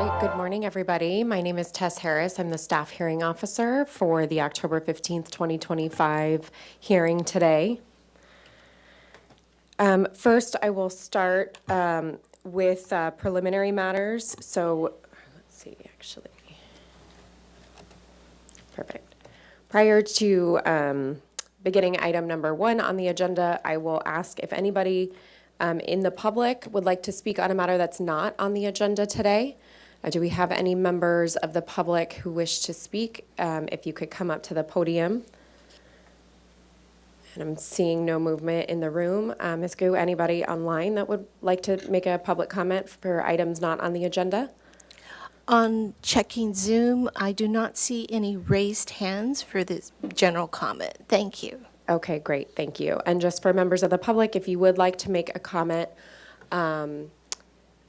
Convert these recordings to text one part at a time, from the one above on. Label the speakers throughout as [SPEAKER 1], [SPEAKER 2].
[SPEAKER 1] right, good morning, everybody. My name is Tess Harris. I'm the Staff Hearing Officer for the October 15th, 2025 hearing today. First, I will start with preliminary matters. So, let's see, actually. Perfect. Prior to beginning item number 1 on the agenda, I will ask if anybody in the public would like to speak on a matter that's not on the agenda today. Do we have any members of the public who wish to speak? If you could come up to the podium. And I'm seeing no movement in the room. Ms. Gu, anybody online that would like to make a public comment for items not on the agenda?
[SPEAKER 2] On checking Zoom, I do not see any raised hands for this general comment. Thank you.
[SPEAKER 1] Okay, great, thank you. And just for members of the public, if you would like to make a comment,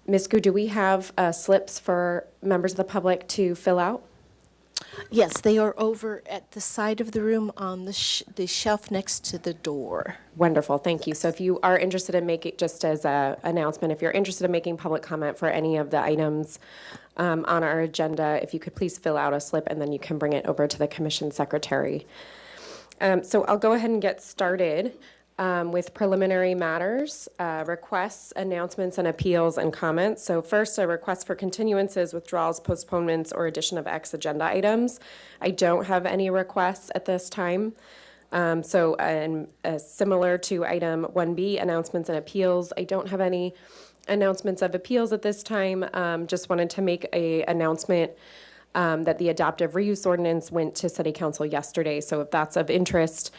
[SPEAKER 1] Ms. Gu, do we have slips for members of the public to fill out?
[SPEAKER 2] Yes, they are over at the side of the room on the shelf next to the door.
[SPEAKER 1] Wonderful, thank you. So if you are interested in making, just as an announcement, if you're interested in making public comment for any of the items on our agenda, if you could please fill out a slip and then you can bring it over to the commission secretary. So I'll go ahead and get started with preliminary matters, requests, announcements, and appeals and comments. So first, a request for continuances, withdrawals, postponements, or addition of X agenda items. I don't have any requests at this time. Similar to item 1B, announcements and appeals, I don't have any announcements of appeals at this time. Just wanted to make an announcement that the adaptive reuse ordinance went to City Council yesterday. So if that's of interest,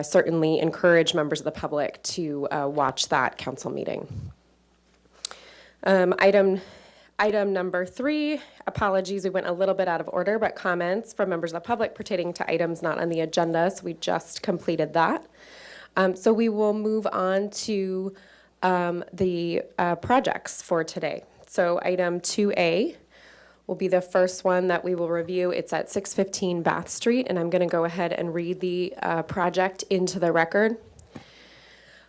[SPEAKER 1] certainly encourage members of the public to watch that council meeting. Item number 3, apologies, we went a little bit out of order, but comments from members of the public pertaining to items not on the agenda. So we just completed that. So we will move on to the projects for today. So item 2A will be the first one that we will review. It's at 615 Bath Street, and I'm going to go ahead and read the project into the record.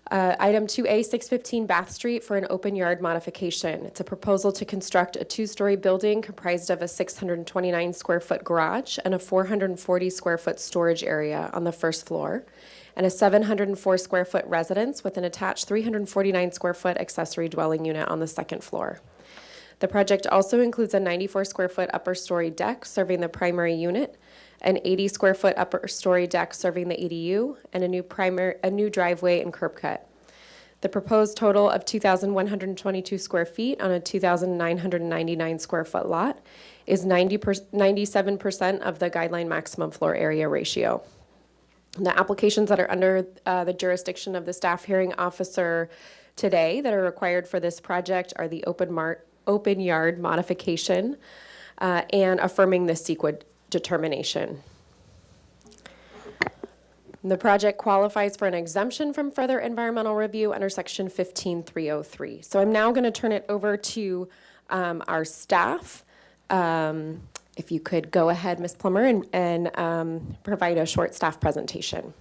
[SPEAKER 1] Item 2A, 615 Bath Street for an open yard modification. It's a proposal to construct a 2-story building comprised of a 629 square foot garage and a 440 square foot storage area on the first floor, and a 704 square foot residence with an attached 349 square foot accessory dwelling unit on the second floor. The project also includes a 94 square foot upper story deck serving the primary unit, an 80 square foot upper story deck serving the ADU, and a new driveway and curb cut. The proposed total of 2,122 square feet on a 2,999 square foot lot is 97% of the guideline maximum floor area ratio. The applications that are under the jurisdiction of the staff hearing officer today that are required for this project are the open yard modification and affirming the CEQA determination. The project qualifies for an exemption from further environmental review under section 15303. So I'm now going to turn it over to our staff. If you could go ahead, Ms. Plummer, and provide a short staff presentation.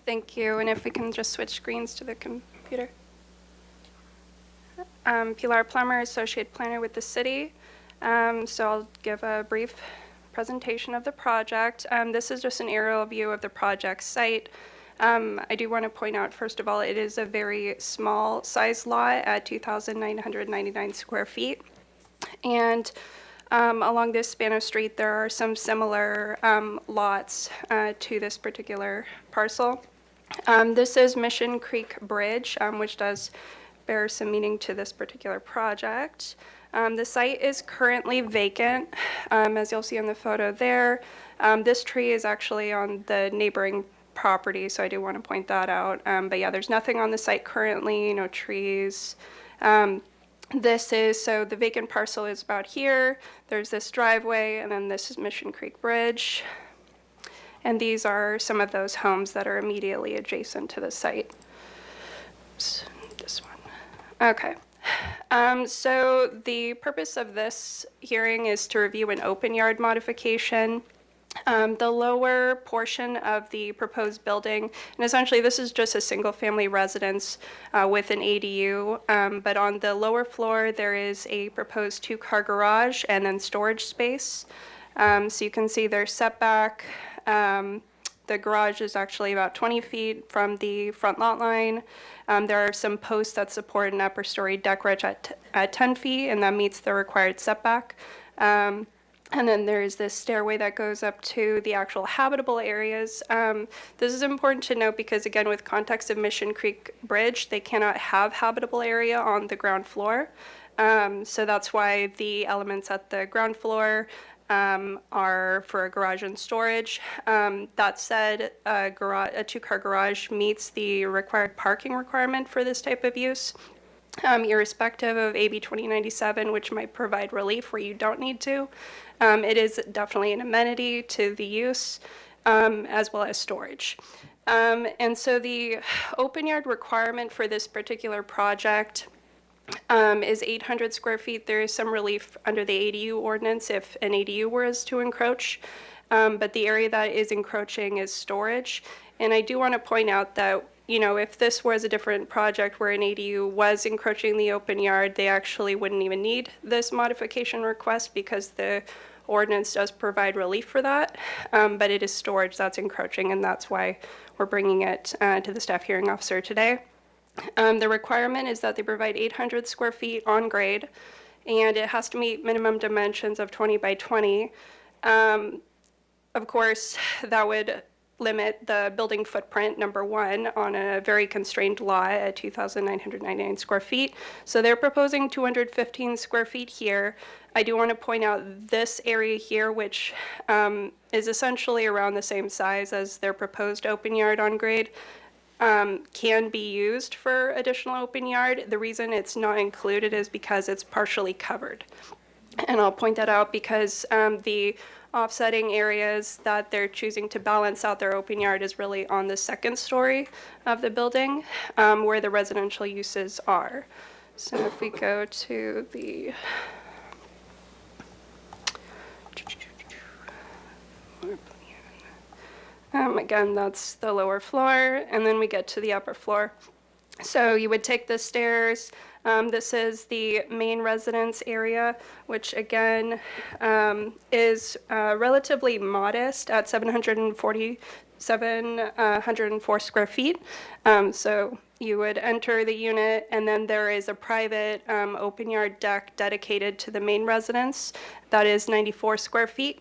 [SPEAKER 3] Thank you, and if we can just switch screens to the computer. Pilar Plummer, Associate Planner with the City. So I'll give a brief presentation of the project. This is just an aerial view of the project site. I do want to point out, first of all, it is a very small size lot at 2,999 square feet. And along this span of street, there are some similar lots to this particular parcel. This is Mission Creek Bridge, which does bear some meaning to this particular project. The site is currently vacant, as you'll see in the photo there. This tree is actually on the neighboring property, so I do want to point that out. But yeah, there's nothing on the site currently, no trees. So the vacant parcel is about here. There's this driveway, and then this is Mission Creek Bridge. And these are some of those homes that are immediately adjacent to the site. Oops, this one. Okay. So the purpose of this hearing is to review an open yard modification. The lower portion of the proposed building, and essentially this is just a single-family residence with an ADU, but on the lower floor there is a proposed two-car garage and then storage space. So you can see their setback. The garage is actually about 20 feet from the front lot line. There are some posts that support an upper story deck ridge at 10 feet, and that meets the required setback. And then there is this stairway that goes up to the actual habitable areas. This is important to note because, again, with context of Mission Creek Bridge, they cannot have habitable area on the ground floor. So that's why the elements at the ground floor are for a garage and storage. That said, a two-car garage meets the required parking requirement for this type of use. Irrespective of AB 2097, which might provide relief where you don't need to. It is definitely an amenity to the use, as well as storage. And so the open yard requirement for this particular project is 800 square feet. There is some relief under the ADU ordinance if an ADU was to encroach, but the area that is encroaching is storage. And I do want to point out that, you know, if this was a different project where an ADU was encroaching the open yard, they actually wouldn't even need this modification request because the ordinance does provide relief for that. But it is storage that's encroaching, and that's why we're bringing it to the staff hearing officer today. The requirement is that they provide 800 square feet on grade, and it has to meet minimum dimensions of 20 by 20. Of course, that would limit the building footprint, number one, on a very constrained lot at 2,999 square feet. So they're proposing 215 square feet here. I do want to point out this area here, which is essentially around the same size as their proposed open yard on grade, can be used for additional open yard. The reason it's not included is because it's partially covered. And I'll point that out because the offsetting areas that they're choosing to balance out their open yard is really on the second story of the building, where the residential uses are. So if we go to the again, that's the lower floor, and then we get to the upper floor. So you would take the stairs. This is the main residence area, which again is relatively modest at 704 square feet. So you would enter the unit, and then there is a private open yard deck dedicated to the main residence that is 94 square feet.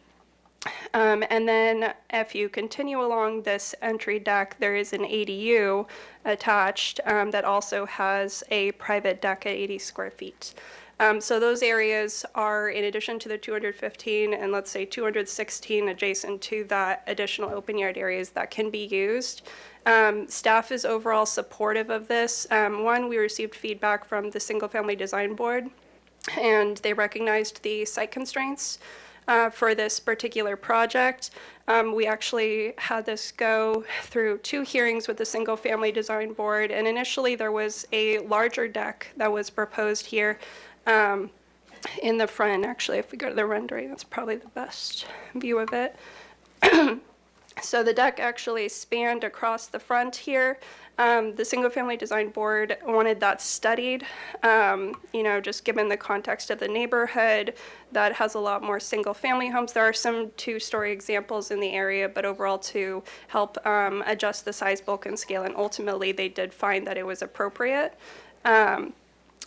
[SPEAKER 3] And then if you continue along this entry deck, there is an ADU attached that also has a private deck at 80 square feet. So those areas are, in addition to the 215 and let's say 216 adjacent to that additional open yard areas that can be used. Staff is overall supportive of this. One, we received feedback from the Single Family Design Board, and they recognized the site constraints for this particular project. We actually had this go through 2 hearings with the Single Family Design Board, and initially there was a larger deck that was proposed here in the front. Actually, if we go to the rendering, that's probably the best view of it. So the deck actually spanned across the front here. The Single Family Design Board wanted that studied, just given the context of the neighborhood that has a lot more single family homes. There are some 2-story examples in the area, but overall to help adjust the size, bulk, and scale, and ultimately they did find that it was appropriate.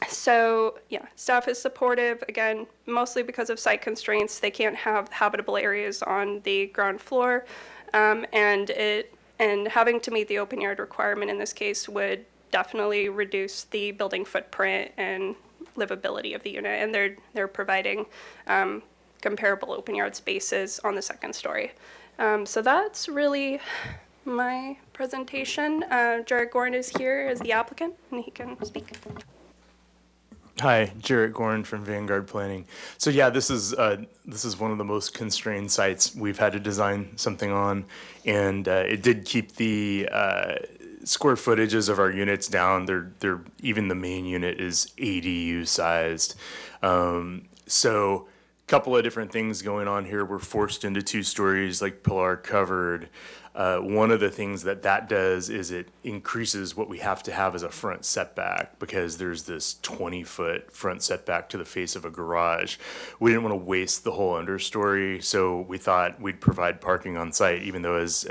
[SPEAKER 3] So yeah, staff is supportive, again, mostly because of site constraints. They can't have habitable areas on the ground floor. And having to meet the open yard requirement in this case would definitely reduce the building footprint and livability of the unit. And they're providing comparable open yard spaces on the second story. So that's really my presentation. Jared Gorn is here as the applicant, and he can speak.
[SPEAKER 4] Hi, Jarrett Gorn from Vanguard Planning. So yeah, this is one of the most constrained sites we've had to design something on, and it did keep the square footages of our units down. They're even the main unit is ADU sized. So couple of different things going on here. We're forced into 2 stories, like Pilar covered. One of the things that does is it increases what we have to have as a front setback, because there's this 20-foot front setback to the face of a garage. We didn't want to waste the whole understory, so we thought we'd provide parking on site, even though, as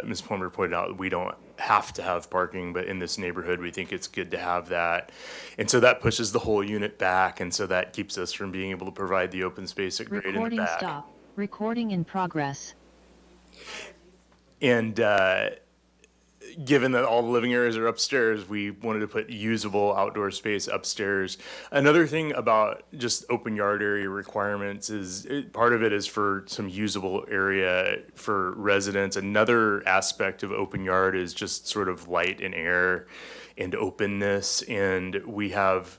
[SPEAKER 4] Ms. Plummer pointed out, we don't have to have parking, but in this neighborhood, we think it's good to have that. And so that pushes the whole unit back, and so that keeps us from being able to provide the open space at grade in the
[SPEAKER 5] Recording
[SPEAKER 4] back.
[SPEAKER 5] stop. Recording in progress.
[SPEAKER 4] And given that all the living areas are upstairs, we wanted to put usable outdoor space upstairs. Another thing about just open yard area requirements is part of it is for some usable area for residents. Another aspect of open yard is just sort of light and air and openness. And we have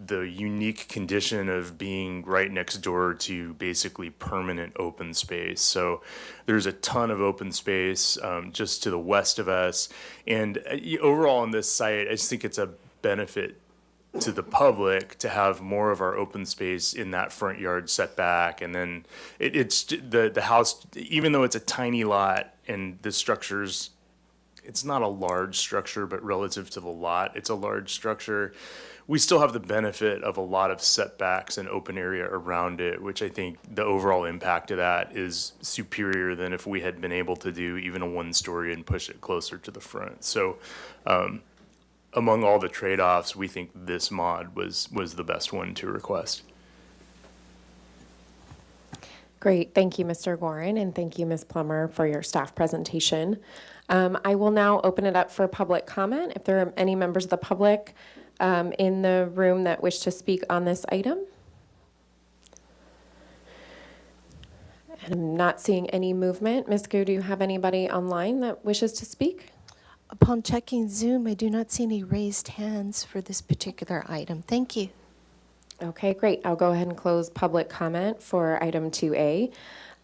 [SPEAKER 4] the unique condition of being right next door to basically permanent open space. So there's a ton of open space just to the west of us. And overall on this site, I just think it's a benefit to the public to have more of our open space in that front yard setback. And then it's the house, even though it's a tiny lot and the structure's, it's not a large structure, but relative to the lot, it's a large structure. We still have the benefit of a lot of setbacks and open area around it, which I think the overall impact of that is superior than if we had been able to do even a 1-story and push it closer to the front. So among all the trade-offs, we think this mod was the best one to request.
[SPEAKER 1] Great. Thank you, Mr. Gorin, and thank you, Ms. Plummer, for your staff presentation. I will now open it up for public comment. If there are any members of the public in the room that wish to speak on this item. And I'm not seeing any movement. Ms. Gu, do you have anybody online that wishes to speak?
[SPEAKER 2] Upon checking Zoom, I do not see any raised hands for this particular item. Thank you.
[SPEAKER 1] Okay, great. I'll go ahead and close public comment for item 2A.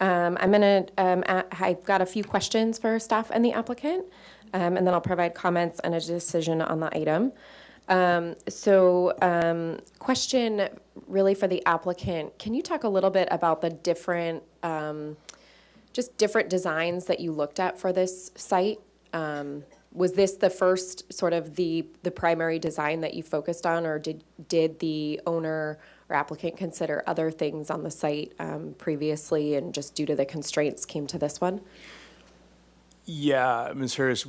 [SPEAKER 1] I've got a few questions for staff and the applicant, and then I'll provide comments and a decision on the item. Question really for the applicant, can you talk a little bit about the different designs that you looked at for this site? Was this the first sort of the primary design that you focused on, or did the owner or applicant consider other things on the site previously, and just due to the constraints came to this one?
[SPEAKER 4] Yeah, Ms. Harris,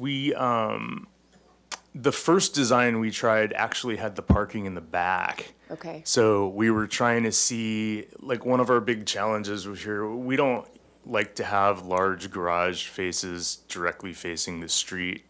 [SPEAKER 4] the first design we tried actually had the parking in the back.
[SPEAKER 1] Okay.
[SPEAKER 4] So we were trying to see, like, one of our big challenges was here, we don't like to have large garage faces directly facing the street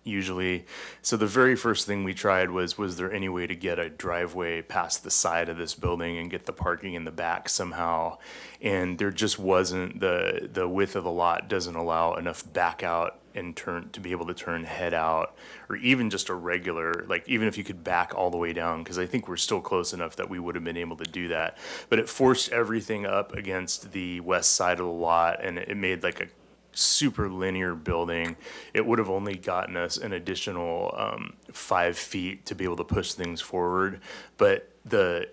[SPEAKER 4] usually. So the very first thing we tried was there any way to get a driveway past the side of this building and get the parking in the back somehow? And there just wasn't, the width of the lot doesn't allow enough back out and turn to be able to turn head out, or even just a regular, like even if you could back all the way down, because I think we're still close enough that we would have been able to do that. But it forced everything up against the west side of the lot, and it made like a super linear building. It would have only gotten us an additional 5 feet to be able to push things forward. But the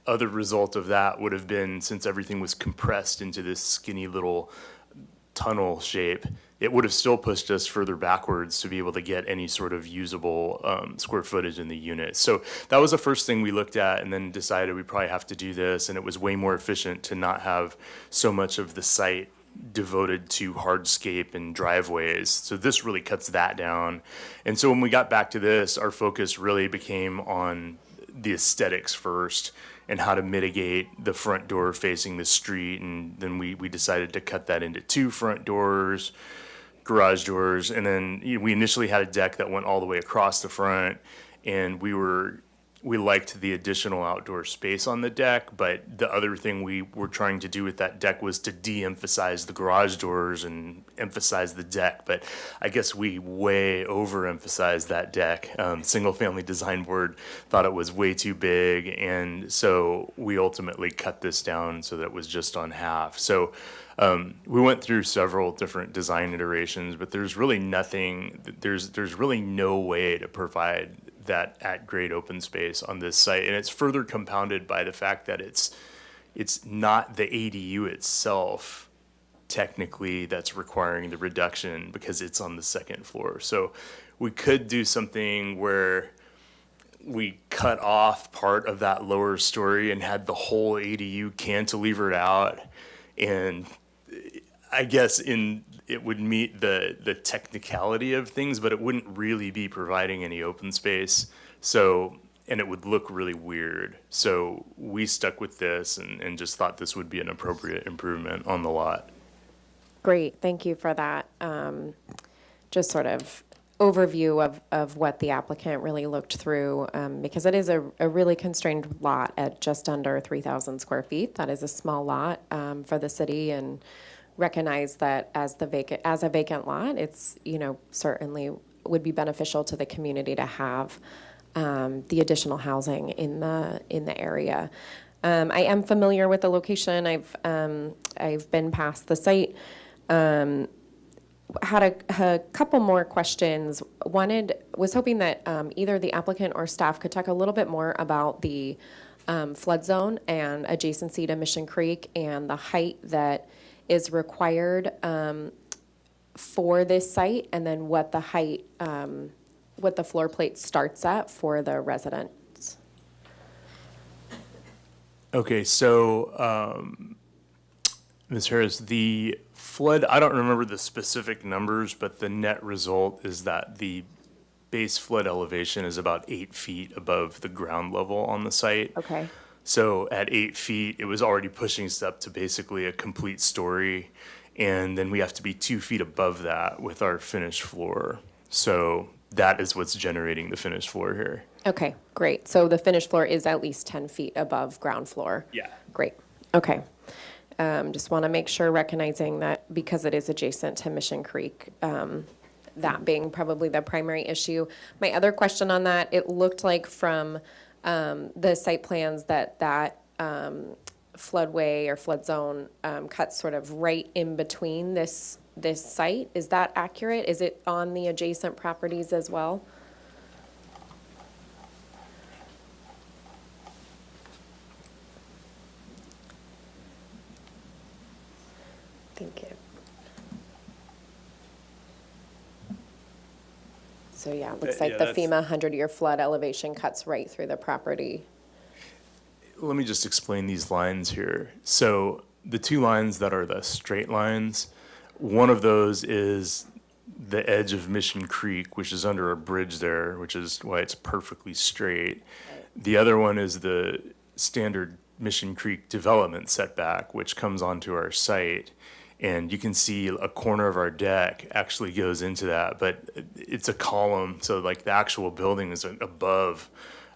[SPEAKER 4] other result of that would have been, since everything was compressed into this skinny little tunnel shape, it would have still pushed us further backwards to be able to get any sort of usable square footage in the unit. So that was the first thing we looked at, and then decided we probably have to do this, and it was way more efficient to not have so much of the site devoted to hardscape and driveways. So this really cuts that down. And so when we got back to this, our focus really became on the aesthetics first and how to mitigate the front door facing the street. And then we decided to cut that into 2 front doors, garage doors. And then we initially had a deck that went all the way across the front, and we liked the additional outdoor space on the deck, but the other thing we were trying to do with that deck was to de-emphasize the garage doors and emphasize the deck. But I guess we way overemphasized that deck. Single Family Design Board thought it was way too big, and so we ultimately cut this down so that it was just on half. So we went through several different design iterations, but there's really no way to provide that at grade open space on this site. And it's further compounded by the fact that it's it's not the ADU itself technically that's requiring the reduction because it's on the second floor. So we could do something where we cut off part of that lower story and had the whole ADU cantilevered out. And I guess it would meet the technicality of things, but it wouldn't really be providing any open space. So, and it would look really weird. So we stuck with this and just thought this would be an appropriate improvement on the lot.
[SPEAKER 1] Great, thank you for that. Just sort of overview of what the applicant really looked through, because it is a really constrained lot at just under 3,000 square feet. That is a small lot for the city, and recognize that as a vacant lot, it's, certainly would be beneficial to the community to have the additional housing in the area. I am familiar with the location. I've been past the site. Had a couple more questions. Was hoping that either the applicant or staff could talk a little bit more about the flood zone and adjacency to Mission Creek and the height that is required for this site, and then what the height, what the floor plate starts at for the residents.
[SPEAKER 4] Okay, so Ms. Harris, the flood, I don't remember the specific numbers, but the net result is that the base flood elevation is about 8 feet above the ground level on the site.
[SPEAKER 1] Okay.
[SPEAKER 4] So at 8 feet, it was already pushing us up to basically a complete story. And then we have to be 2 feet above that with our finished floor. So that is what's generating the finished floor here.
[SPEAKER 1] Okay, great. So the finished floor is at least 10 feet above ground floor?
[SPEAKER 4] Yeah.
[SPEAKER 1] Great. Okay. Just want to make sure, recognizing that because it is adjacent to Mission Creek, that being probably the primary issue. My other question on that, it looked like from the site plans that floodway or flood zone cuts sort of right in between this site. Is that accurate? Is it on the adjacent properties as well? Thank you. So yeah, it looks like
[SPEAKER 4] Yeah,
[SPEAKER 1] the
[SPEAKER 4] that's-
[SPEAKER 1] FEMA 100-year flood elevation cuts right through the property.
[SPEAKER 4] Let me just explain these lines here. So the two lines that are the straight lines, one of those is the edge of Mission Creek, which is under a bridge there, which is why it's perfectly straight. The other one is the standard Mission Creek development setback, which comes onto our site. And you can see a corner of our deck actually goes into that, but it's a column, so like the actual building is above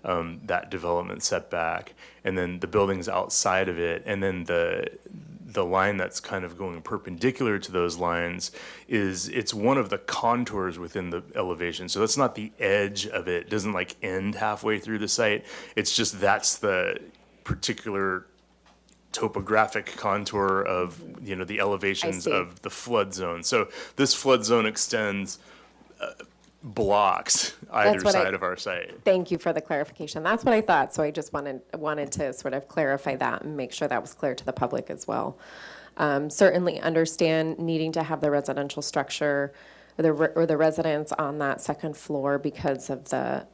[SPEAKER 4] that development setback, and then the building's outside of it, and then the line that's kind of going perpendicular to those lines it's one of the contours within the elevation. So that's not the edge of it. It doesn't like end halfway through the site. It's just that's the particular topographic contour of the elevations
[SPEAKER 1] see.
[SPEAKER 4] of the flood zone. So this flood zone extends blocks either
[SPEAKER 1] That's what
[SPEAKER 4] side of our site.
[SPEAKER 1] Thank you for the clarification. That's what I thought, so I just wanted to sort of clarify that and make sure that was clear to the public as well. Certainly understand needing to have the residential structure or the residents on that second floor because of the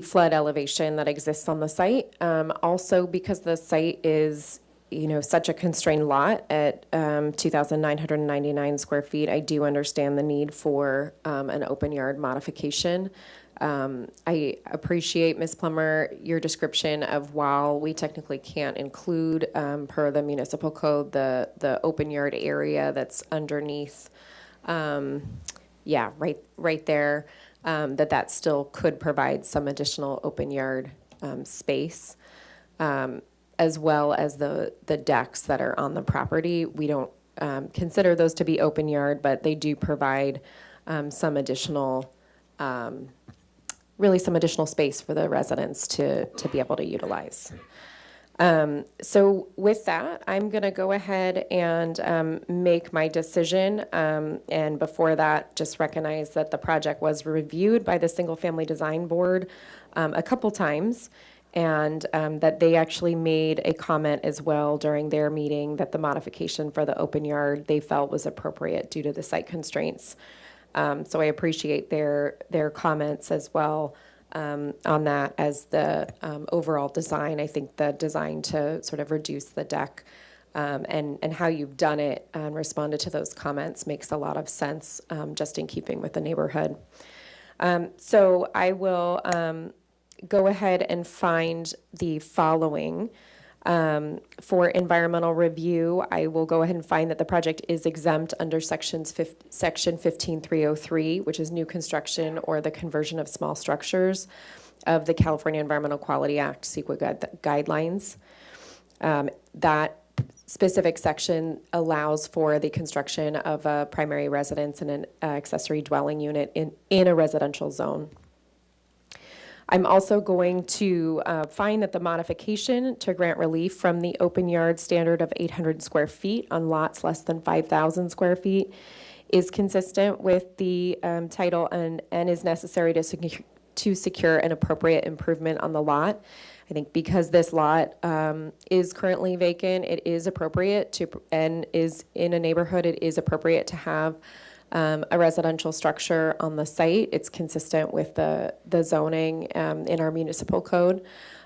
[SPEAKER 1] flood elevation that exists on the site. Also, because the site is, such a constrained lot at 2,999 square feet, I do understand the need for an open yard modification. I appreciate, Ms. Plummer, your description of while we technically can't include, per the municipal code, the open yard area that's underneath, right there. That still could provide some additional open yard space, as well as the decks that are on the property. We don't consider those to be open yard, but they do provide some additional space for the residents to be able to utilize. So with that, I'm going to go ahead and make my decision. And before that, just recognize that the project was reviewed by the Single Family Design Board a couple times. and that they actually made a comment as well during their meeting that the modification for the open yard they felt was appropriate due to the site constraints. So I appreciate their comments as well on that as the overall design. I think the design to sort of reduce the deck and how you've done it and responded to those comments makes a lot of sense, just in keeping with the neighborhood. So I will go ahead and find the following. For environmental review, I will go ahead and find that the project is exempt under section 15303, which is new construction or the conversion of small structures of the California Environmental Quality Act CEQA guidelines. That specific section allows for the construction of a primary residence and an accessory dwelling unit in a residential zone. I'm also going to find that the modification to grant relief from the open yard standard of 800 square feet on lots less than 5,000 square feet is consistent with the title and is necessary to secure an appropriate improvement on the lot. I think because this lot is currently vacant, it is appropriate to, and is in a neighborhood, it is appropriate to have a residential structure on the site. It's consistent with the zoning in our municipal code.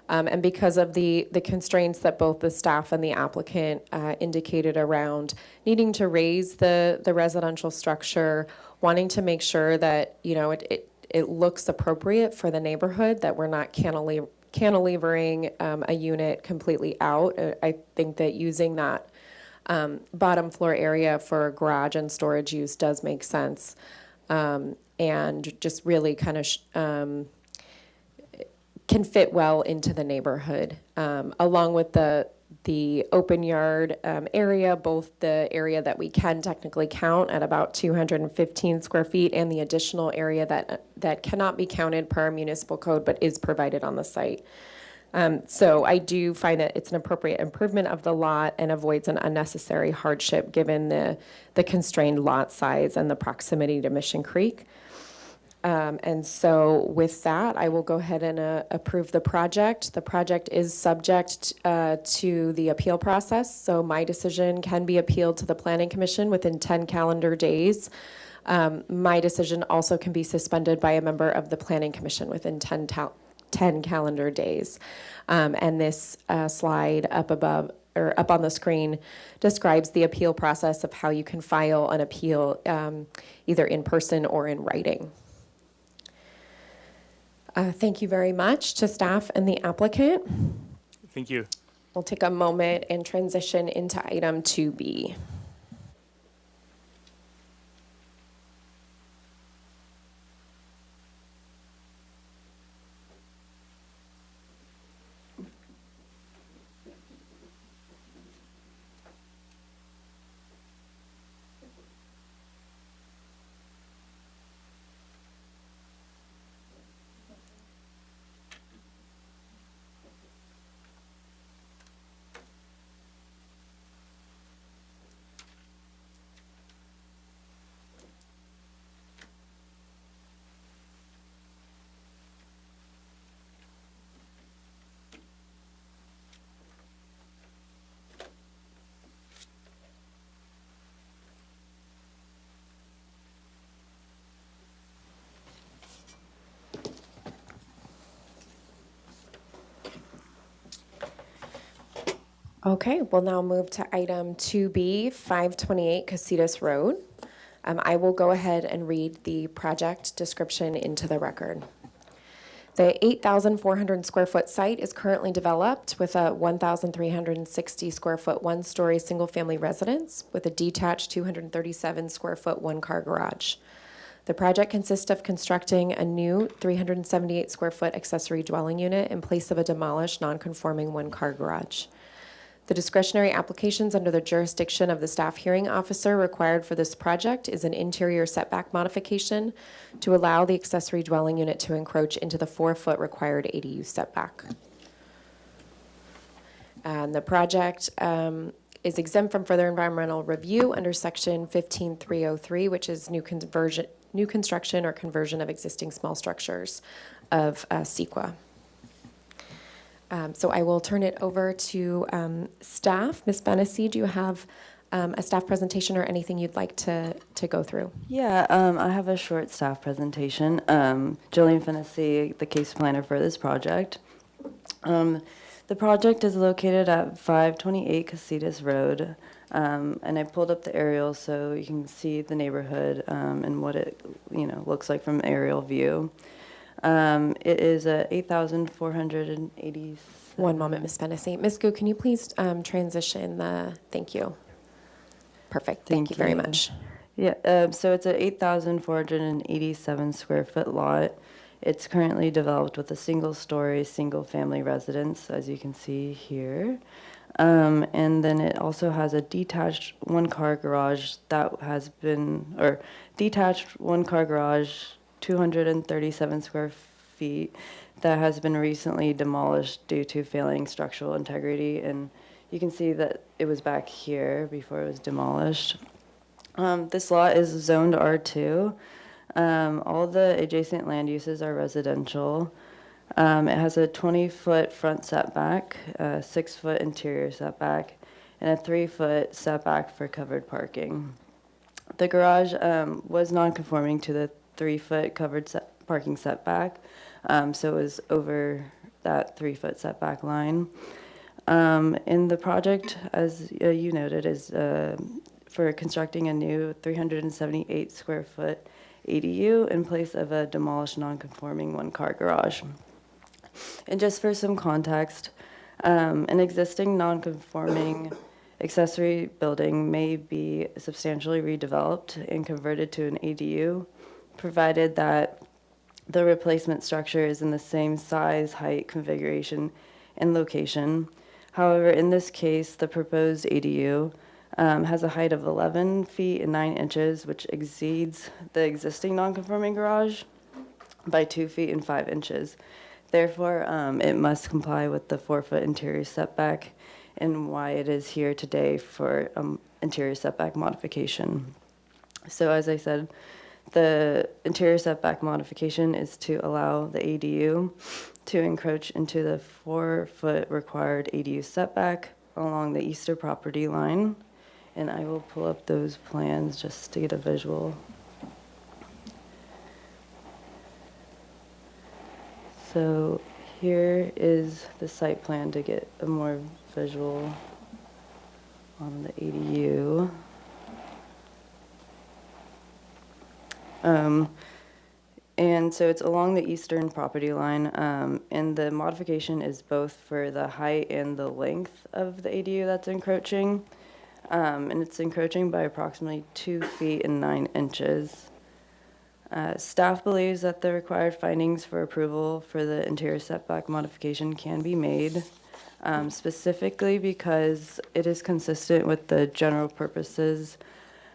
[SPEAKER 1] And because of the constraints that both the staff and the applicant indicated around needing to raise the residential structure, wanting to make sure that, you know, it looks appropriate for the neighborhood, that we're not cantilevering a unit completely out. I think that using that bottom floor area for garage and storage use does make sense, and just really kind of can fit well into the neighborhood, along with the open yard area, both the area that we can technically count at about 215 square feet and the additional area that cannot be counted per our municipal code but is provided on the site. So I do find that it's an appropriate improvement of the lot and avoids an unnecessary hardship given the constrained lot size and the proximity to Mission Creek. And so with that, I will go ahead and approve the project. The project is subject to the appeal process, so my decision can be appealed to the Planning Commission within 10 calendar days. My decision also can be suspended by a member of the Planning Commission within 10 calendar days. And this slide up above or up on the screen describes the appeal process of how you can file an appeal either in person or in writing. Thank you very much to staff and the applicant.
[SPEAKER 4] Thank you.
[SPEAKER 1] We'll take a moment and transition into item 2B. Okay, we'll now move to item 2B, 528 Casitas Road. I will go ahead and read the project description into the record. The 8,400 square foot site is currently developed with a 1,360 square foot one-story single-family residence with a detached 237 square foot one-car garage. The project consists of constructing a new 378 square foot accessory dwelling unit in place of a demolished non-conforming one-car garage. The discretionary applications under the jurisdiction of the Staff Hearing Officer required for this project is an interior setback modification to allow the accessory dwelling unit to encroach into the 4-foot required ADU setback. And the project is exempt from further environmental review under section 15303, which is new construction or conversion of existing small structures of CEQA. So I will turn it over to staff. Ms. Fennessy, do you have a staff presentation or anything you'd like to go through?
[SPEAKER 6] Yeah, I have a short staff presentation. Jillian Fennessy, the case planner for this project. The project is located at 528 Casitas Road, and I pulled up the aerial so you can see the neighborhood and what it looks like from aerial view. It is a 8,480.
[SPEAKER 1] One moment, Ms. Fennessy. Ms. Gu, can you please transition the, thank you. Perfect, thank you very much.
[SPEAKER 6] Yeah, so it's a 8,487 square foot lot. It's currently developed with a single-story, single-family residence, as you can see here. And then it also has a detached one-car garage that has been, or detached one-car garage, 237 square feet, that has been recently demolished due to failing structural integrity. And you can see that it was back here before it was demolished. This lot is zoned R2. All the adjacent land uses are residential. It has a 20-foot front setback, a 6-foot interior setback, and a 3-foot setback for covered parking. The garage was non-conforming to the 3-foot covered parking setback, so it was over that 3-foot setback line. And the project, as you noted, is for constructing a new 378 square foot ADU in place of a demolished non-conforming one-car garage. And just for some context, an existing non-conforming accessory building may be substantially redeveloped and converted to an ADU, provided that the replacement structure is in the same size, height, configuration, and location. However, in this case, the proposed ADU has a height of 11 feet and 9 inches, which exceeds the existing non-conforming garage by 2 feet and 5 inches. Therefore, it must comply with the 4-foot interior setback, and why it is here today for interior setback modification. So as I said, the interior setback modification is to allow the ADU to encroach into the 4-foot required ADU setback along the eastern property line. And I will pull up those plans just to get a visual. So here is the site plan to get a more visual on the ADU. And so it's along the eastern property line, and the modification is both for the height and the length of the ADU that's encroaching. And it's encroaching by approximately 2 feet and 9 inches. Staff believes that the required findings for approval for the interior setback modification can be made, specifically because it is consistent with the general purposes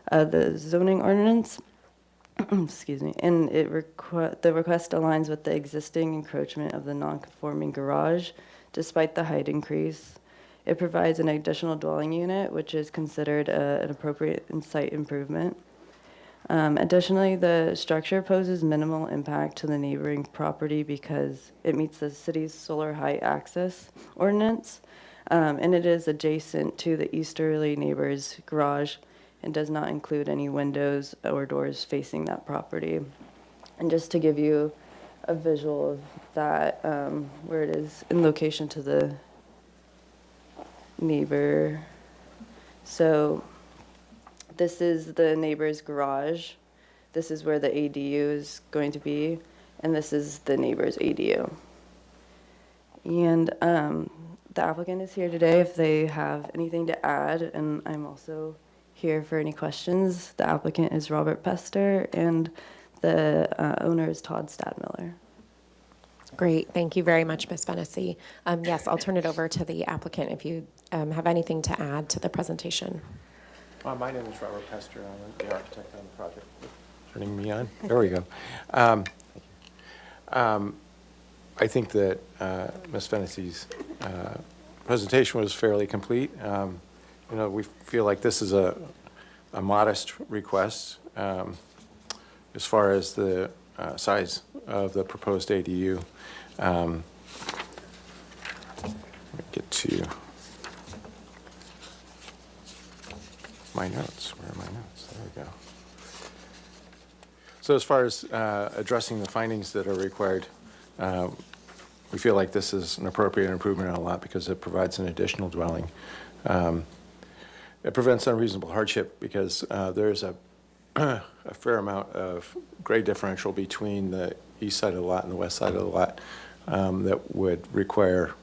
[SPEAKER 6] of the zoning ordinance. Excuse me, and the request aligns with the existing encroachment of the non-conforming garage, despite the height increase. It provides an additional dwelling unit, which is considered an appropriate site improvement. Additionally, the structure poses minimal impact to the neighboring property because it meets the city's solar height access ordinance, and it is adjacent to the easterly neighbor's garage and does not include any windows or doors facing that property. And just to give you a visual of that, where it is in location to the neighbor. So this is the neighbor's garage. This is where the ADU is going to be, and this is the neighbor's ADU. And the applicant is here today if they have anything to add, and I'm also here for any questions. The applicant is Robert Pester, and the owner is Todd Stadmiller.
[SPEAKER 1] Great, thank you very much, Ms. Fennessy. Yes, I'll turn it over to the applicant if you have anything to add to the presentation.
[SPEAKER 7] My name is Robert Pester. I'm the architect on the project. Turning me on? There we go. I think that Ms. Fennessy's presentation was fairly complete. We feel like this is a modest request as far as the size of the proposed ADU. to my notes. Where are my notes? There we go. So as far as addressing the findings that are required, we feel like this is an appropriate improvement on a lot because it provides an additional dwelling. It prevents unreasonable hardship because there's a fair amount of grade differential between the east side of the lot and the west side of the lot that would require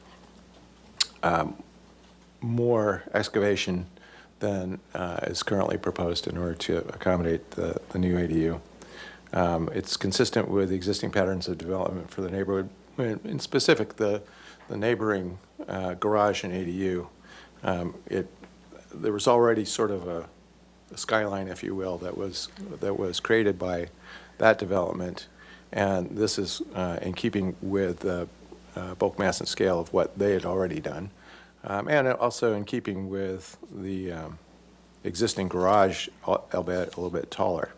[SPEAKER 7] more excavation than is currently proposed in order to accommodate the new ADU. It's consistent with existing patterns of development for the neighborhood, in specific the neighboring garage and ADU. There was already sort of a skyline, if you will, that was created by that development, and this is in keeping with the bulk mass and scale of what they had already done, and also in keeping with the existing garage, albeit a little bit taller.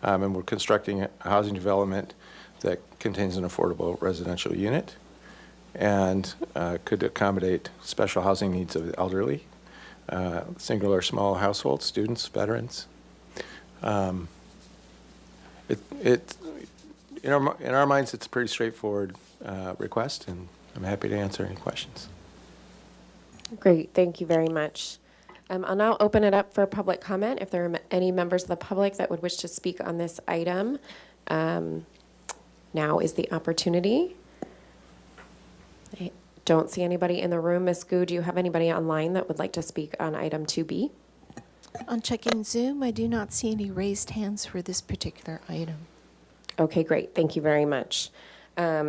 [SPEAKER 7] And we're constructing a housing development that contains an affordable residential unit and could accommodate special housing needs of the elderly, single or small households, students, veterans. In our minds, it's a pretty straightforward request, and I'm happy to answer any questions.
[SPEAKER 1] Great, thank you very much. I'll now open it up for public comment. If there are any members of the public that would wish to speak on this item, now is the opportunity. I don't see anybody in the room. Ms. Gu, do you have anybody online that would like to speak on item 2B?
[SPEAKER 2] On checking Zoom, I do not see any raised hands for this particular item.
[SPEAKER 1] Okay, great. Thank you very much.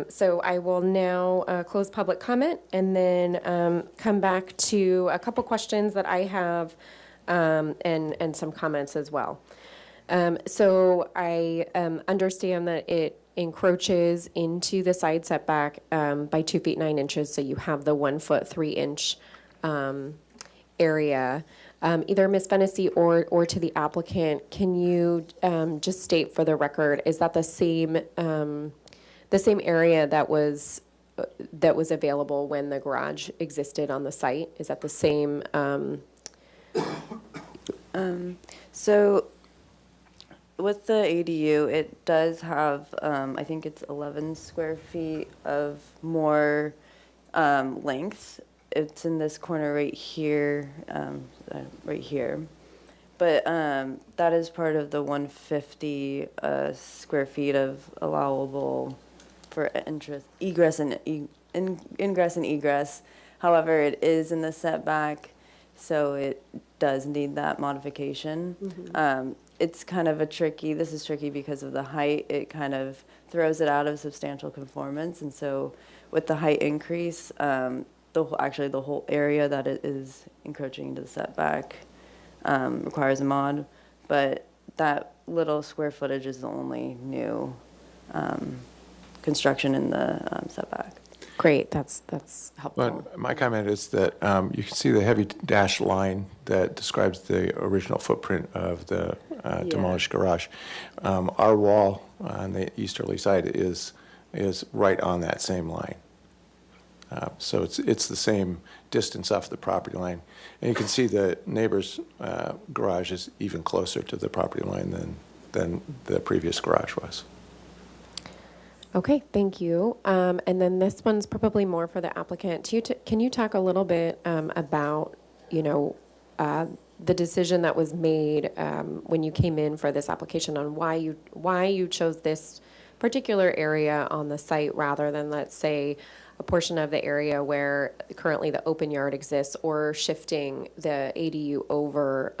[SPEAKER 1] So I will now close public comment and then come back to a couple questions that I have and some comments as well. So I understand that it encroaches into the side setback by 2 feet 9 inches. So you have the 1 foot 3 inch area. Either Ms. Fennessy or to the applicant, can you just state for the record, is that the same area that was available when the garage existed on the site? Is that the same?
[SPEAKER 6] So with the ADU, it does have, I think it's 11 square feet of more length. It's in this corner right here, But that is part of the 150 square feet of allowable for ingress and ingress and egress. However, it is in the setback, so it does need that modification.
[SPEAKER 1] Mm-hmm.
[SPEAKER 6] It's kind of this is tricky because of the height. It kind of throws it out of substantial conformance, and so with the height increase, actually the whole area that it is encroaching into the setback requires a mod, but that little square footage is the only new construction in the setback.
[SPEAKER 1] Great, that's helpful.
[SPEAKER 7] But my comment is that you can see the heavy dashed line that describes the original footprint of the demolished garage. Our wall on the easterly side is right on that same line. So it's the same distance off the property line. And you can see the neighbor's garage is even closer to the property line than the previous garage was.
[SPEAKER 1] Okay, thank you. And then this one's probably more for the applicant. Can you talk a little bit about, the decision that was made when you came in for this application on why you chose this particular area on the site rather than, let's say, a portion of the area where currently the open yard exists, or shifting the ADU over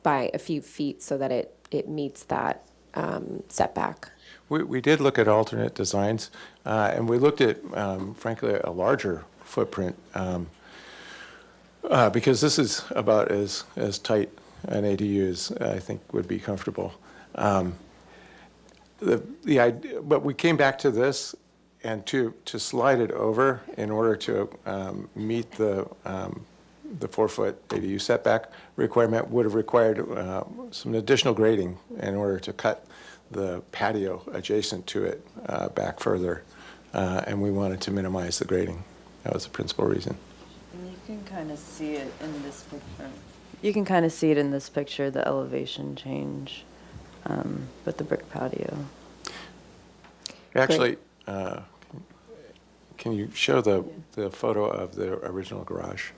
[SPEAKER 1] by a few feet so that it meets that setback?
[SPEAKER 7] We did look at alternate designs, and we looked at, frankly, a larger footprint, because this is about as tight an ADU as I think would be comfortable. The idea, but we came back to this, and to slide it over in order to meet the 4-foot ADU setback requirement would have required some additional grading in order to cut the patio adjacent to it back further, and we wanted to minimize the grading. That was the principal reason.
[SPEAKER 6] You can kind of see it in this picture. You can kind of see it in this picture, the elevation change with the brick patio.
[SPEAKER 7] Actually, can you show the photo of the original garage?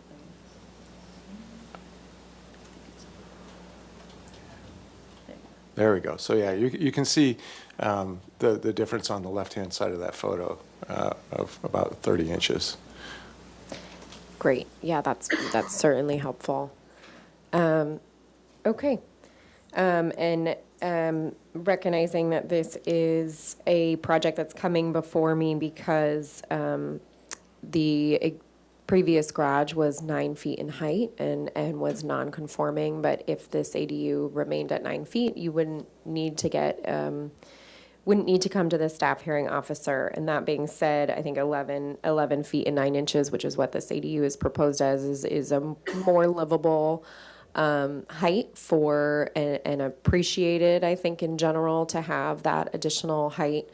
[SPEAKER 7] There we go. So yeah, you can see the difference on the left-hand side of that photo of about 30 inches.
[SPEAKER 1] Great. Yeah, that's certainly helpful. Okay. And recognizing that this is a project that's coming before me because the previous garage was 9 feet in height and was non-conforming, but if this ADU remained at 9 feet, you wouldn't need to come to the staff hearing officer. And that being said, I think 11 feet and 9 inches, which is what this ADU is proposed as, is a more livable height for and appreciated, I think, in general, to have that additional height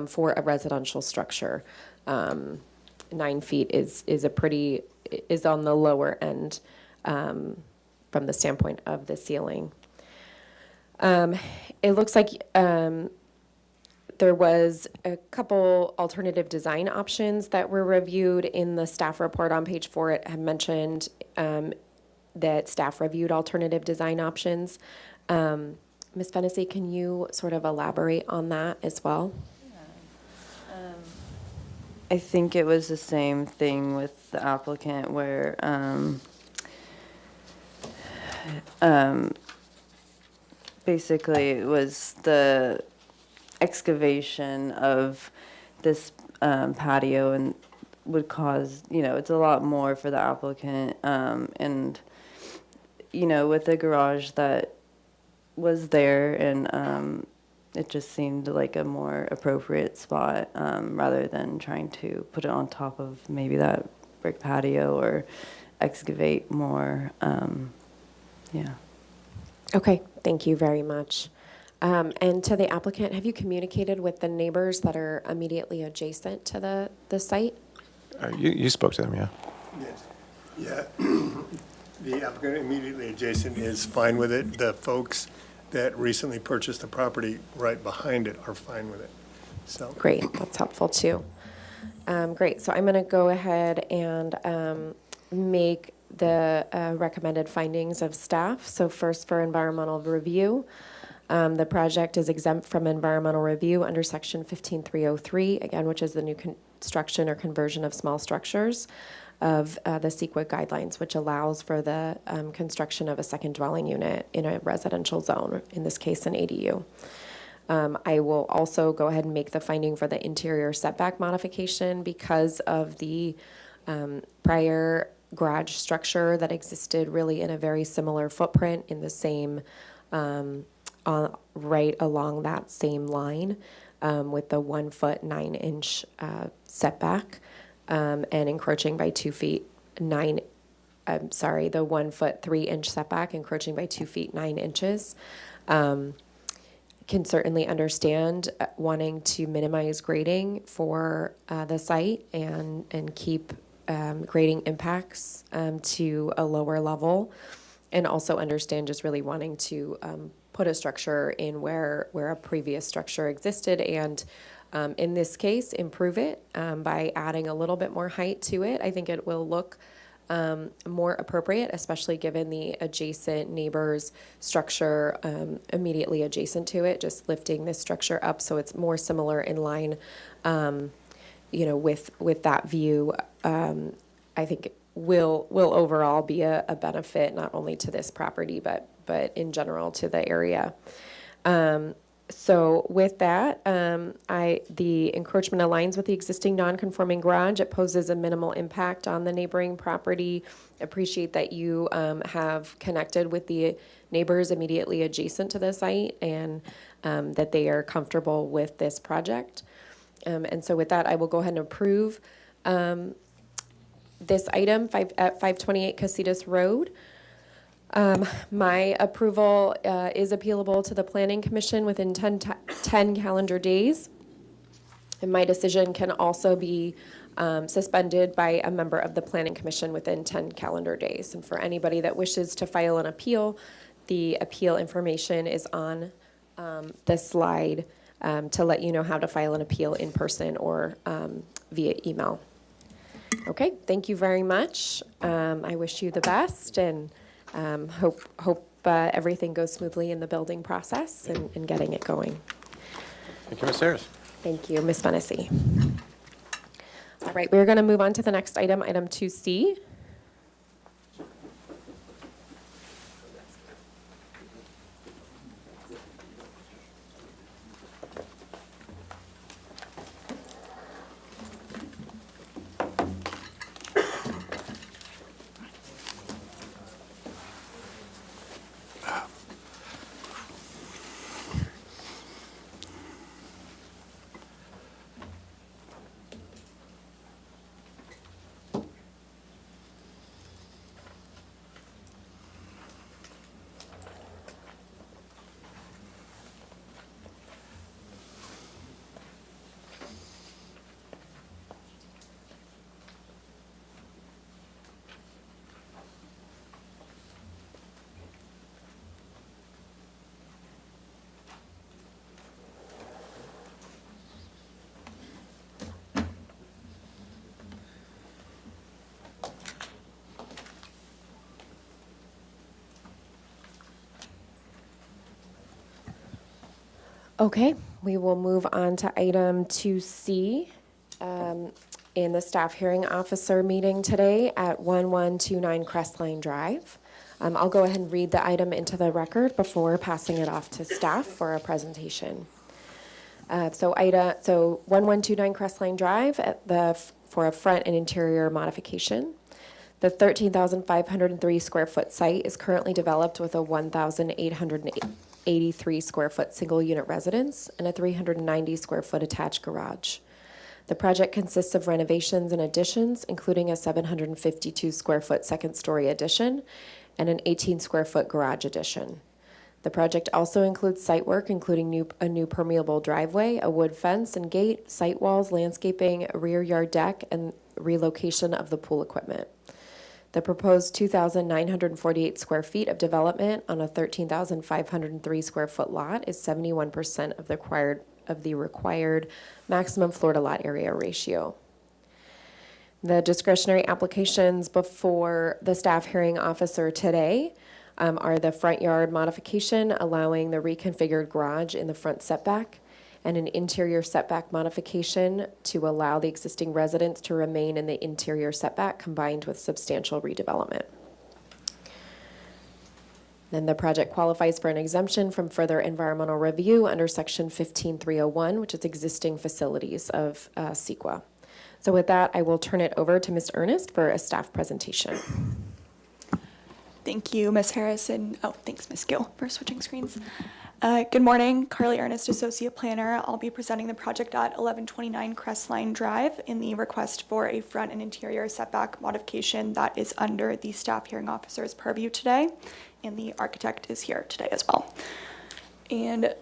[SPEAKER 1] for a residential structure. 9 feet is on the lower end from the standpoint of the ceiling. It looks like there was a couple alternative design options that were reviewed in the staff report on page 4. It had mentioned that staff reviewed alternative design options. Ms. Fennessy, can you sort of elaborate on that as well?
[SPEAKER 6] I think it was the same thing with the applicant where basically it was the excavation of this patio and would cause, it's a lot more for the applicant. And, with the garage that was there and it just seemed like a more appropriate spot rather than trying to put it on top of maybe that brick patio or excavate more. Yeah.
[SPEAKER 1] Okay, thank you very much. And to the applicant, have you communicated with the neighbors that are immediately adjacent to the site?
[SPEAKER 7] You spoke to them, yeah?
[SPEAKER 8] Yes. Yeah. The applicant immediately adjacent is fine with it. The folks that recently purchased the property right behind it are fine with it. So
[SPEAKER 1] Great, that's helpful too. Great, so I'm going to go ahead and make the recommended findings of staff. So first, for environmental review, the project is exempt from environmental review under section 15303, again, which is the new construction or conversion of small structures of the CEQA guidelines, which allows for the construction of a second dwelling unit in a residential zone, in this case, an ADU. I will also go ahead and make the finding for the interior setback modification because of the prior garage structure that existed really in a very similar footprint in the same, right along that same line with the 1 foot 9 inch setback and encroaching by 2 feet 9. The 1 foot 3 inch setback encroaching by 2 feet 9 inches. Can certainly understand wanting to minimize grading for the site and keep grading impacts to a lower level, and also understand just really wanting to put a structure in where a previous structure existed, and in this case improve it by adding a little bit more height to it. I think it will look more appropriate, especially given the adjacent neighbor's structure immediately adjacent to it, just lifting this structure up so it's more similar in line with that view. I think it will overall be a benefit not only to this property but in general to the area. So with that, the encroachment aligns with the existing non-conforming garage. It poses a minimal impact on the neighboring property. Appreciate that you have connected with the neighbors immediately adjacent to the site and that they are comfortable with this project. And so with that, I will go ahead and approve this item at 528 Casitas Road. My approval is appealable to the Planning Commission within 10 calendar days. And my decision can also be suspended by a member of the Planning Commission within 10 calendar days. And for anybody that wishes to file an appeal, the appeal information is on this slide to let you know how to file an appeal in person or via email. Okay, thank you very much. I wish you the best and hope everything goes smoothly in the building process and getting it going.
[SPEAKER 7] Thank you, Ms. Harris.
[SPEAKER 1] Thank you, Ms. Fennessy. All right, we're going to move on to the next item, item 2C. Okay, we will move on to item 2C in the Staff Hearing Officer meeting today at 1129 Crestline Drive. I'll go ahead and read the item into the record before passing it off to staff for a presentation. So 1129 Crestline Drive for a front and interior modification. The 13,503 square foot site is currently developed with a 1,883 square foot single unit residence and a 390 square foot attached garage. The project consists of renovations and additions, including a 752 square foot second story addition and an 18 square foot garage addition. The project also includes site work, including a new permeable driveway, a wood fence and gate, site walls, landscaping, a rear yard deck, and relocation of the pool equipment. The proposed 2,948 square feet of development on a 13,503 square foot lot is 71% of the required maximum floor to lot area ratio. The discretionary applications before the staff hearing officer today are the front yard modification, allowing the reconfigured garage in the front setback, and an interior setback modification to allow the existing residence to remain in the interior setback combined with substantial redevelopment. Then the project qualifies for an exemption from further environmental review under section 15301, which is existing facilities of CEQA. So with that, I will turn it over to Ms. Ernest for a staff presentation.
[SPEAKER 9] Thank you, Ms. Harris, and thanks, Ms. Gill, for switching screens. Good morning, Carly Ernest, Associate Planner. I'll be presenting the project at 1129 Crestline Drive in the request for a front and interior setback modification that is under the Staff Hearing Officer's purview today, and the architect is here today as well. And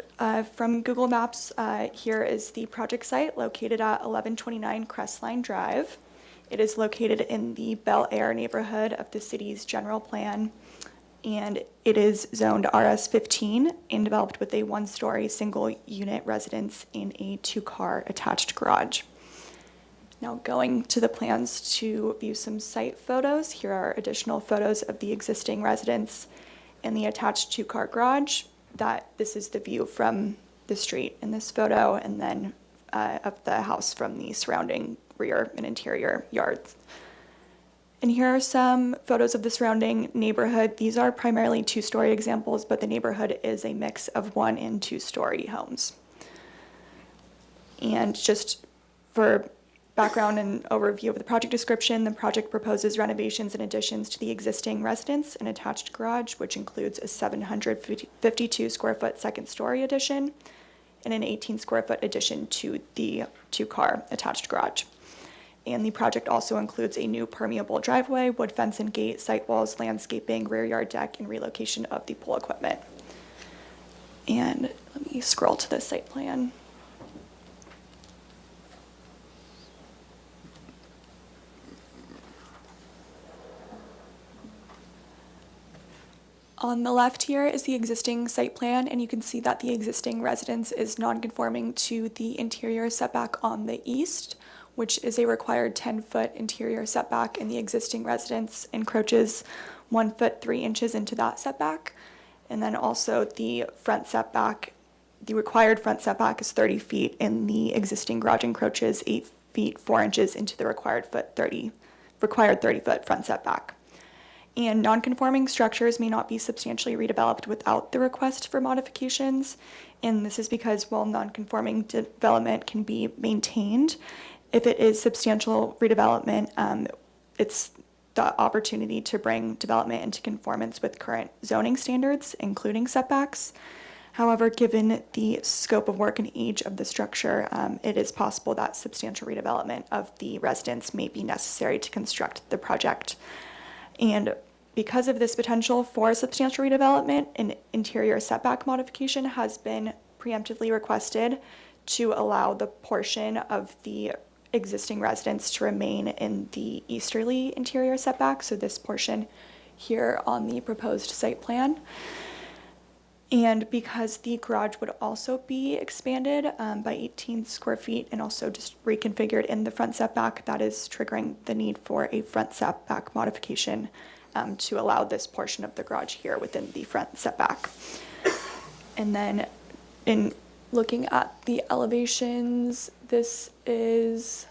[SPEAKER 9] from Google Maps, here is the project site located at 1129 Crestline Drive. It is located in the Bel Air neighborhood of the city's general plan, and it is zoned RS15 and developed with a one-story single-unit residence in a two-car attached garage. Now going to the plans to view some site photos, here are additional photos of the existing residence and the attached two-car garage. This is the view from the street in this photo, and then of the house from the surrounding rear and interior yards. And here are some photos of the surrounding neighborhood. These are primarily two-story examples, but the neighborhood is a mix of one- and two-story homes. And just for background and overview of the project description, the project proposes renovations and additions to the existing residence and attached garage, which includes a 752 square foot second story addition and an 18 square foot addition to the two-car attached garage. And the project also includes a new permeable driveway, wood fence and gate, site walls, landscaping, rear yard deck, and relocation of the pool equipment. And let me scroll to the site plan. On the left here is the existing site plan, and you can see that the existing residence is non-conforming to the interior setback on the east, which is a required 10-foot interior setback, and the existing residence encroaches 1 foot 3 inches into that setback. And then also the front setback, the required front setback is 30 feet, and the existing garage encroaches 8 feet 4 inches into the required 30-foot front setback. And non-conforming structures may not be substantially redeveloped without the request for modifications. And this is because while non-conforming development can be maintained, if it is substantial redevelopment, it's the opportunity to bring development into conformance with current zoning standards, including setbacks. However, given the scope of work and age of the structure, it is possible that substantial redevelopment of the residence may be necessary to construct the project. And because of this potential for substantial redevelopment, an interior setback modification has been preemptively requested to allow the portion of the existing residence to remain in the easterly interior setback, so this portion here on the proposed site plan. And because the garage would also be expanded by 18 square feet and also just reconfigured in the front setback, that is triggering the need for a front setback modification to allow this portion of the garage here within the front setback. And then in looking at the elevations, this is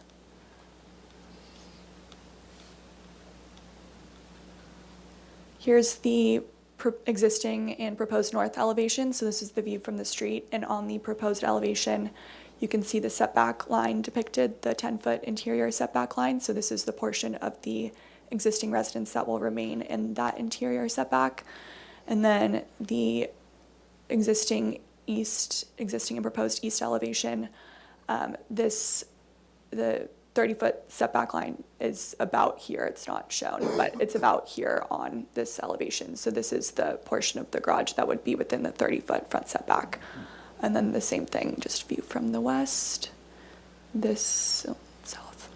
[SPEAKER 9] here's the existing and proposed north elevation. So this is the view from the street, and on the proposed elevation, you can see the setback line depicted, the 10-foot interior setback line. So this is the portion of the existing residence that will remain in that interior setback. And then the existing and proposed east elevation, the 30-foot setback line is about here. It's not shown, but it's about here on this elevation. So this is the portion of the garage that would be within the 30-foot front setback. And then the same thing, just view from the west. South.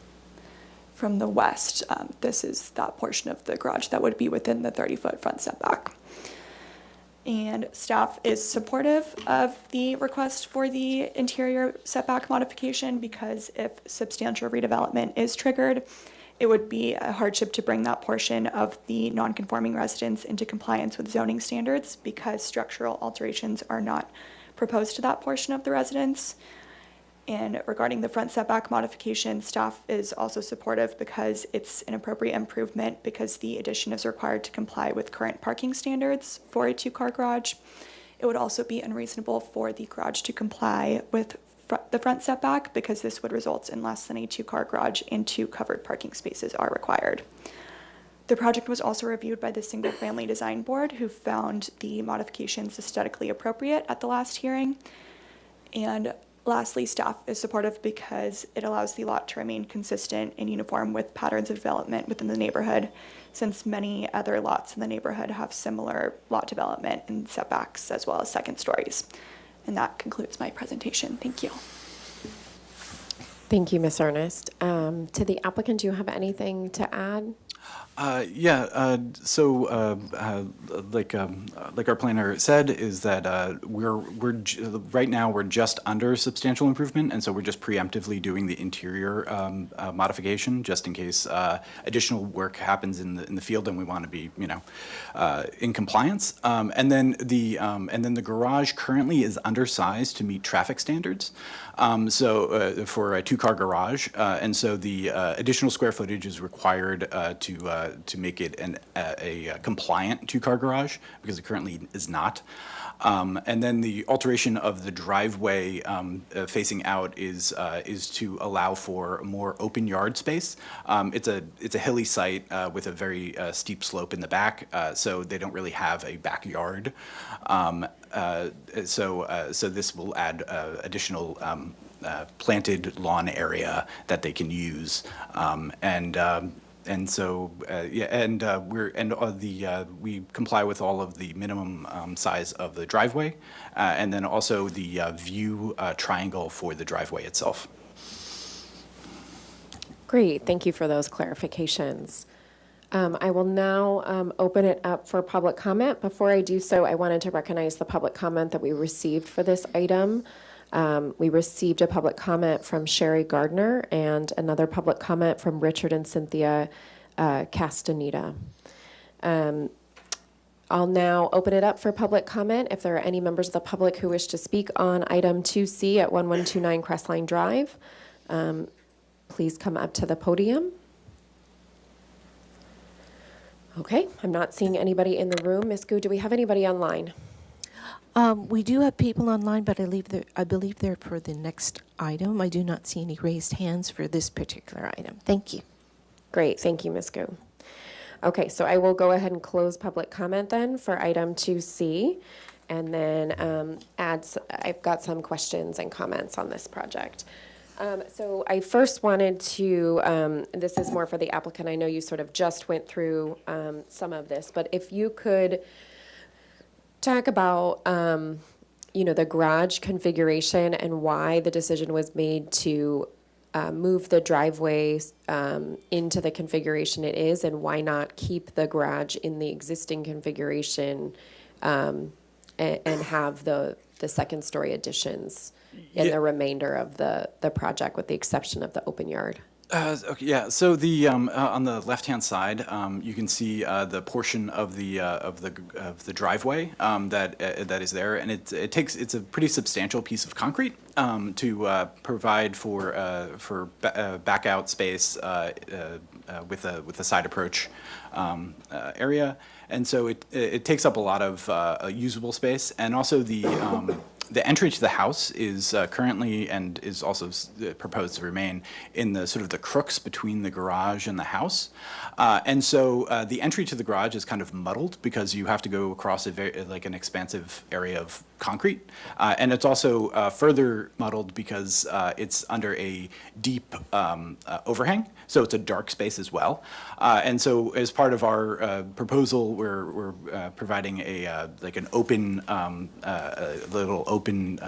[SPEAKER 9] From the west, this is that portion of the garage that would be within the 30-foot front setback. And staff is supportive of the request for the interior setback modification because if substantial redevelopment is triggered, it would be a hardship to bring that portion of the non-conforming residence into compliance with zoning standards because structural alterations are not proposed to that portion of the residence. And regarding the front setback modification, staff is also supportive because it's an appropriate improvement because the addition is required to comply with current parking standards for a 2-car garage. It would also be unreasonable for the garage to comply with the front setback because this would result in less than a 2-car garage and 2 covered parking spaces are required. The project was also reviewed by the Single Family Design Board, who found the modifications aesthetically appropriate at the last hearing. And lastly, staff is supportive because it allows the lot to remain consistent and uniform with patterns of development within the neighborhood, since many other lots in the neighborhood have similar lot development and setbacks as well as second stories. And that concludes my presentation. Thank you.
[SPEAKER 1] Thank you, Ms. Ernest. To the applicant, do you have anything to add?
[SPEAKER 10] Like our planner said, is that right now we're just under substantial improvement, and so we're just preemptively doing the interior modification just in case additional work happens in the field and we want to be in compliance. And then the garage currently is undersized to meet traffic standards. For a 2-car garage, and so the additional square footage is required to make it a compliant 2-car garage because it currently is not. And then the alteration of the driveway facing out is to allow for more open yard space. It's a hilly site with a very steep slope in the back, so they don't really have a backyard. So this will add additional planted lawn area that they can use, we comply with all of the minimum size of the driveway, and then also the view triangle for the driveway itself.
[SPEAKER 1] Great, thank you for those clarifications. I will now open it up for public comment. Before I do so, I wanted to recognize the public comment that we received for this item. We received a public comment from Sherry Gardner and another public comment from Richard and Cynthia Castaneda. I'll now open it up for public comment. If there are any members of the public who wish to speak on item 2C at 1129 Crestline Drive, please come up to the podium. Okay, I'm not seeing anybody in the room. Ms. Gu, do we have anybody online?
[SPEAKER 2] We do have people online, but I believe they're for the next item. I do not see any raised hands for this particular item. Thank you.
[SPEAKER 1] Great, thank you, Ms. Gu. Okay, so I will go ahead and close public comment then for item 2C, and then I've got some questions and comments on this project. So I first wanted to, this is more for the applicant, I know you sort of just went through some of this, but if you could talk about, the garage configuration and why the decision was made to move the driveway into the configuration it is, and why not keep the garage in the existing configuration and have the second story additions in the remainder of the project, with the exception of the open yard.
[SPEAKER 10] Okay, yeah. So the on the left-hand side, you can see the portion of the driveway that is there, and it's a pretty substantial piece of concrete to provide for back out space with a side approach area, and so it takes up a lot of usable space, and also the entry to the house is currently and is also proposed to remain in the sort of the crooks between the garage and the house. And so the entry to the garage is kind of muddled because you have to go across an expansive area of concrete. And it's also further muddled because it's under a deep overhang. So it's a dark space as well. And so as part of our proposal, we're providing an open, little open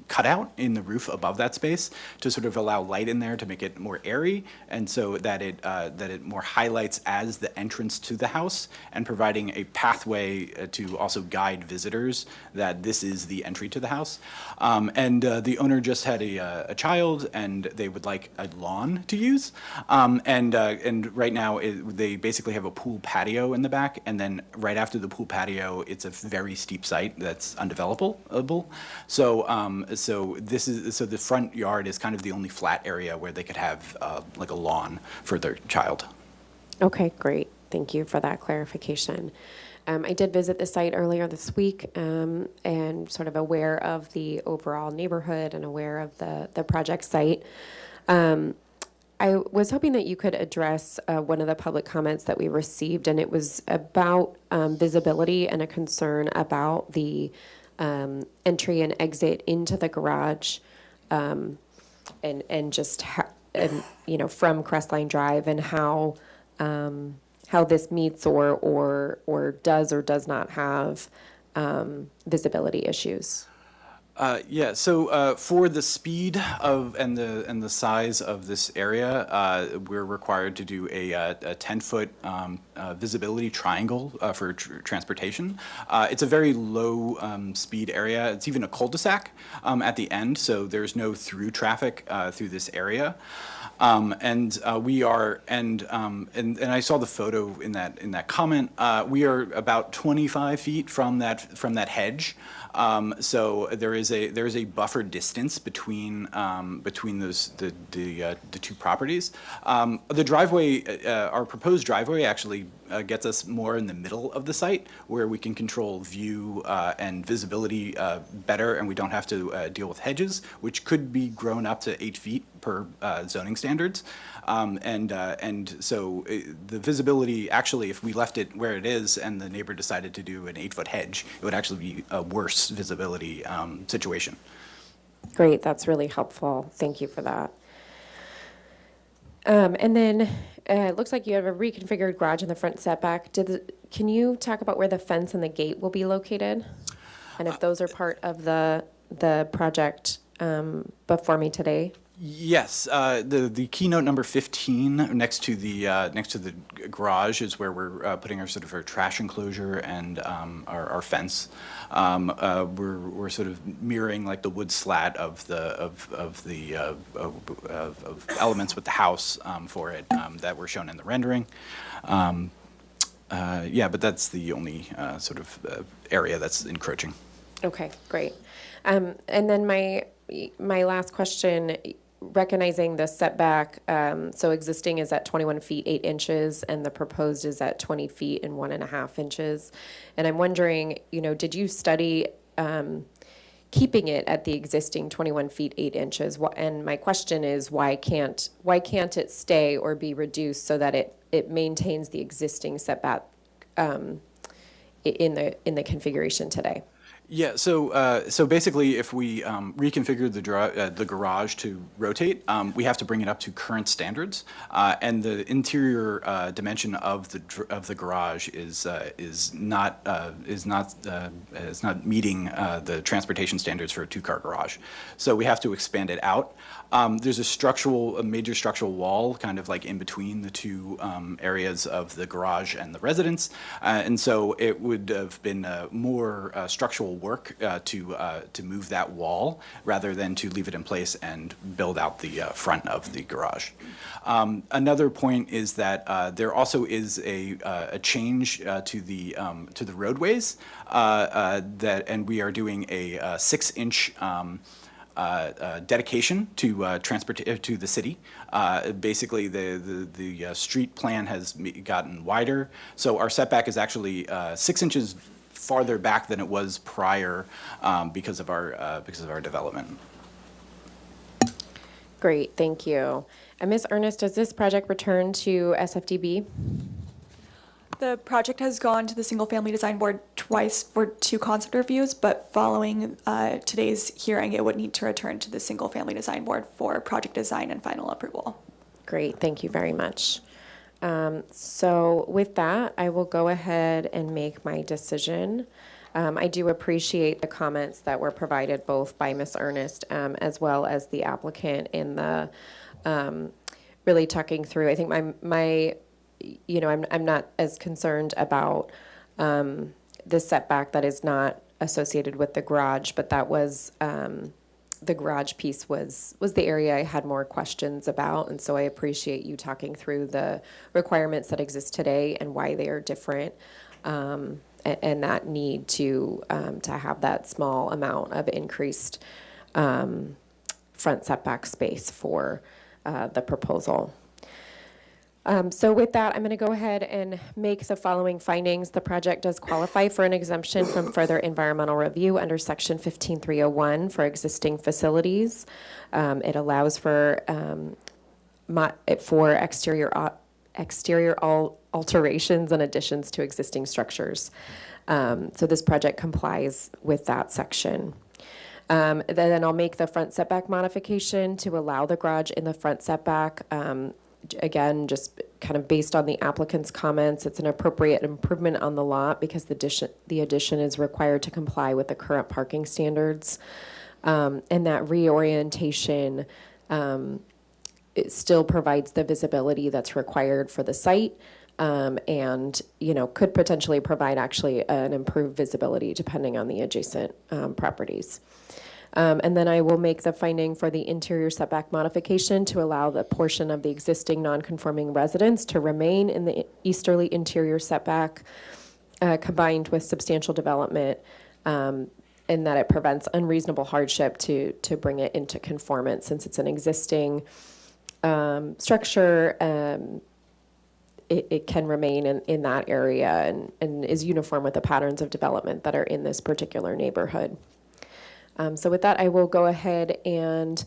[SPEAKER 10] cutout in the roof above that space to sort of allow light in there to make it more airy, and so that it more highlights as the entrance to the house, and providing a pathway to also guide visitors that this is the entry to the house. And the owner just had a child, and they would like a lawn to use. And right now they basically have a pool patio in the back, and then right after the pool patio, it's a very steep site that's undevelopable. So the front yard is kind of the only flat area where they could have like a lawn for their child.
[SPEAKER 1] Okay, great. Thank you for that clarification. I did visit the site earlier this week and sort of aware of the overall neighborhood and aware of the project site. I was hoping that you could address one of the public comments that we received, and it was about visibility and a concern about the entry and exit into the garage, and just from Crestline Drive, and how this meets or does not have visibility issues.
[SPEAKER 10] So for the speed of and the size of this area, we're required to do a 10-foot visibility triangle for transportation. It's a very low speed area. It's even a cul-de-sac at the end, so there's no through traffic through this area. And I saw the photo in that comment. We are about 25 feet from that hedge. So there is a buffer distance between the two properties. The driveway, our proposed driveway, actually gets us more in the middle of the site, where we can control view and visibility better, and we don't have to deal with hedges, which could be grown up to 8 feet per zoning standards. And so the visibility, actually, if we left it where it is and the neighbor decided to do an 8-foot hedge, it would actually be a worse visibility situation.
[SPEAKER 1] Great, that's really helpful. Thank you for that. And then it looks like you have a reconfigured garage in the front setback. Can you talk about where the fence and the gate will be located? And if those are part of the project before me today?
[SPEAKER 10] Yes, the keynote number 15 next to the garage is where we're putting our sort of our trash enclosure and our fence. We're sort of mirroring like the wood slat of the elements with the house for it that were shown in the rendering. Yeah, but that's the only sort of area that's encroaching.
[SPEAKER 1] Okay, great. And then my last question, recognizing the setback, so existing is at 21 feet 8 inches, and the proposed is at 20 feet and 1.5 inches. And I'm wondering, did you study keeping it at the existing 21 feet 8 inches? And my question is, why can't it stay or be reduced so that it maintains the existing setback in the configuration today?
[SPEAKER 10] Yeah, so basically, if we reconfigure the garage to rotate, we have to bring it up to current standards, and the interior dimension of the garage is not meeting the transportation standards for a 2-car garage. So we have to expand it out. There's a major structural wall kind of like in between the two areas of the garage and the residence, and so it would have been more structural work to move that wall rather than to leave it in place and build out the front of the garage. Another point is that there also is a change to the roadways and we are doing a 6-inch dedication to to the city. Basically, the street plan has gotten wider, so our setback is actually 6 inches farther back than it was prior because of our development.
[SPEAKER 1] Great, thank you. And Ms. Ernest, does this project return to SFDB?
[SPEAKER 9] The project has gone to the Single Family Design Board twice for 2 concept reviews, but following today's hearing, it would need to return to the Single Family Design Board for project design and final approval.
[SPEAKER 1] Great, thank you very much. So with that, I will go ahead and make my decision. I do appreciate the comments that were provided both by Ms. Ernest as well as the applicant in the really talking through. I think I'm not as concerned about the setback that is not associated with the garage, but that was the garage piece was the area I had more questions about, and so I appreciate you talking through the requirements that exist today and why they are different, and that need to have that small amount of increased front setback space for the proposal. So with that, I'm going to go ahead and make the following findings. The project does qualify for an exemption from further environmental review under Section 15301 for existing facilities. It allows for exterior alterations and additions to existing structures. So this project complies with that section. Then I'll make the front setback modification to allow the garage in the front setback. Again, just kind of based on the applicant's comments, it's an appropriate improvement on the lot because the addition is required to comply with the current parking standards. And that reorientation it still provides the visibility that's required for the site, and could potentially provide actually an improved visibility depending on the adjacent properties. And then I will make the finding for the interior setback modification to allow the portion of the existing non-conforming residence to remain in the easterly interior setback, combined with substantial development, and that it prevents unreasonable hardship to bring it into conformance since it's an existing structure. It can remain in that area and is uniform with the patterns of development that are in this particular neighborhood. So with that, I will go ahead and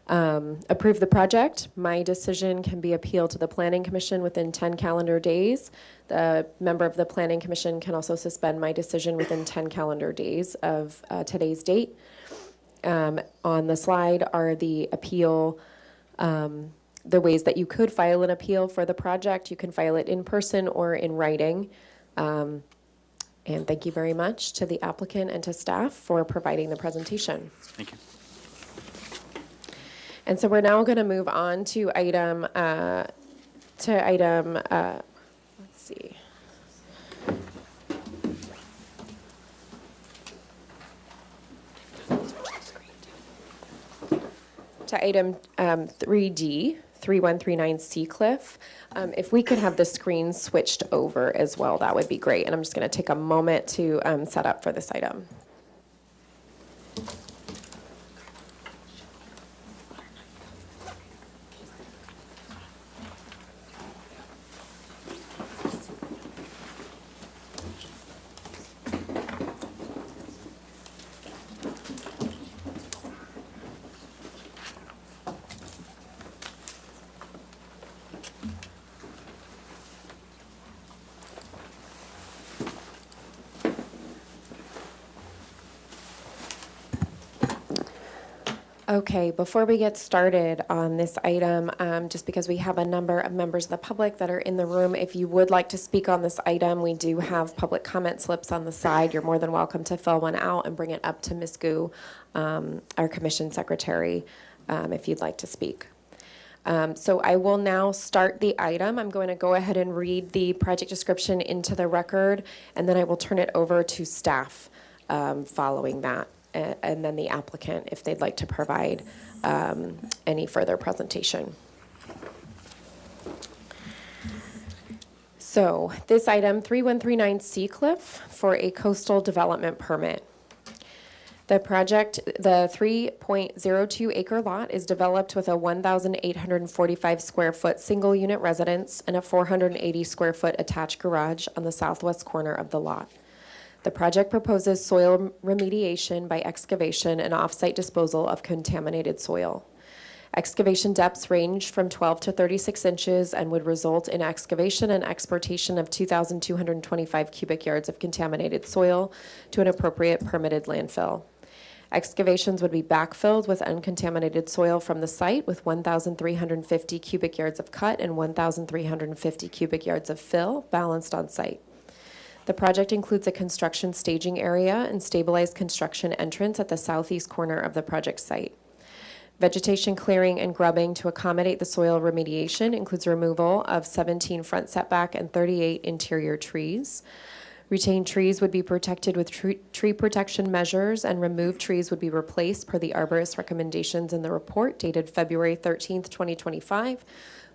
[SPEAKER 1] approve the project. My decision can be appealed to the Planning Commission within 10 calendar days. The member of the Planning Commission can also suspend my decision within 10 calendar days of today's date. On the slide are the appeal, the ways that you could file an appeal for the project. You can file it in person or in writing. And thank you very much to the applicant and to staff for providing the presentation.
[SPEAKER 10] Thank you.
[SPEAKER 1] And so we're now going to move on to item, let's see. To item 3D, 3139 Seacliff. If we could have the screen switched over as well, that would be great. And I'm just going to take a moment to set up for this item. Okay, before we get started on this item, just because we have a number of members of the public that are in the room, if you would like to speak on this item, we do have public comment slips on the side. You're more than welcome to fill one out and bring it up to Ms. Gu, our commission secretary, if you'd like to speak. So I will now start the item. I'm going to go ahead and read the project description into the record, and then I will turn it over to staff following that. And then the applicant, if they'd like to provide any further presentation. So this item, 3139 Seacliff, for a coastal development permit. The project, the 3.02 acre lot is developed with a 1,845 square foot single unit residence and a 480 square foot attached garage on the southwest corner of the lot. The project proposes soil remediation by excavation and off-site disposal of contaminated soil. Excavation depths range from 12 to 36 inches and would result in excavation and exportation of 2,225 cubic yards of contaminated soil to an appropriate permitted landfill. Excavations would be backfilled with uncontaminated soil from the site with 1,350 cubic yards of cut and 1,350 cubic yards of fill balanced on site. The project includes a construction staging area and stabilized construction entrance at the southeast corner of the project site. Vegetation clearing and grubbing to accommodate the soil remediation includes removal of 17 front setback and 38 interior trees. Retained trees would be protected with tree protection measures, and removed trees would be replaced per the arborist recommendations in the report dated February 13th, 2025,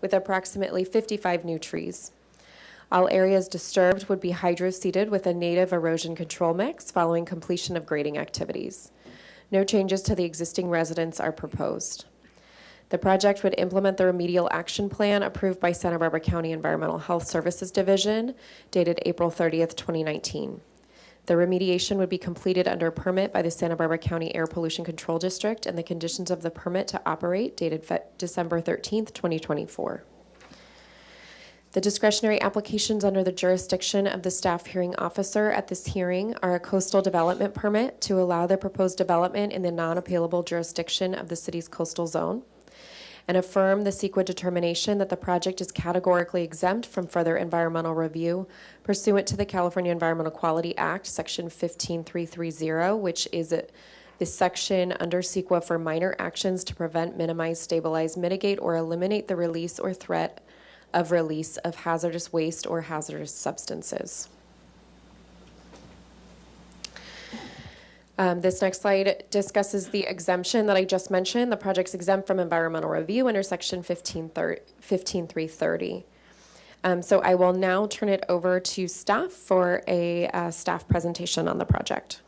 [SPEAKER 1] with approximately 55 new trees. All areas disturbed would be hydro-seeded with a native erosion control mix following completion of grading activities. No changes to the existing residents are proposed. The project would implement the remedial action plan approved by Santa Barbara County Environmental Health Services Division, dated April 30th, 2019. The remediation would be completed under a permit by the Santa Barbara County Air Pollution Control District, and the conditions of the permit to operate dated December 13th, 2024. The discretionary applications under the jurisdiction of the staff hearing officer at this hearing are a coastal development permit to allow the proposed development in the non-appealable jurisdiction of the city's coastal zone, and affirm the CEQA determination that the project is categorically exempt from further environmental review pursuant to the California Environmental Quality Act, Section 15330, which is the section under CEQA for minor actions to prevent, minimize, stabilize, mitigate, or eliminate the release or threat of release of hazardous waste or hazardous substances. This next slide discusses the exemption that I just mentioned. The project's exempt from environmental review under Section 15330. So I will now turn it over to staff for a staff presentation on the project.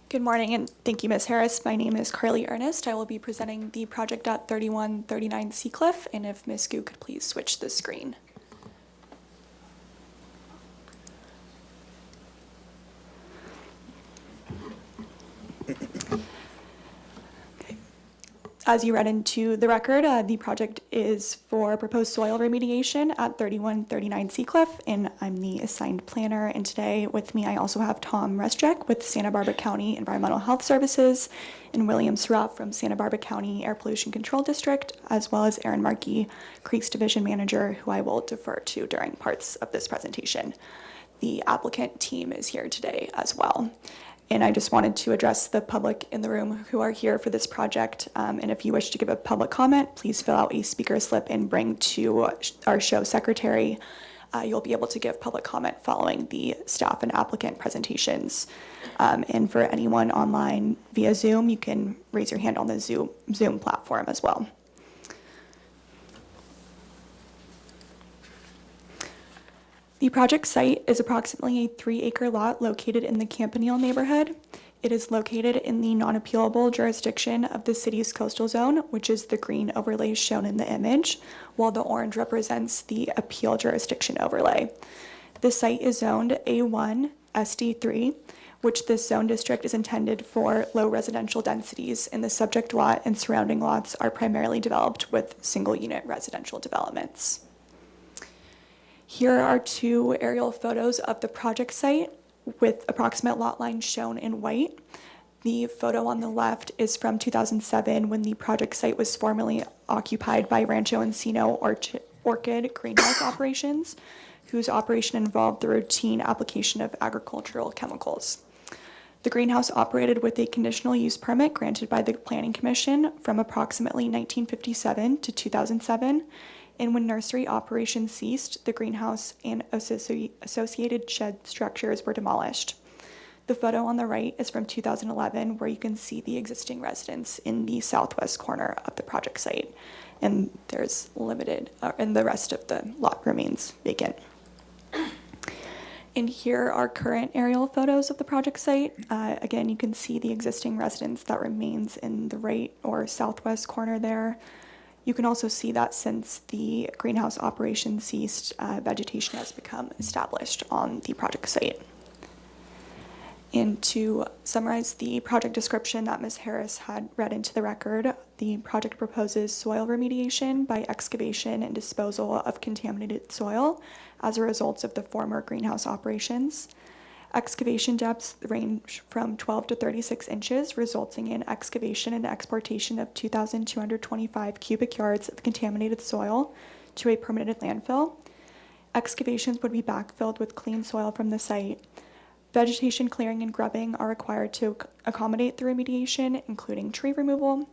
[SPEAKER 9] Good morning, and thank you, Ms. Harris. My name is Carly Ernest. I will be presenting the project at 3139 Seacliff, and if Ms. Gu could please switch the screen. As you read into the record, the project is for proposed soil remediation at 3139 Seacliff, and I'm the assigned planner. And today with me, I also have Tom Reschek with Santa Barbara County Environmental Health Services, and William Surratt from Santa Barbara County Air Pollution Control District, as well as Aaron Markey, Creeks Division Manager, who I will defer to during parts of this presentation. The applicant team is here today as well. And I just wanted to address the public in the room who are here for this project. And if you wish to give a public comment, please fill out a speaker slip and bring to our SHO secretary. You'll be able to give public comment following the staff and applicant presentations. And for anyone online via Zoom, you can raise your hand on the Zoom platform as well. The project site is approximately a 3-acre lot located in the Campanile neighborhood. It is located in the non-appealable jurisdiction of the city's coastal zone, which is the green overlay shown in the image, while the orange represents the appeal jurisdiction overlay. The site is zoned A1 SD3, which this zone district is intended for low residential densities, and the subject lot and surrounding lots are primarily developed with single-unit residential developments. Here are 2 aerial photos of the project site with approximate lot lines shown in white. The photo on the left is from 2007 when the project site was formerly occupied by Rancho Encino Orchid greenhouse operations, whose operation involved the routine application of agricultural chemicals. The greenhouse operated with a conditional use permit granted by the Planning Commission from approximately 1957 to 2007. And when nursery operations ceased, the greenhouse and associated shed structures were demolished. The photo on the right is from 2011, where you can see the existing residence in the southwest corner of the project site. And there's limited, and the rest of the lot remains vacant. And here are current aerial photos of the project site. Again, you can see the existing residence that remains in the right or southwest corner there. You can also see that since the greenhouse operation ceased, vegetation has become established on the project site. And to summarize the project description that Ms. Harris had read into the record, the project proposes soil remediation by excavation and disposal of contaminated soil as a result of the former greenhouse operations. Excavation depths range from 12 to 36 inches, resulting in excavation and exportation of 2,225 cubic yards of contaminated soil to a permanent landfill. Excavations would be backfilled with clean soil from the site. Vegetation clearing and grubbing are required to accommodate the remediation, including tree removal.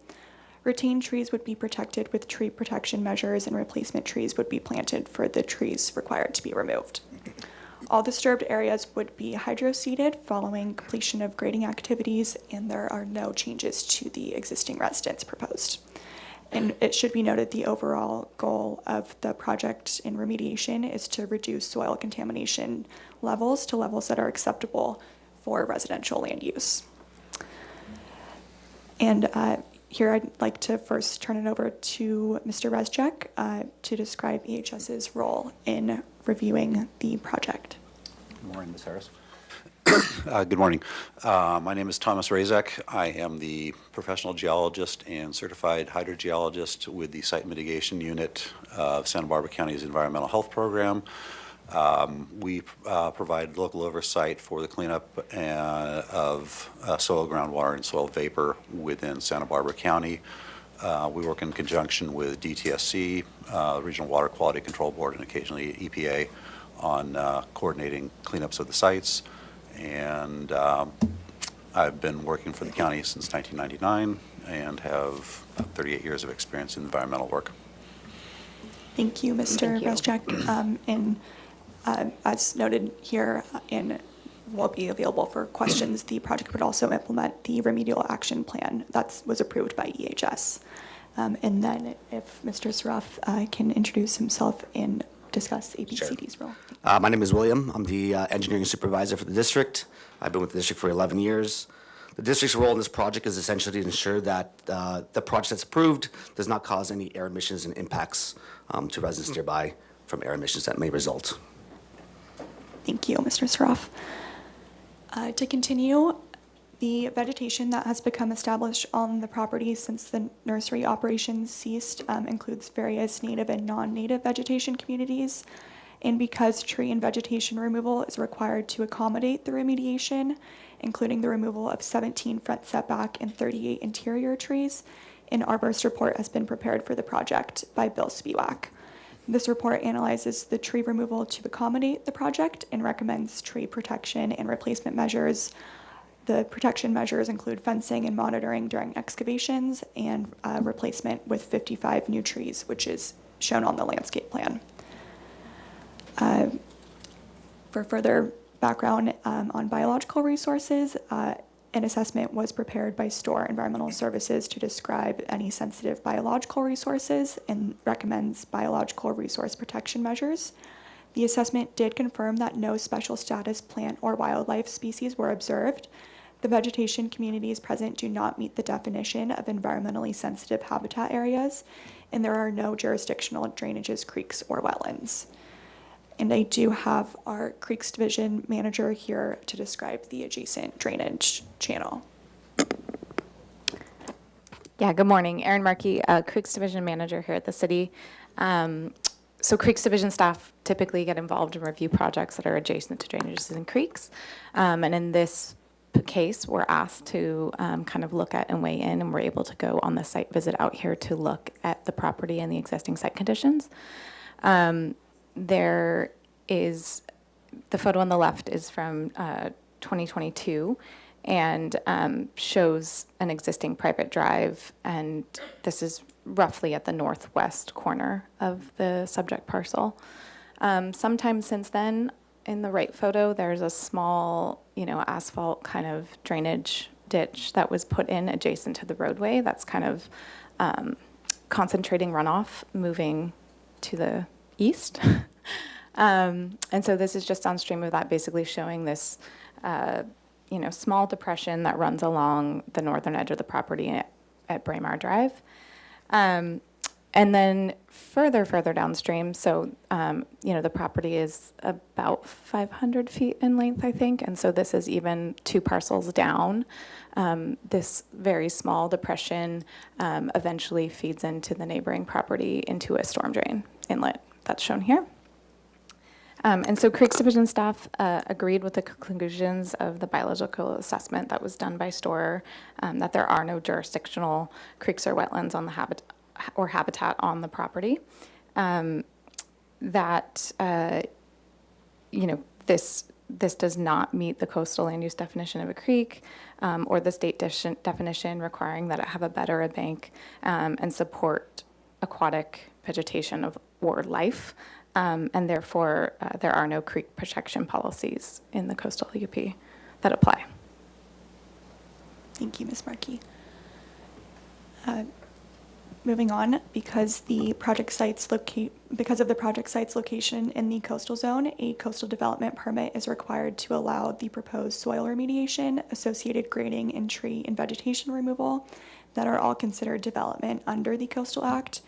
[SPEAKER 9] Retained trees would be protected with tree protection measures, and replacement trees would be planted for the trees required to be removed. All disturbed areas would be hydro-seeded following completion of grading activities, and there are no changes to the existing residence proposed. And it should be noted the overall goal of the project in remediation is to reduce soil contamination levels to levels that are acceptable for residential land use. And here I'd like to first turn it over to Mr. Rezchek to describe EHS's role in reviewing the project.
[SPEAKER 11] Good morning, Ms. Harris. Good morning. My name is Thomas Razek. I am the professional geologist and certified hydrogeologist with the Site Mitigation Unit of Santa Barbara County's Environmental Health Program. We provide local oversight for the cleanup of soil, groundwater, and soil vapor within Santa Barbara County. We work in conjunction with DTSC, Regional Water Quality Control Board, and occasionally EPA on coordinating cleanups of the sites. And I've been working for the county since 1999 and have 38 years of experience in environmental work.
[SPEAKER 9] Thank you, Mr. Rezchek. As noted here, and will be available for questions, the project would also implement the remedial action plan that was approved by EHS. And then if Mr. Saraf can introduce himself and discuss ABCD's role.
[SPEAKER 12] My name is William. I'm the engineering supervisor for the district. I've been with the district for 11 years. The district's role in this project is essentially to ensure that the project that's approved does not cause any air emissions and impacts to residents nearby from air emissions that may result.
[SPEAKER 9] Thank you, Mr. Saraf. To continue, the vegetation that has become established on the property since the nursery operations ceased includes various native and non-native vegetation communities. And because tree and vegetation removal is required to accommodate the remediation, including the removal of 17 front setback and 38 interior trees, an arborist report has been prepared for the project by Bill Spiewak. This report analyzes the tree removal to accommodate the project and recommends tree protection and replacement measures The protection measures include fencing and monitoring during excavations and replacement with 55 new trees, which is shown on the landscape plan. For further background on biological resources, an assessment was prepared by STORE Environmental Services to describe any sensitive biological resources and recommends biological resource protection measures. The assessment did confirm that no special status plant or wildlife species were observed. The vegetation communities present do not meet the definition of environmentally sensitive habitat areas, and there are no jurisdictional drainages, creeks, or wetlands. And I do have our Creeks Division manager here to describe the adjacent drainage channel.
[SPEAKER 13] Yeah, good morning. Erin Markey, Creeks Division manager here at the city. So Creeks Division staff typically get involved in review projects that are adjacent to drainages and creeks. And in this case, we're asked to kind of look at and weigh in, and we're able to go on the site visit out here to look at the property and the existing site conditions. There is, the photo on the left is from 2022 and shows an existing private drive, and this is roughly at the northwest corner of the subject parcel. Sometime since then, in the right photo, there's a small, asphalt kind of drainage ditch that was put in adjacent to the roadway that's kind of concentrating runoff, moving to the east. And so this is just downstream of that, basically showing this, small depression that runs along the northern edge of the property at Braemar Drive. And then further downstream, so, the property is about 500 feet in length, I think. And so this is even 2 parcels down. This very small depression eventually feeds into the neighboring property into a storm drain inlet that's shown here. And so Creeks Division staff agreed with the conclusions of the biological assessment that was done by STORE, that there are no jurisdictional creeks or wetlands on the habitat on the property. This does not meet the coastal land use definition of a creek or the state definition requiring that it have a bed or a bank and support aquatic vegetation or life. And therefore, there are no creek protection policies in the coastal UP that apply.
[SPEAKER 9] Thank you, Ms. Markey. Moving on, because of the project site's location in the coastal zone, a coastal development permit is required to allow the proposed soil remediation, associated grading, and tree and vegetation removal that are all considered development under the Coastal Act.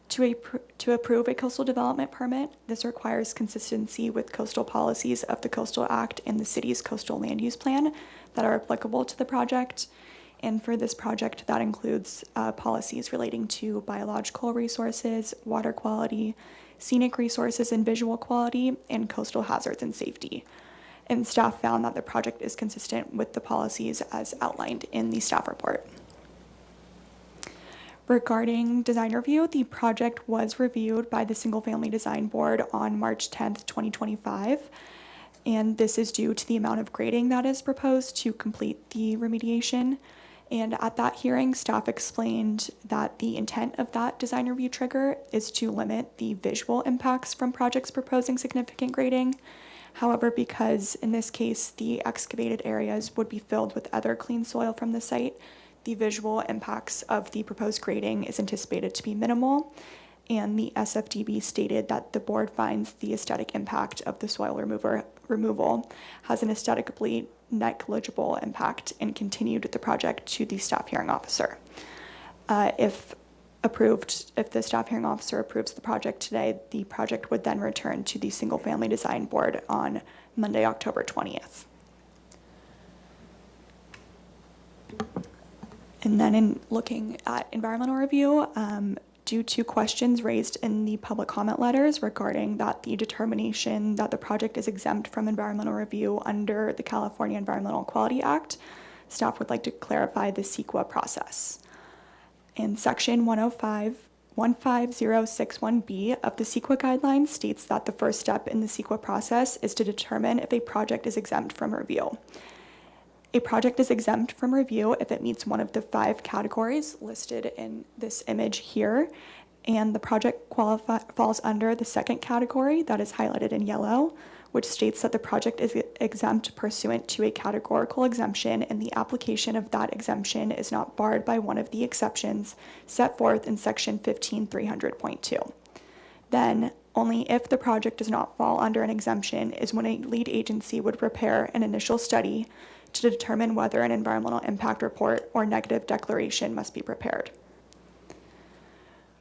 [SPEAKER 9] To approve a coastal development permit, this requires consistency with coastal policies of the Coastal Act and the city's coastal land use plan that are applicable to the project. And for this project, that includes policies relating to biological resources, water quality, scenic resources and visual quality, and coastal hazards and safety. And staff found that the project is consistent with the policies as outlined in the staff report. Regarding design review, the project was reviewed by the Single Family Design Board on March 10th, 2025. And this is due to the amount of grading that is proposed to complete the remediation. And at that hearing, staff explained that the intent of that design review trigger is to limit the visual impacts from projects proposing significant grading. However, because in this case, the excavated areas would be filled with other clean soil from the site, the visual impacts of the proposed grading is anticipated to be minimal. And the SFDB stated that the board finds the aesthetic impact of the soil removal has an aesthetically negligible impact and continued the project to the staff hearing officer. If the staff hearing officer approves the project today, the project would then return to the Single Family Design Board on Monday, October 20th. And then in looking at environmental review, due to questions raised in the public comment letters regarding that the determination that the project is exempt from environmental review under the California Environmental Quality Act, staff would like to clarify the CEQA process. In section 15061B of the CEQA guidelines states that the first step in the CEQA process is to determine if a project is exempt from review. A project is exempt from review if it meets one of the 5 categories listed in this image here, and the project falls under the second category that is highlighted in yellow, which states that the project is exempt pursuant to a categorical exemption, and the application of that exemption is not barred by one of the exceptions set forth in section 15300.2. Then, only if the project does not fall under an exemption is when a lead agency would prepare an initial study to determine whether an environmental impact report or negative declaration must be prepared.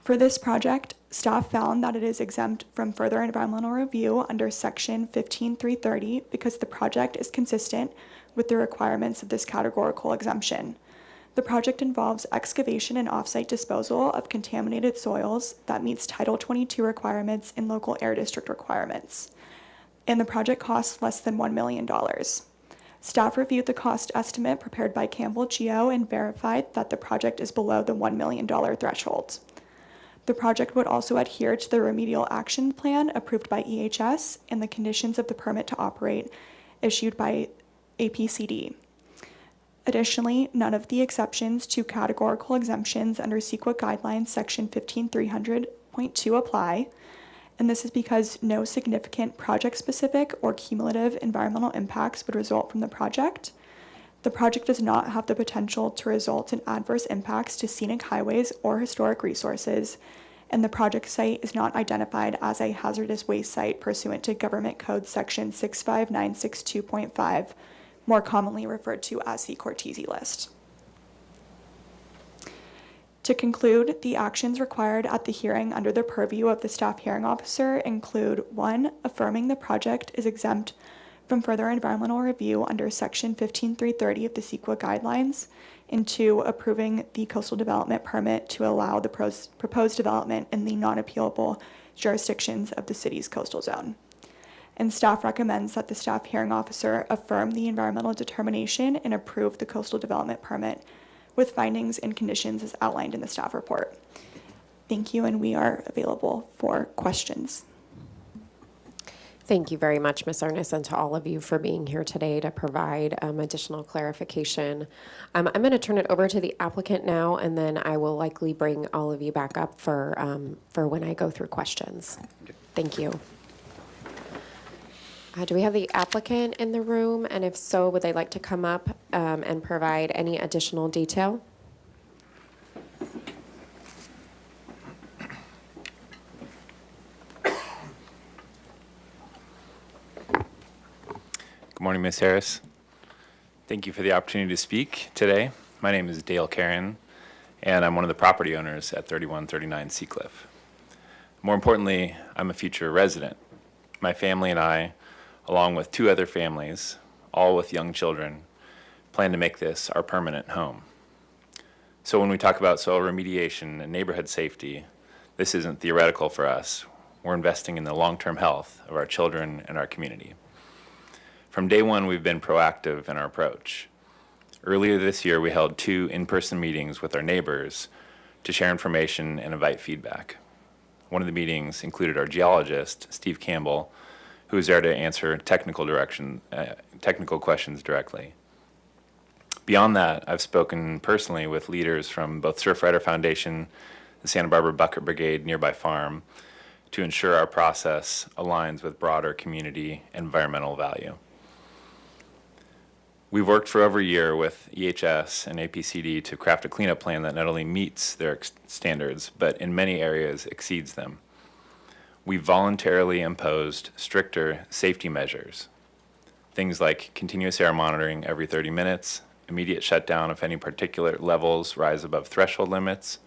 [SPEAKER 9] For this project, staff found that it is exempt from further environmental review under section 15330 because the project is consistent with the requirements of this categorical exemption. The project involves excavation and off-site disposal of contaminated soils that meets Title 22 requirements and local air district requirements. And the project costs less than $1 million. Staff reviewed the cost estimate prepared by Campbell Geo and verified that the project is below the $1 million threshold. The project would also adhere to the remedial action plan approved by EHS and the conditions of the permit to operate issued by APCD. Additionally, none of the exceptions to categorical exemptions under CEQA guidelines section 15300.2 apply, and this is because no significant project-specific or cumulative environmental impacts would result from the project. The project does not have the potential to result in adverse impacts to scenic highways or historic resources, and the project site is not identified as a hazardous waste site pursuant to Government Code Section 65962.5, more commonly referred to as the Cortese list. To conclude, the actions required at the hearing under the purview of the Staff Hearing Officer include 1. Affirming the project is exempt from further environmental review under Section 15330 of the CEQA guidelines, and 2. Approving the coastal development permit to allow the proposed development in the non-appealable jurisdictions of the city's coastal zone. And staff recommends that the Staff Hearing Officer affirm the environmental determination and approve the coastal development permit with findings and conditions as outlined in the staff report. Thank you, and we are available for questions.
[SPEAKER 1] Thank you very much, Ms. Arness, and to all of you for being here today to provide additional clarification. I'm going to turn it over to the applicant now, and then I will likely bring all of you back up for when I go through questions. Thank you. Do we have the applicant in the room? And if so, would they like to come up and provide any additional detail?
[SPEAKER 14] Good morning, Ms. Harris. Thank you for the opportunity to speak today. My name is Dale Caron, and I'm one of the property owners at 3139 Seacliff. More importantly, I'm a future resident. My family and I, along with 2 other families, all with young children, plan to make this our permanent home. So when we talk about soil remediation and neighborhood safety, this isn't theoretical for us. We're investing in the long-term health of our children and our community. From day one, we've been proactive in our approach. Earlier this year, we held 2 in-person meetings with our neighbors to share information and invite feedback. One of the meetings included our geologist, Steve Campbell, who was there to answer technical questions directly. Beyond that, I've spoken personally with leaders from both Surfrider Foundation, the Santa Barbara Bucket Brigade nearby farm, to ensure our process aligns with broader community and environmental value. We've worked for over a year with EHS and APCD to craft a cleanup plan that not only meets their standards, but in many areas exceeds them. We voluntarily imposed stricter safety measures, things like continuous air monitoring every 30 minutes, immediate shutdown if any particulate levels rise above threshold limits,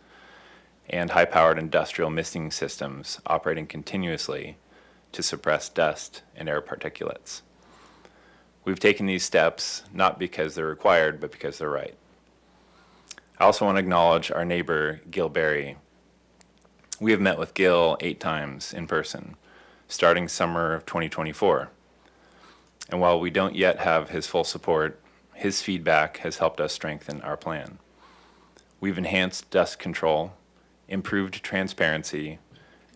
[SPEAKER 14] and high-powered industrial misting systems operating continuously to suppress dust and air particulates. We've taken these steps not because they're required, but because they're right. I also want to acknowledge our neighbor, Gil Berry. We have met with Gil 8 times in person, starting summer of 2024. And while we don't yet have his full support, his feedback has helped us strengthen our plan. We've enhanced dust control, improved transparency,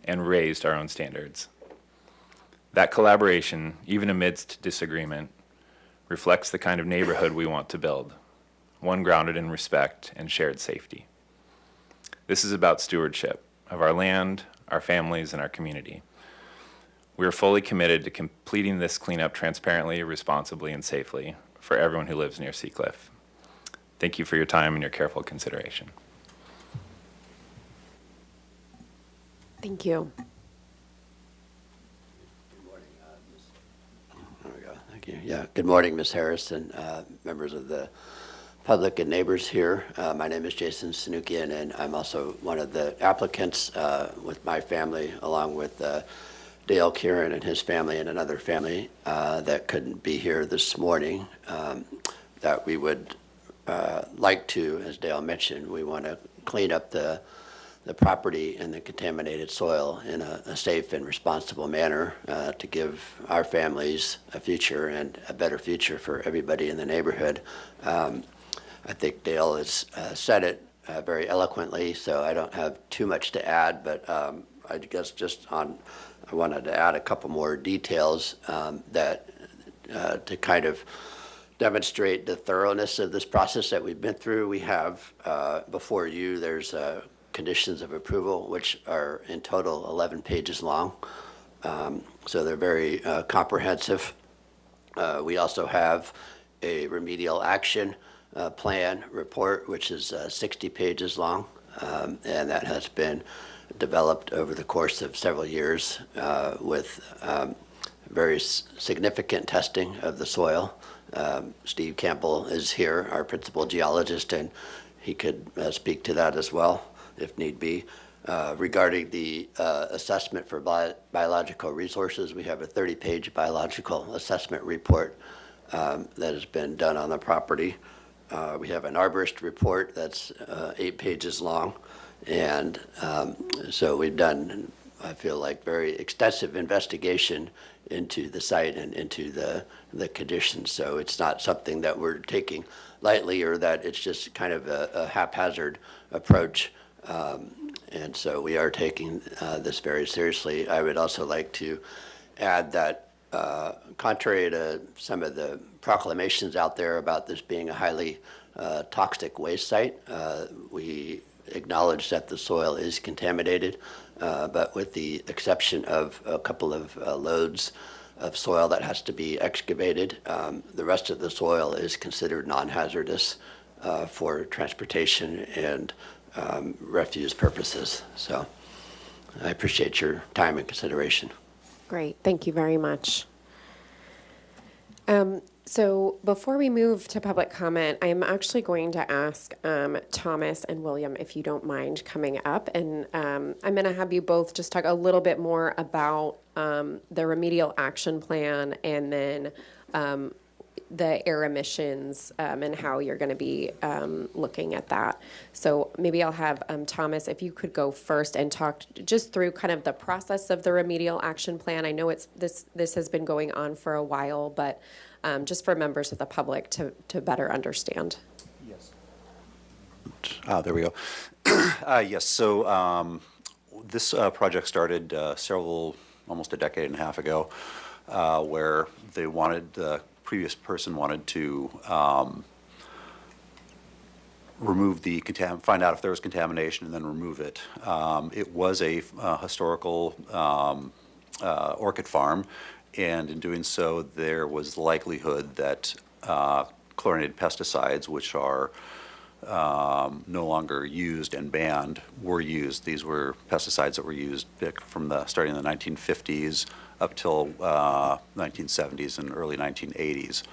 [SPEAKER 14] and raised our own standards. That collaboration, even amidst disagreement, reflects the kind of neighborhood we want to build, one grounded in respect and shared safety. This is about stewardship of our land, our families, and our community. We are fully committed to completing this cleanup transparently, responsibly, and safely for everyone who lives near Seacliff. Thank you for your time and your careful consideration.
[SPEAKER 1] Thank you.
[SPEAKER 15] There we go. Thank you. Yeah. Good morning, Ms. Harrison, members of the public and neighbors here. My name is Jason Sanukian, and I'm also one of the applicants with my family, along with Dale Kieran and his family and another family that couldn't be here this morning. That we would like to, as Dale mentioned, we want to clean up the property and the contaminated soil in a safe and responsible manner to give our families a future and a better future for everybody in the neighborhood. I think Dale has said it very eloquently, so I don't have too much to add, but I guess I wanted to add a couple more details that to kind of demonstrate the thoroughness of this process that we've been through. We have before you, there's conditions of approval, which are in total 11 pages long. So they're very comprehensive. We also have a remedial action plan report, which is 60 pages long, and that has been developed over the course of several years with very significant testing of the soil. Steve Campbell is here, our principal geologist, and he could speak to that as well, if need be. Regarding the assessment for biological resources, we have a 30-page biological assessment report that has been done on the property. We have an arborist report that's 8 pages long, and so we've done, I feel like, very extensive investigation into the site and into the conditions. So it's not something that we're taking lightly or that it's just kind of a haphazard approach. And so we are taking this very seriously. I would also like to add that contrary to some of the proclamations out there about this being a highly toxic waste site, we acknowledge that the soil is contaminated, but with the exception of a couple of loads of soil that has to be excavated, the rest of the soil is considered non-hazardous for transportation and refuse purposes. So I appreciate your time and consideration.
[SPEAKER 1] Great, thank you very much. So before we move to public comment, I'm actually going to ask Thomas and William, if you don't mind coming up, and I'm going to have you both just talk a little bit more about the remedial action plan and then the air emissions and how you're going to be looking at that. So maybe I'll have Thomas, if you could go first and talk just through kind of the process of the remedial action plan. I know this has been going on for a while, but just for members of the public to better understand.
[SPEAKER 11] Yes. There we go. Yes, so this project started almost a decade and a half ago, where they wanted, the previous person wanted to remove find out if there was contamination and then remove it. It was a historical orchid farm, and in doing so, there was the likelihood that chlorinated pesticides, which are no longer used and banned, were used. These were pesticides that were used from starting in the 1950s up till 1970s and early 1980s.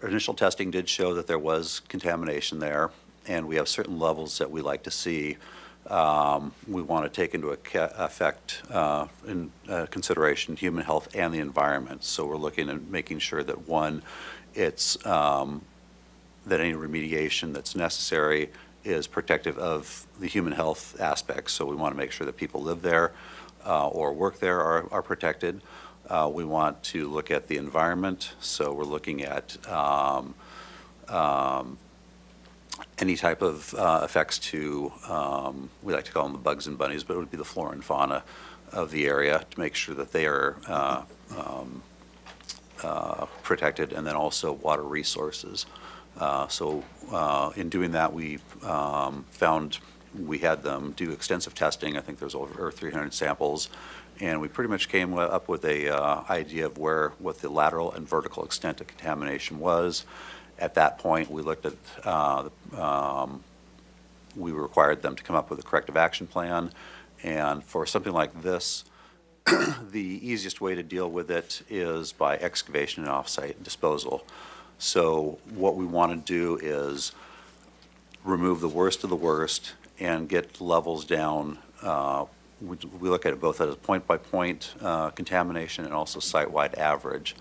[SPEAKER 11] Initial testing did show that there was contamination there, and we have certain levels that we like to see. We want to take into consideration human health and the environment. So we're looking at making sure that, one, it's that any remediation that's necessary is protective of the human health aspects. So we want to make sure that people live there or work there are protected. We want to look at the environment. So we're looking at any type of effects to, we like to call them the bugs and bunnies, but it would be the flora and fauna of the area, to make sure that they are protected, and then also water resources. In doing that, we found we had them do extensive testing. I think there's over 300 samples, and we pretty much came up with a idea of what the lateral and vertical extent of contamination was. At that point, we looked at we required them to come up with a corrective action plan, and for something like this, the easiest way to deal with it is by excavation and off-site disposal. So what we want to do is remove the worst of the worst and get levels down. We look at it both as point-by-point contamination and also site-wide average.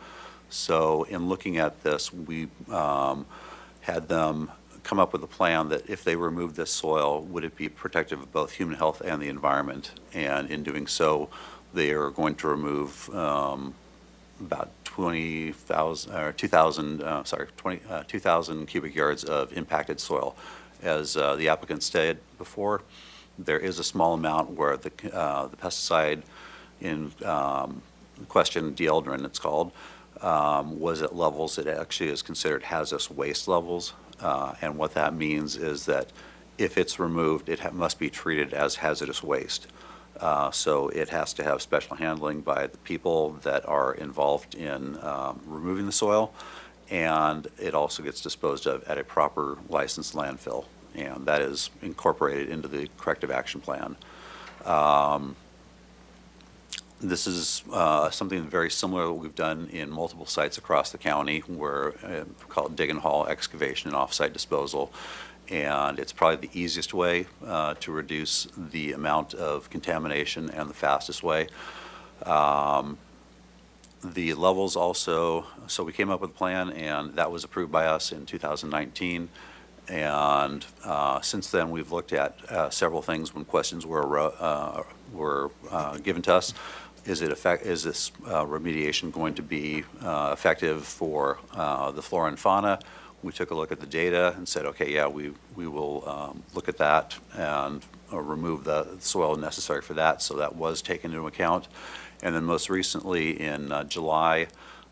[SPEAKER 11] So in looking at this, we had them come up with a plan that if they removed this soil, would it be protective of both human health and the environment? And in doing so, they are going to remove about 2,000 cubic yards of impacted soil. As the applicant stated before, there is a small amount where the pesticide in question, dieldrin it's called, was at levels that actually is considered hazardous waste levels. And what that means is that if it's removed, it must be treated as hazardous waste. So it has to have special handling by the people that are involved in removing the soil, and it also gets disposed of at a proper licensed landfill, and that is incorporated into the corrective action plan. This is something very similar that we've done in multiple sites across the county, where called dig and haul excavation and off-site disposal. And it's probably the easiest way to reduce the amount of contamination and the fastest way. The levels also, so we came up with a plan, and that was approved by us in 2019. And since then, we've looked at several things when questions were given to us. Is this remediation going to be effective for the flora and fauna? We took a look at the data and said, okay, yeah, we will look at that and remove the soil necessary for that. So that was taken into account. And then most recently in July,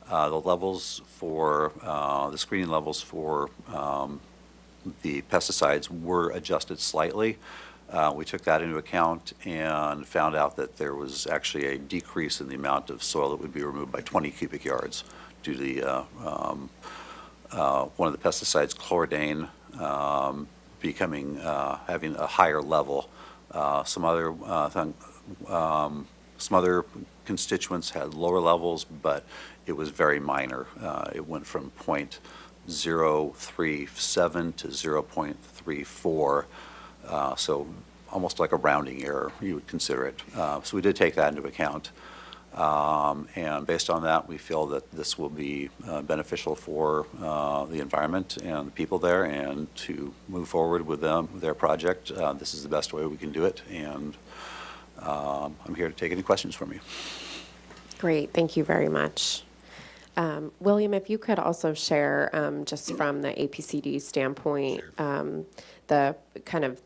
[SPEAKER 11] the levels for the screening levels for the pesticides were adjusted slightly. We took that into account and found out that there was actually a decrease in the amount of soil that would be removed by 20 cubic yards due to the one of the pesticides, chloridane, having a higher level. Some other constituents had lower levels, but it was very minor. It went from 0.037 to 0.34, so almost like a rounding error, you would consider it. So we did take that into account. And based on that, we feel that this will be beneficial for the environment and the people there, and to move forward with their project. This is the best way we can do it, and I'm here to take any questions from you.
[SPEAKER 1] Great, thank you very much. William, if you could also share, just from the APCD standpoint, the kind of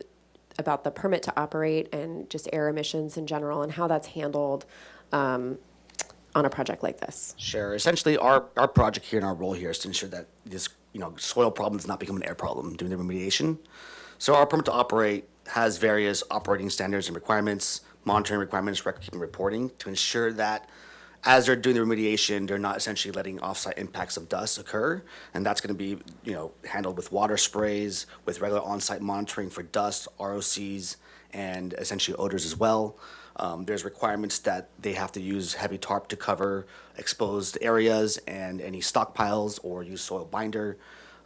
[SPEAKER 1] about the permit to operate and just air emissions in general, and how that's handled on a project like this.
[SPEAKER 12] Sure. Essentially, our project here and our role here is to ensure that this soil problem does not become an air problem during the remediation. So our permit to operate has various operating standards and requirements, monitoring requirements, record-keeping reporting to ensure that as they're doing the remediation, they're not essentially letting off-site impacts of dust occur, and that's going to be handled with water sprays, with regular on-site monitoring for dust, ROCs, and essentially odors as well. There's requirements that they have to use heavy tarp to cover exposed areas and any stockpiles, or use soil binder,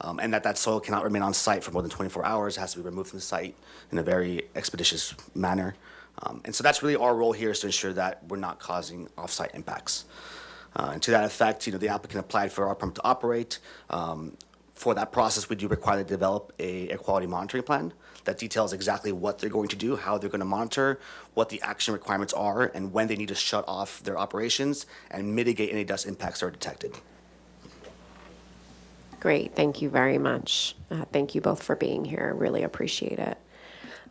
[SPEAKER 12] and that soil cannot remain on site for more than 24 hours. It has to be removed from the site in a very expeditious manner. And so that's really our role here, is to ensure that we're not causing off-site impacts. And to that effect, the applicant applied for our permit to operate. For that process, we do require them to develop a air quality monitoring plan that details exactly what they're going to do, how they're going to monitor, what the action requirements are, and when they need to shut off their operations and mitigate any dust impacts that are detected.
[SPEAKER 1] Great, thank you very much. Thank you both for being here, really appreciate it.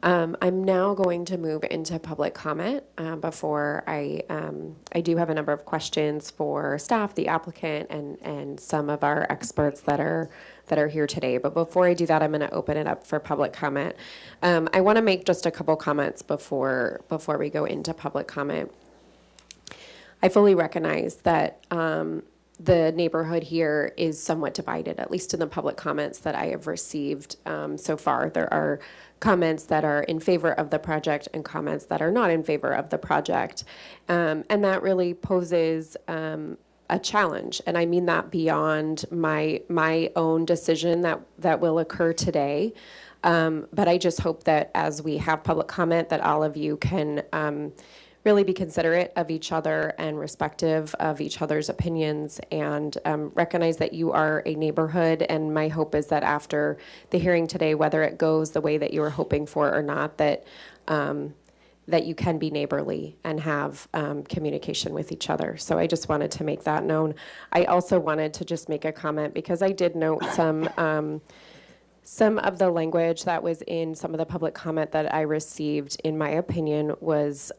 [SPEAKER 1] I'm now going to move into public comment. Before I do have a number of questions for staff, the applicant, and some of our experts that are here today. But before I do that, I'm going to open it up for public comment. I want to make just a couple comments before we go into public comment. I fully recognize that the neighborhood here is somewhat divided, at least in the public comments that I have received so far. There are comments that are in favor of the project and comments that are not in favor of the project. And that really poses a challenge. And I mean that beyond my own decision that will occur today. But I just hope that as we have public comment, that all of you can really be considerate of each other and respective of each other's opinions, and recognize that you are a neighborhood. And my hope is that after the hearing today, whether it goes the way that you were hoping for or not, that that you can be neighborly and have communication with each other. So I just wanted to make that known. I also wanted to just make a comment because I did note some of the language that was in some of the public comment that I received, in my opinion, was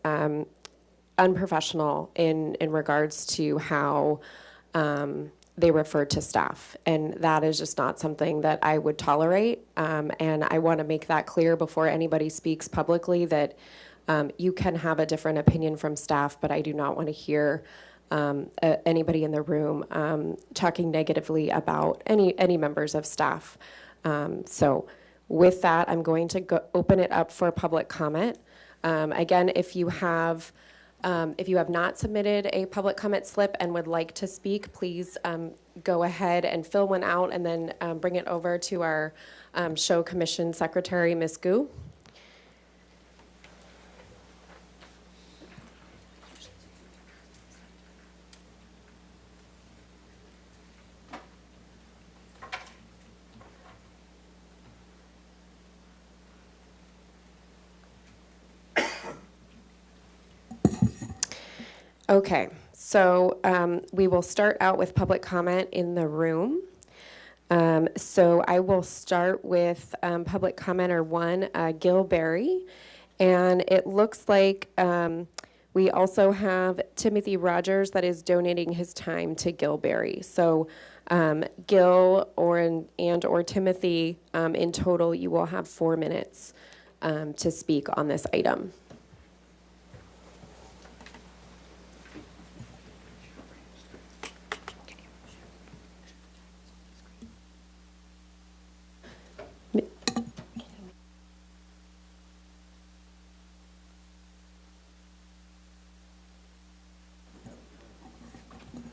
[SPEAKER 1] unprofessional in regards to how they referred to staff. And that is just not something that I would tolerate. And I want to make that clear before anybody speaks publicly that you can have a different opinion from staff, but I do not want to hear anybody in the room talking negatively about any members of staff. So with that, I'm going to open it up for public comment. Again, if you have not submitted a public comment slip and would like to speak, please go ahead and fill one out and then bring it over to our SHO Commission Secretary, Ms. Gu. Okay, so we will start out with public comment in the room. So I will start with public commenter 1, Gil Berry. And it looks like we also have Timothy Rogers that is donating his time to Gil Berry. So Gil or Timothy, in total, you will have 4 minutes to speak on this item.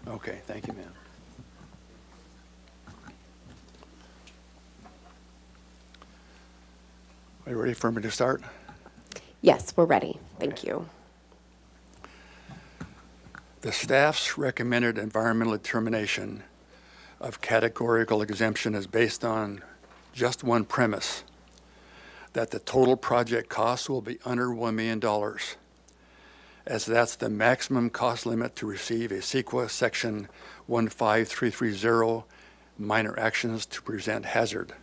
[SPEAKER 16] Okay, thank you, ma'am. Are you ready for me to start?
[SPEAKER 1] Yes, we're ready. Thank you.
[SPEAKER 16] The staff's recommended environmental determination of categorical exemption is based on just one premise, that the total project cost will be under $1 million, as that's the maximum cost limit to receive a CEQA Section 15330 minor actions to present hazard.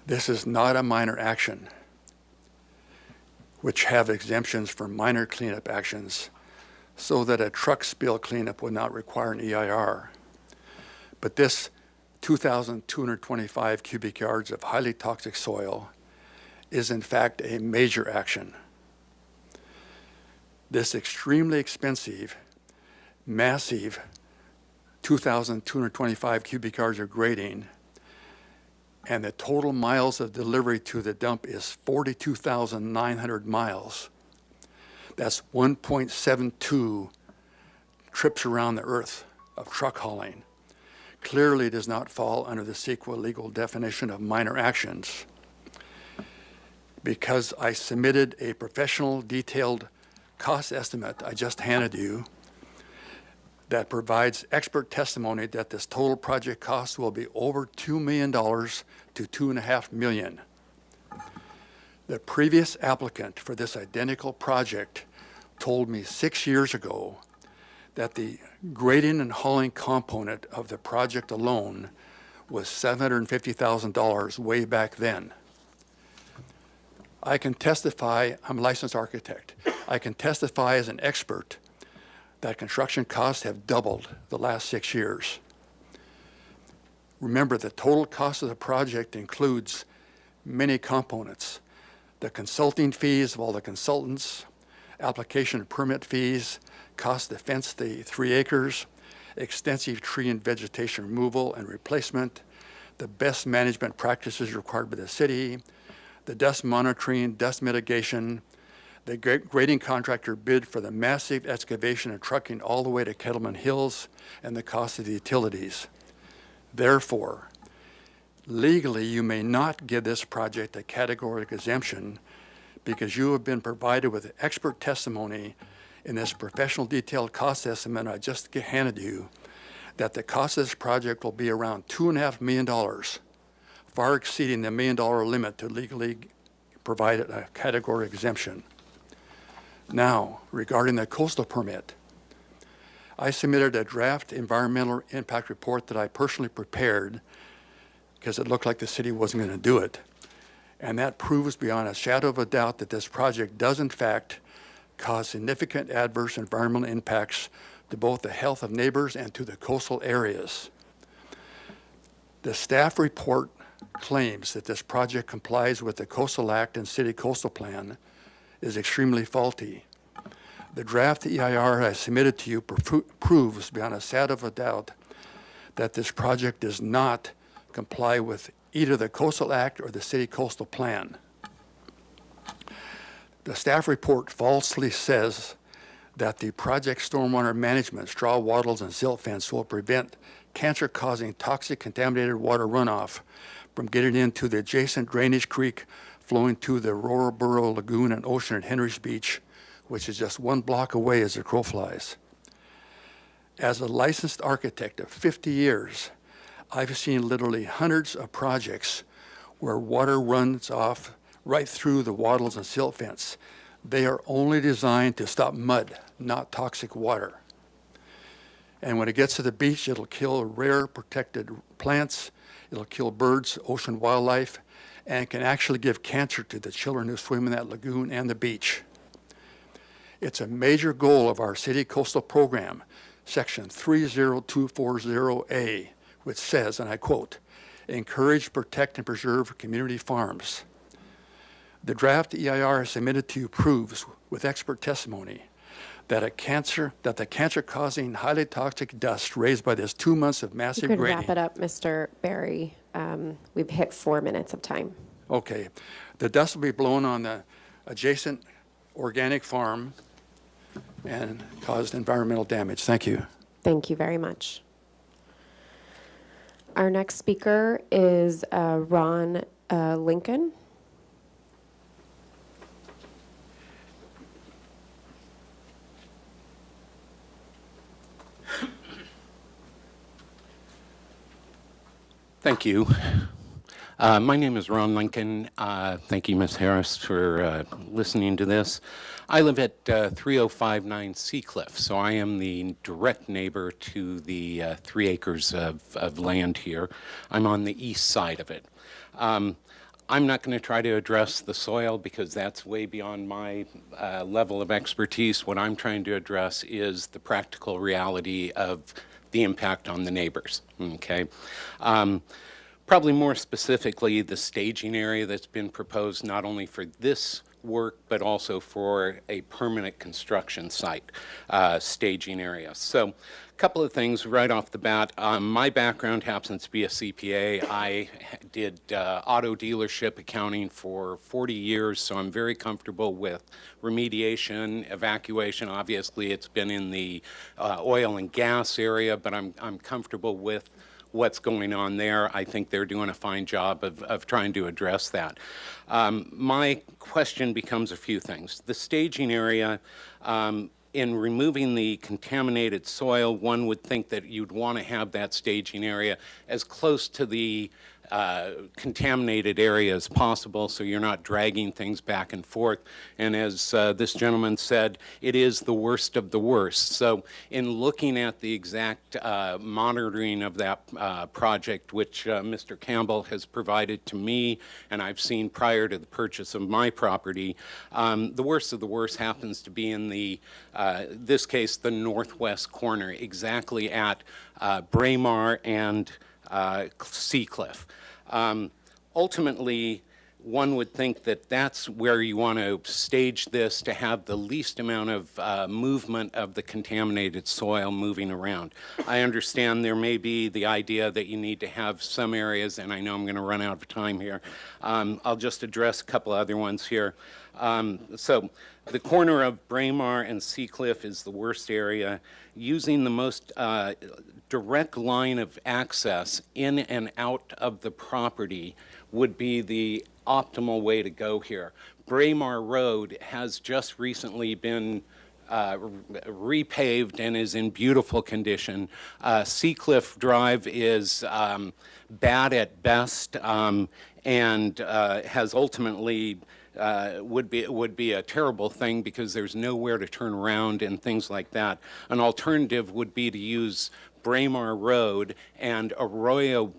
[SPEAKER 16] This is not a minor action, which have exemptions for minor cleanup actions, so that a truck spill cleanup would not require an EIR. But this 2,225 cubic yards of highly toxic soil is in fact a major action. This extremely expensive, massive 2,225 cubic yards of grading, and the total miles of delivery to the dump is 42,900 miles. That's 1.72 trips around the earth of truck hauling. Clearly does not fall under the CEQA legal definition of minor actions. Because I submitted a professional detailed cost estimate I just handed you that provides expert testimony that this total project cost will be over $2 million to $2.5 million. The previous applicant for this identical project told me 6 years ago that the grading and hauling component of the project alone was $750,000 way back then. I can testify, I'm a licensed architect, I can testify as an expert that construction costs have doubled the last 6 years. Remember, the total cost of the project includes many components: the consulting fees of all the consultants, application and permit fees, cost to fence the 3 acres, extensive tree and vegetation removal and replacement, the best management practices required by the city, the dust monitoring, dust mitigation, the grading contractor bid for the massive excavation and trucking all the way to Kettleman Hills, and the cost of the utilities. Therefore, legally, you may not give this project a categorical exemption because you have been provided with expert testimony in this professional detailed cost estimate I just handed you that the cost of this project will be around $2.5 million, far exceeding the $1 million limit to legally provide a category exemption. Now, regarding the coastal permit, I submitted a draft environmental impact report that I personally prepared because it looked like the city wasn't going to do it. And that proves beyond a shadow of a doubt that this project does in fact cause significant adverse environmental impacts to both the health of neighbors and to the coastal areas. The staff report claims that this project complies with the Coastal Act and City Coastal Plan is extremely faulty. The draft EIR I submitted to you proves beyond a shadow of a doubt that this project does not comply with either the Coastal Act or the City Coastal Plan. The staff report falsely says that the project stormwater management, straw wattles, and silt fence will prevent cancer-causing toxic contaminated water runoff from getting into the adjacent drainage creek flowing to the Roroboro Lagoon and Ocean at Henry's Beach, which is just 1 block away as the crow flies. As a licensed architect of 50 years, I've seen literally hundreds of projects where water runs off right through the wattles and silt fence. They are only designed to stop mud, not toxic water. And when it gets to the beach, it'll kill rare protected plants, it'll kill birds, ocean wildlife, and can actually give cancer to the children who swim in that lagoon and the beach. It's a major goal of our city coastal program, section 30240A, which says, and I quote, encourage, protect, and preserve community farms. The draft EIR submitted to you proves, with expert testimony, that the cancer-causing, highly toxic dust raised by this 2 months of massive
[SPEAKER 1] You could
[SPEAKER 16] grading.
[SPEAKER 1] wrap it up, Mr. Barry. We've hit 4 minutes of time.
[SPEAKER 16] Okay. The dust will be blown on the adjacent organic farm and caused environmental damage. Thank you.
[SPEAKER 1] Thank you very much. Our next speaker is Ron Lincoln.
[SPEAKER 17] Thank you. My name is Ron Lincoln. Thank you, Ms. Harris, for listening to this. I live at 3059 Seacliff, so I am the direct neighbor to the 3 acres of land here. I'm on the east side of it. I'm not going to try to address the soil because that's way beyond my level of expertise. What I'm trying to address is the practical reality of the impact on the neighbors, okay? Probably more specifically, the staging area that's been proposed not only for this work, but also for a permanent construction site staging area. So a couple of things right off the bat. My background happens to be a CPA. I did auto dealership accounting for 40 years, so I'm very comfortable with remediation, evacuation. Obviously, it's been in the oil and gas area, but I'm comfortable with what's going on there. I think they're doing a fine job of trying to address that. My question becomes a few things. The staging area, in removing the contaminated soil, one would think that you'd want to have that staging area as close to the contaminated area as possible, so you're not dragging things back and forth. And as this gentleman said, it is the worst of the worst. So in looking at the exact monitoring of that project, which Mr. Campbell has provided to me, and I've seen prior to the purchase of my property, the worst of the worst happens to be in the, this case, the northwest corner, exactly at Braemar and Seacliff. Ultimately, one would think that that's where you want to stage this to have the least amount of movement of the contaminated soil moving around. I understand there may be the idea that you need to have some areas, and I know I'm going to run out of time here. I'll just address a couple other ones here. So the corner of Braemar and Seacliff is the worst area. Using the most direct line of access in and out of the property would be the optimal way to go here. Braemar Road has just recently been repaved and is in beautiful condition. Seacliff Drive is bad at best and has ultimately would be a terrible thing because there's nowhere to turn around and things like that. An alternative would be to use Braemar Road and Arroyo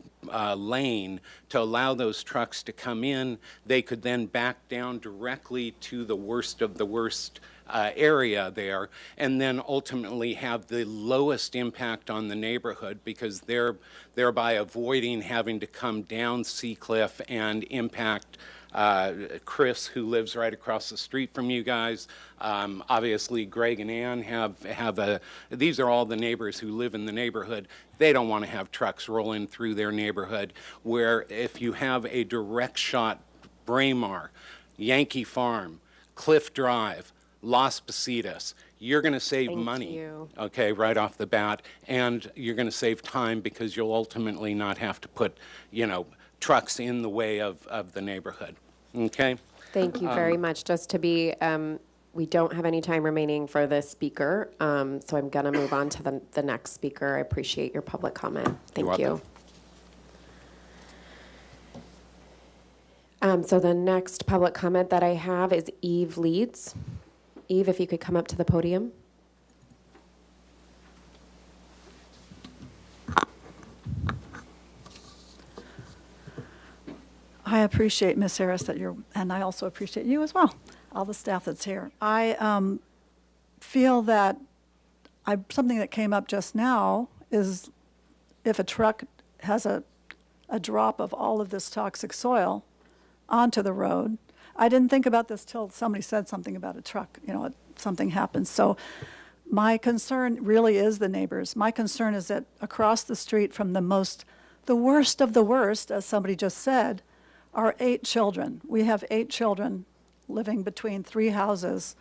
[SPEAKER 17] Lane to allow those trucks to come in. They could then back down directly to the worst of the worst area there, and then ultimately have the lowest impact on the neighborhood because they're thereby avoiding having to come down Seacliff and impact Chris, who lives right across the street from you guys. Obviously, Greg and Ann these are all the neighbors who live in the neighborhood. They don't want to have trucks rolling through their neighborhood, where if you have a direct shot, Braemar, Yankee Farm, Cliff Drive, Las Positas, you're going to save money, okay, right off the bat, and you're going to save time because you'll ultimately not have to put, trucks in the way of the neighborhood. Okay?
[SPEAKER 1] Thank you very much. Just to be, we don't have any time remaining for this speaker, so I'm going to move on to the next speaker. I appreciate your public comment. Thank you. So the next public comment that I have is Eve Leeds. Eve, if you could come up to the podium.
[SPEAKER 18] I appreciate, Ms. Harris, that and I also appreciate you as well, all the staff that's here. I feel that something that came up just now is if a truck has a drop of all of this toxic soil onto the road. I didn't think about this till somebody said something about a truck, something happens. So my concern really is the neighbors. My concern is that across the street from the worst of the worst, as somebody just said, are 8 children. We have 8 children living between 3 houses.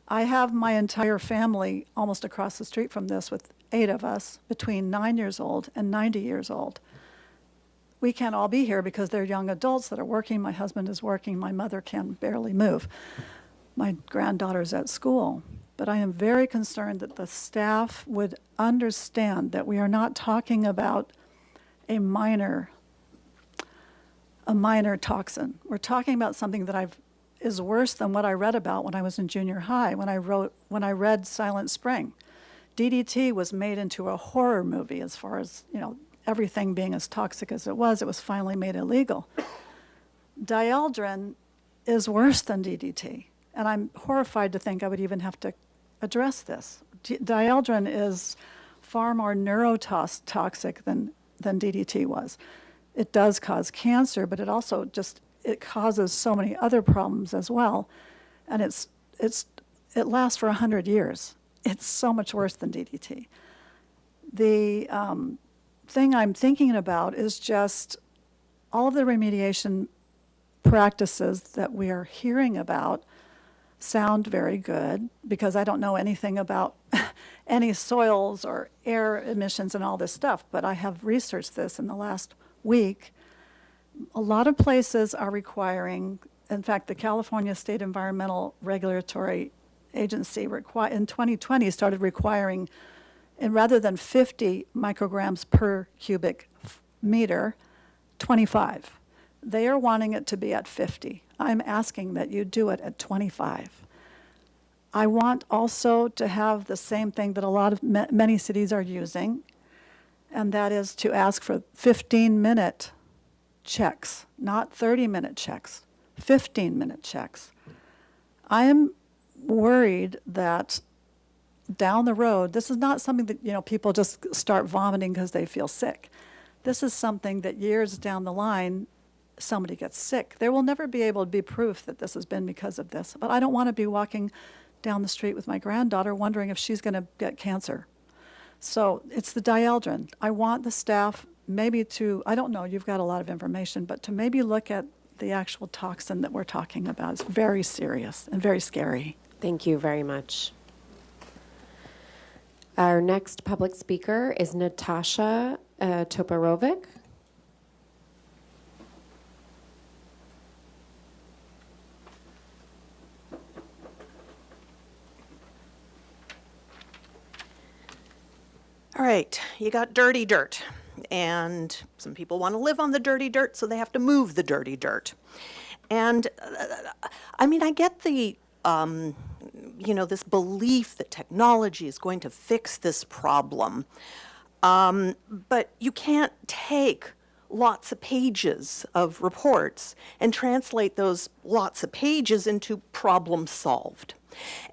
[SPEAKER 18] I have my entire family almost across the street from this with 8 of us between 9 years old and 90 years old. We can't all be here because they're young adults that are working. My husband is working. My mother can barely move. My granddaughter's at school. But I am very concerned that the staff would understand that we are not talking about a minor toxin. We're talking about something that is worse than what I read about when I was in junior high, when I read Silent Spring. DDT was made into a horror movie as far as, everything being as toxic as it was finally made illegal. Dieldrin is worse than DDT, and I'm horrified to think I would even have to address this. Dieldrin is far more neurotoxic than DDT was. It does cause cancer, but it also it causes so many other problems as well, and it lasts for 100 years. It's so much worse than DDT. The thing I'm thinking about is just all of the remediation practices that we are hearing about sound very good because I don't know anything about any soils or air emissions and all this stuff, but I have researched this in the last week. A lot of places are requiring, in fact, the California State Environmental Regulatory Agency in 2020 started requiring, and rather than 50 micrograms per cubic meter, 25. They are wanting it to be at 50. I'm asking that you do it at 25. I want also to have the same thing that a lot of many cities are using, and that is to ask for 15-minute checks, not 30-minute checks, 15-minute checks. I am worried that down the road, this is not something that, people just start vomiting because they feel sick. This is something that years down the line, somebody gets sick. There will never be able to be proof that this has been because of this, but I don't want to be walking down the street with my granddaughter wondering if she's going to get cancer. So it's the dieldrin. I want the staff maybe to, I don't know, you've got a lot of information, but to maybe look at the actual toxin that we're talking about. It's very serious and very scary.
[SPEAKER 1] Thank you very much. Our next public speaker is Natasha Toporovic.
[SPEAKER 19] All right, you got dirty dirt, and some people want to live on the dirty dirt, so they have to move the dirty dirt. And I get the, this belief that technology is going to fix this problem, but you can't take lots of pages of reports and translate those lots of pages into problem solved.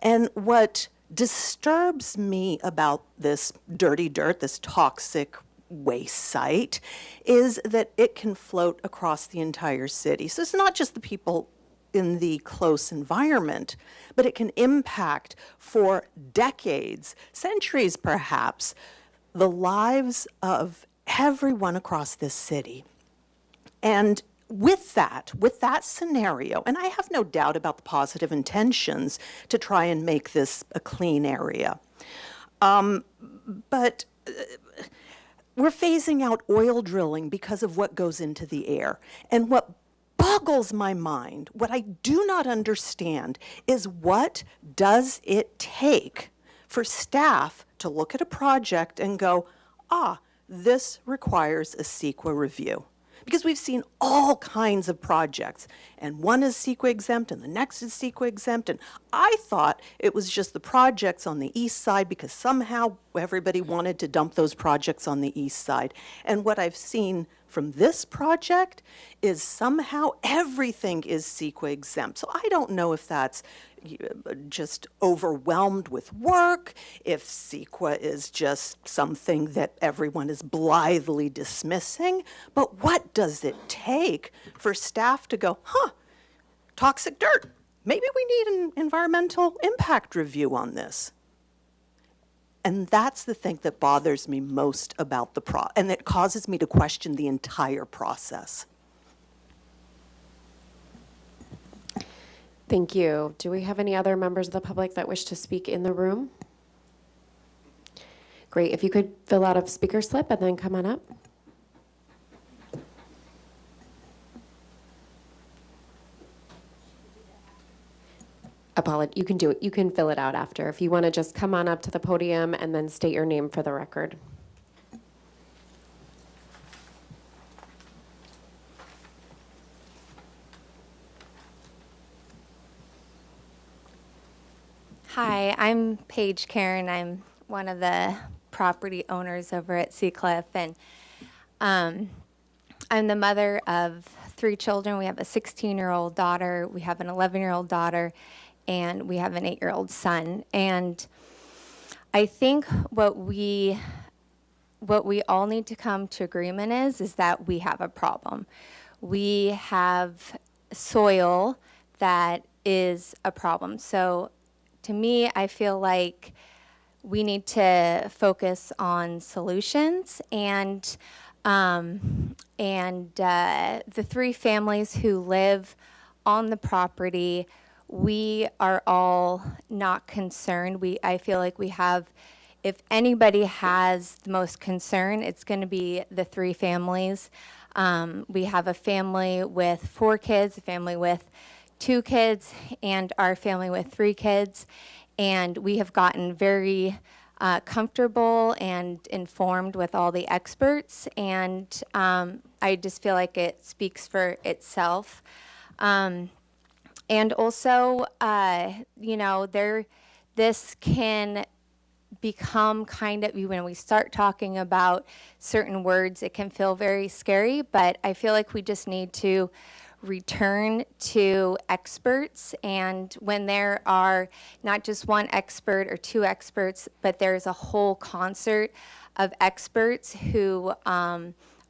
[SPEAKER 19] And what disturbs me about this dirty dirt, this toxic waste site, is that it can float across the entire city. So it's not just the people in the close environment, but it can impact for decades, centuries perhaps, the lives of everyone across this city. And with that scenario, and I have no doubt about the positive intentions to try and make this a clean area, but we're phasing out oil drilling because of what goes into the air. And what boggles my mind, what I do not understand, is what does it take for staff to look at a project and go, this requires a CEQA review? Because we've seen all kinds of projects, and one is CEQA exempt, and the next is CEQA exempt, and I thought it was just the projects on the east side because somehow everybody wanted to dump those projects on the east side. And what I've seen from this project is somehow everything is CEQA exempt. So I don't know if that's just overwhelmed with work, if CEQA is just something that everyone is blithely dismissing, but what does it take for staff to go, toxic dirt, maybe we need an environmental impact review on this? And that's the thing that bothers me most about the and that causes me to question the entire process.
[SPEAKER 1] Thank you. Do we have any other members of the public that wish to speak in the room? Great. If you could fill out a speaker slip and then come on up. You can do it. You can fill it out after. If you want to just come on up to the podium and then state your name for the record.
[SPEAKER 20] Hi, I'm Paige Karen. I'm one of the property owners over at Seacliff, and I'm the mother of 3 children. We have a 16-year-old daughter, we have an 11-year-old daughter, and we have an 8-year-old son. And I think what we all need to come to agreement is that we have a problem. We have soil that is a problem. So to me, I feel like we need to focus on solutions, and the 3 families who live on the property, we are all not concerned. I feel like we have, if anybody has the most concern, it's going to be the 3 families. We have a family with 4 kids, a family with 2 kids, and our family with 3 kids. And we have gotten very comfortable and informed with all the experts. And I I just feel like it speaks for itself. And also, this can become kind of, when we start talking about certain words, it can feel very scary, but I feel like we just need to return to experts. And when there are not just one expert or two experts, but there's a whole concert of experts who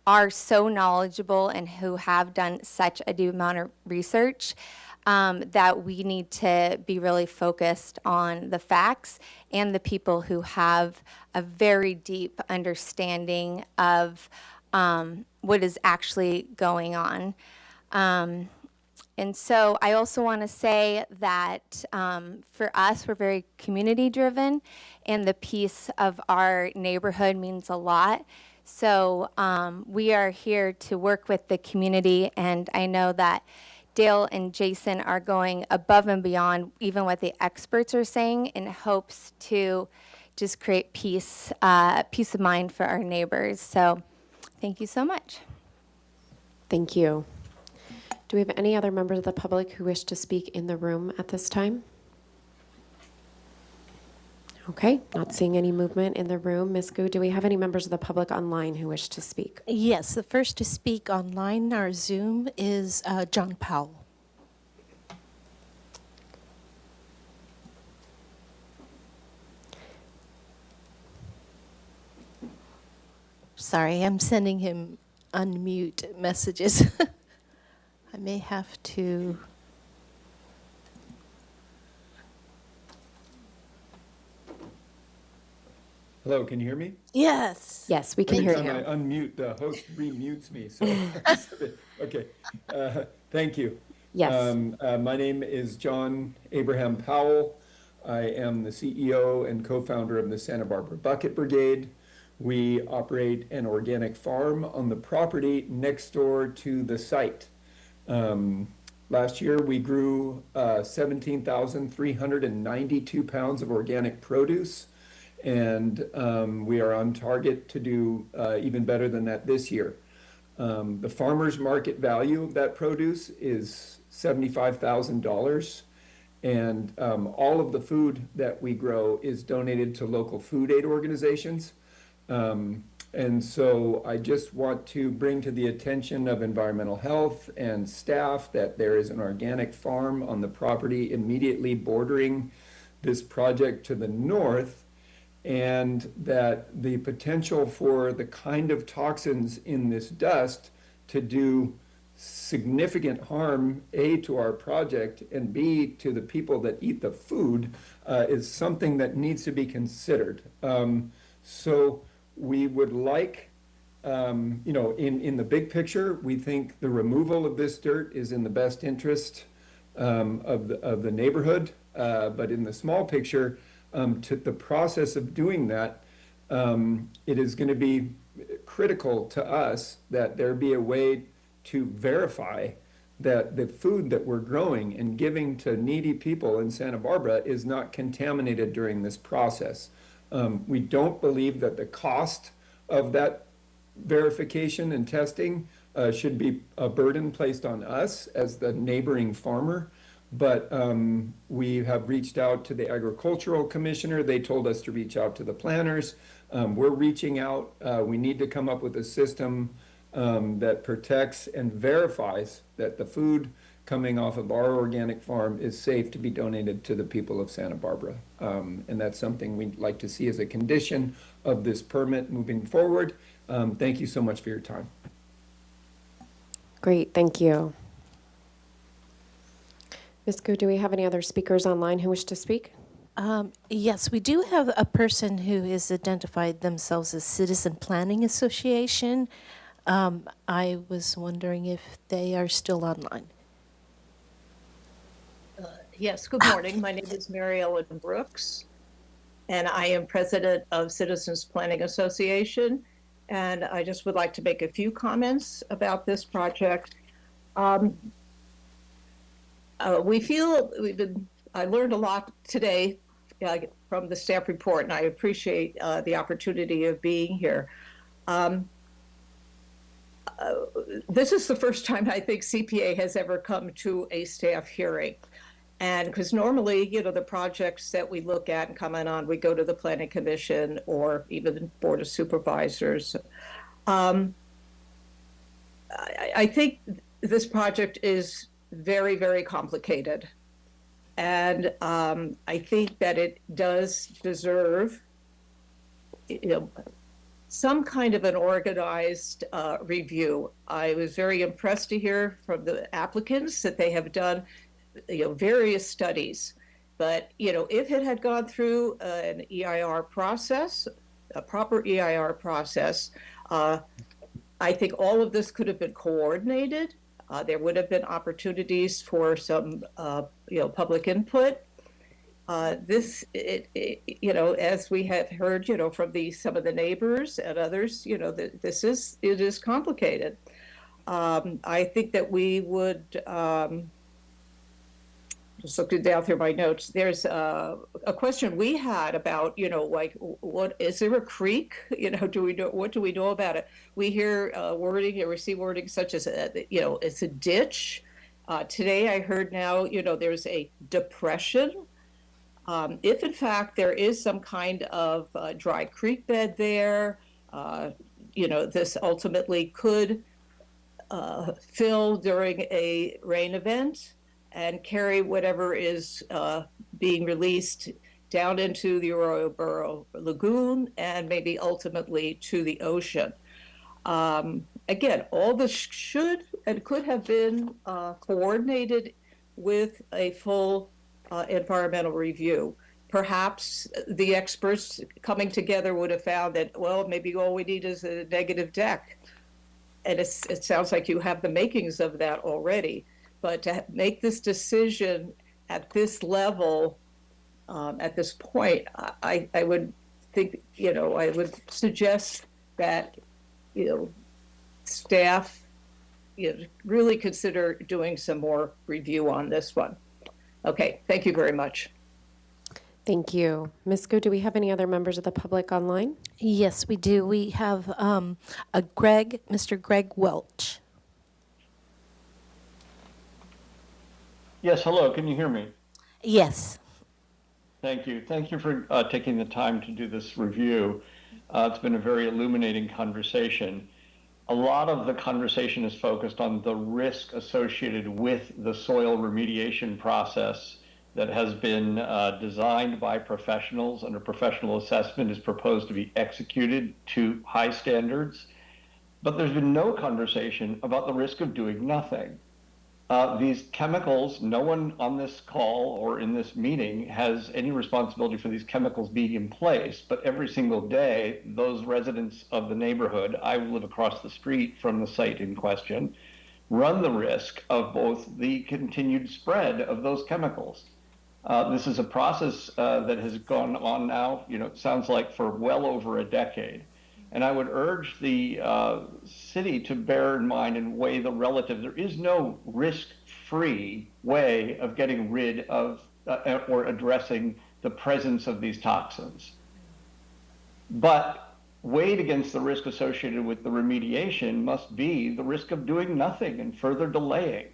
[SPEAKER 20] are so knowledgeable and who have done such a due amount of research, that we need to be really focused on the facts and the people who have a very deep understanding of what is actually going on. And so I also want to say that for us, we're very community driven, and the peace of our neighborhood means a lot. So we are here to work with the community, and I know that Dale and Jason are going above and beyond even what the experts are saying in hopes to just create peace of mind for our neighbors. So thank you so much.
[SPEAKER 1] Thank you. Do we have any other members of the public who wish to speak in the room at this time? Okay, not seeing any movement in the room. Ms. Gu, do we have any members of the public online who wish to speak?
[SPEAKER 2] Yes, the first to speak online, our Zoom, is John Powell. Sorry, I'm sending him unmute messages. I may have to.
[SPEAKER 21] Hello, can you hear me?
[SPEAKER 2] Yes.
[SPEAKER 1] Yes, we can hear
[SPEAKER 21] Every
[SPEAKER 1] you.
[SPEAKER 21] time I unmute, the host remutes me, so, okay. Thank you.
[SPEAKER 1] Yes.
[SPEAKER 21] My name is John Abraham Powell. I am the CEO and co-founder of the Santa Barbara Bucket Brigade. We operate an organic farm on the property next door to the site. Last year, we grew 17,392 pounds of organic produce, and we are on target to do even better than that this year. The farmer's market value of that produce is $75,000, and all of the food that we grow is donated to local food aid organizations. And so I just want to bring to the attention of environmental health and staff that there is an organic farm on the property immediately bordering this project to the north, and that the potential for the kind of toxins in this dust to do significant harm, A, to our project, and B, to the people that eat the food, is something that needs to be considered. So we would like, in the big picture, we think the removal of this dirt is in the best interest of the neighborhood. But in the small picture, to the process of doing that, it is going to be critical to us that there be a way to verify that the food that we're growing and giving to needy people in Santa Barbara is not contaminated during this process. We don't believe that the cost of that verification and testing should be a burden placed on us as the neighboring farmer. But we have reached out to the agricultural commissioner. They told us to reach out to the planners. We're reaching out. We need to come up with a system that protects and verifies that the food coming off of our organic farm is safe to be donated to the people of Santa Barbara. And that's something we'd like to see as a condition of this permit moving forward. Thank you so much for your time.
[SPEAKER 1] Great, thank you. Ms. Gu, do we have any other speakers online who wish to speak?
[SPEAKER 2] Yes, we do have a person who has identified themselves as Citizen Planning Association. I was wondering if they are still online.
[SPEAKER 22] Yes, good morning. My name is Mary Ellen Brooks, and I am president of Citizens Planning Association. And I just would like to make a few comments about this project. I learned a lot today from the staff report, and I appreciate the opportunity of being here. this is the first time I think CPA has ever come to a staff hearing. And because normally, the projects that we look at and comment on, we go to the Planning Commission or even the Board of Supervisors. I think this project is very, very complicated. And I think that it does deserve, some kind of an organized review. I was very impressed to hear from the applicants that they have done, various studies. But, if it had gone through an EIR process, a proper EIR process, I think all of this could have been coordinated. There would have been opportunities for some, public input. As we have heard, from some of the neighbors and others, it is complicated. I think that we would, just looking down through my notes, there's a question we had about, what is there a creek? What do we know about it? We hear wording, we see wording such as, it's a ditch. Today I heard now, there's a depression. If in fact there is some kind of dry creek bed there, this ultimately could fill during a rain event and carry whatever is being released down into the Arroyo Burro Lagoon and maybe ultimately to the ocean. Again, all this should and could have been coordinated with a full environmental review. Perhaps the experts coming together would have found that, well, maybe all we need is a negative deck. And it sounds like you have the makings of that already. But to make this decision at this level, at this point, I would think, I would suggest that, staff, really consider doing some more review on this one. Okay, thank you very much.
[SPEAKER 1] Thank you. Ms. Go, do we have any other members of the public online?
[SPEAKER 2] Yes, we do. We have Mr. Greg Welch.
[SPEAKER 3] Yes, hello, can you hear me?
[SPEAKER 2] Yes.
[SPEAKER 3] Thank you. Thank you for taking the time to do this review. It's been a very illuminating conversation. A lot of the conversation is focused on the risk associated with the soil remediation process that has been designed by professionals under professional assessment, is proposed to be executed to high standards. But there's been no conversation about the risk of doing nothing. These chemicals, no one on this call or in this meeting has any responsibility for these chemicals being in place, but every single day, those residents of the neighborhood, I live across the street from the site in question, run the risk of both the continued spread of those chemicals. This is a process that has gone on now, it sounds like for well over a decade. And I would urge the city to bear in mind and weigh the relative. There is no risk-free way of getting rid of or addressing the presence of these toxins. But weighed against the risk associated with the remediation must be the risk of doing nothing and further delaying.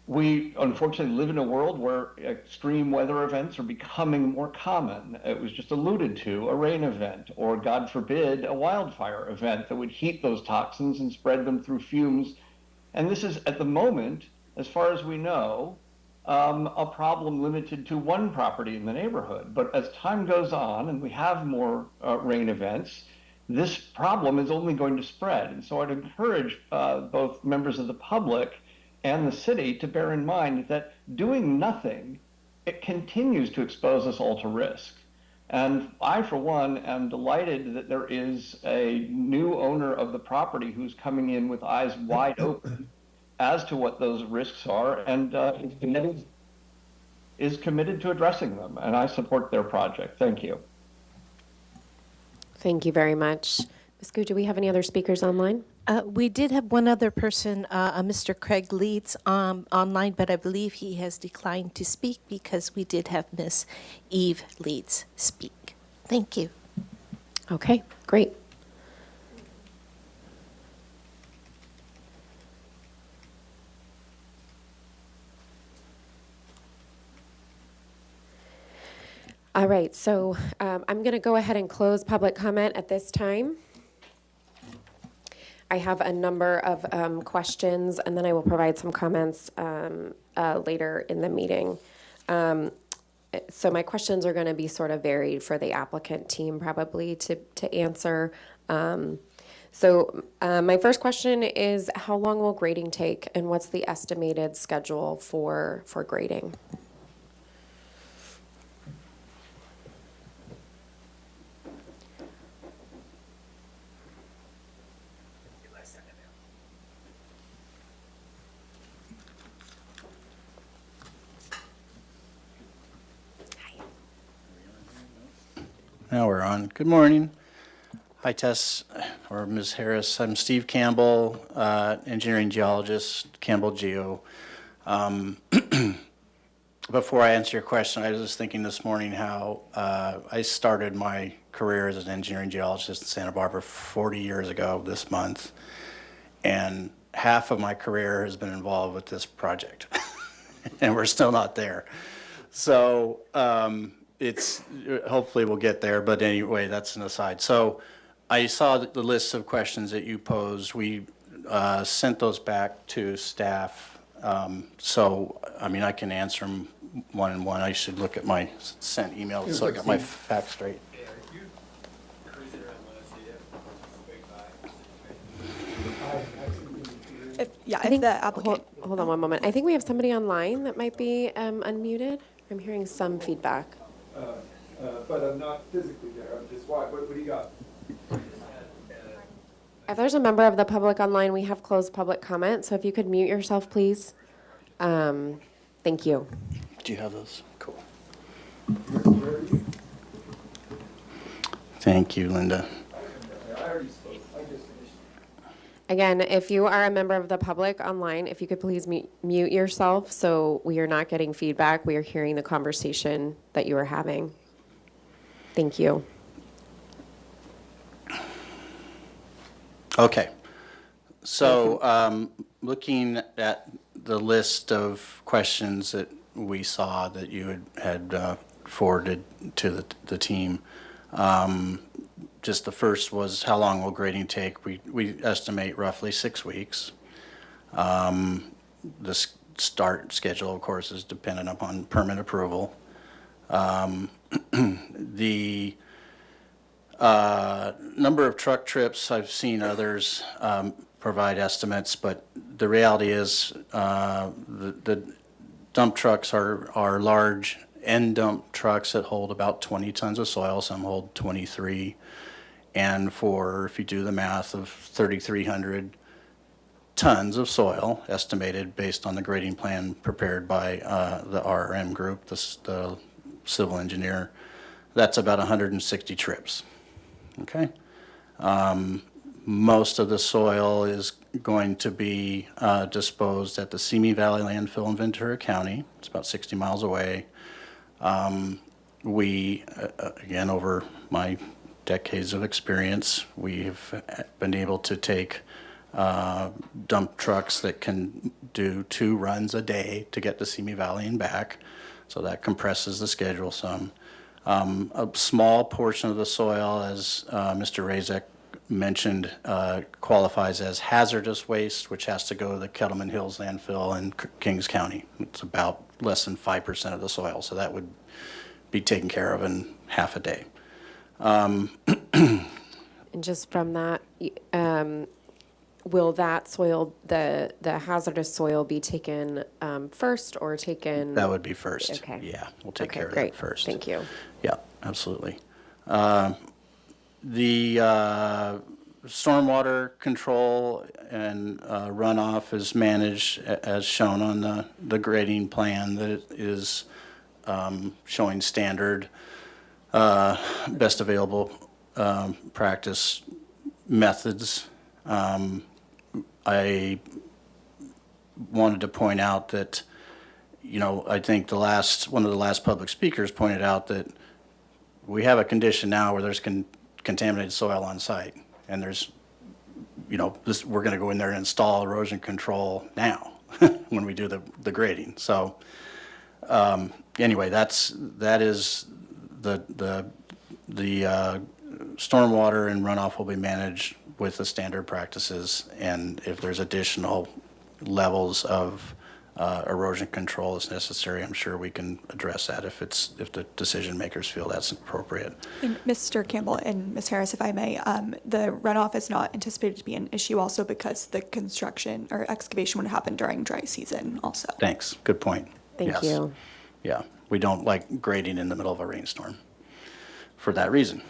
[SPEAKER 3] We unfortunately live in a world where extreme weather events are becoming more common. It was just alluded to, a rain event, or God forbid, a wildfire event that would heat those toxins and spread them through fumes. And this is, at the moment, as far as we know, a problem limited to one property in the neighborhood. But as time goes on and we have more rain events, this problem is only going to spread. And so I'd encourage both members of the public and the city to bear in mind that doing nothing, it continues to expose us all to risk. And I, for one, am delighted that there is a new owner of the property who's coming in with eyes wide open as to what those risks are and is committed to addressing them. And I support their project. Thank you.
[SPEAKER 1] Thank you very much. Ms. Gu, do we have any other speakers online?
[SPEAKER 2] We did have one other person, Mr. Craig Leeds, online, but I believe he has declined to speak because we did have Miss Eve Leeds speak. Thank you.
[SPEAKER 1] Okay, great. All right, so I'm going to go ahead and close public comment at this time. I have a number of questions, and then I will provide some comments later in the meeting. So my questions are going to be sort of varied for the applicant team probably to answer. So my first question is, how long will grading take, and what's the estimated schedule for grading?
[SPEAKER 4] Now we're on. Good morning. Hi, Tess, or Ms. Harris. I'm Steve Campbell, engineering geologist, Campbell Geo. Before I answer your question, I was just thinking this morning how I started my career as an engineering geologist in Santa Barbara 40 years ago this month, and half of my career has been involved with this project, and we're still not there. So, hopefully we'll get there, but anyway, that's an aside. So I saw the list of questions that you posed. We sent those back to staff. So, I mean, I can answer them one and one. I should look at my sent email so I got my facts straight.
[SPEAKER 1] Hold on one moment. I think we have somebody online that might be unmuted. I'm hearing some feedback.
[SPEAKER 21] But I'm not physically there. I'm just, what do you got?
[SPEAKER 1] If there's a member of the public online, we have closed public comment, so if you could mute yourself, please. Thank you.
[SPEAKER 4] Do you have those? Cool.
[SPEAKER 21] Where are you?
[SPEAKER 4] Thank you, Linda.
[SPEAKER 21] I already spoke. I just finished.
[SPEAKER 1] Again, if you are a member of the public online, if you could please mute yourself so we are not getting feedback. We are hearing the conversation that you are having. Thank you.
[SPEAKER 4] Okay. So looking at the list of questions that we saw that you had forwarded to the team, just the first was, how long will grading take? We estimate roughly 6 weeks. The start schedule, of course, is dependent upon permit approval. The number of truck trips, I've seen others provide estimates, but the reality is the dump trucks are large end dump trucks that hold about 20 tons of soil. Some hold 23. And if you do the math of 3,300 tons of soil estimated based on the grading plan prepared by the RRM group, the civil engineer, that's about 160 trips. Okay. Most of the soil is going to be disposed at the Simi Valley landfill in Ventura County. It's about 60 miles away. We, again, over my decades of experience, we've been able to take dump trucks that can do 2 runs a day to get to Simi Valley and back. So that compresses the schedule some. A small portion of the soil, as Mr. Razek mentioned, qualifies as hazardous waste, which has to go to the Kettleman Hills landfill in Kings County. It's about less than 5% of the soil, so that would be taken care of in half a day.
[SPEAKER 1] And just from that, will that soil, the hazardous soil, be taken first or taken?
[SPEAKER 4] That would be first.
[SPEAKER 1] Okay.
[SPEAKER 4] Yeah, we'll take care of
[SPEAKER 1] great.
[SPEAKER 4] that first.
[SPEAKER 1] Thank you.
[SPEAKER 4] Yeah, absolutely. The stormwater control and runoff is managed as shown on the grading plan that is showing standard best available practice methods. I wanted to point out that, I think one of the last public speakers pointed out that we have a condition now where there's contaminated soil on site, and there's, we're going to go in there and install erosion control now when we do the grading. So anyway, that is the stormwater and runoff will be managed with the standard practices, and if there's additional levels of erosion control is necessary, I'm sure we can address that if the decision makers feel that's appropriate.
[SPEAKER 9] And Mr. Campbell and Ms. Harris, if I may, the runoff is not anticipated to be an issue also because the construction or excavation would happen during dry season also.
[SPEAKER 4] Thanks. Good point.
[SPEAKER 1] Thank
[SPEAKER 4] Yes.
[SPEAKER 1] you.
[SPEAKER 4] Yeah, we don't like grading in the middle of a rainstorm for that reason.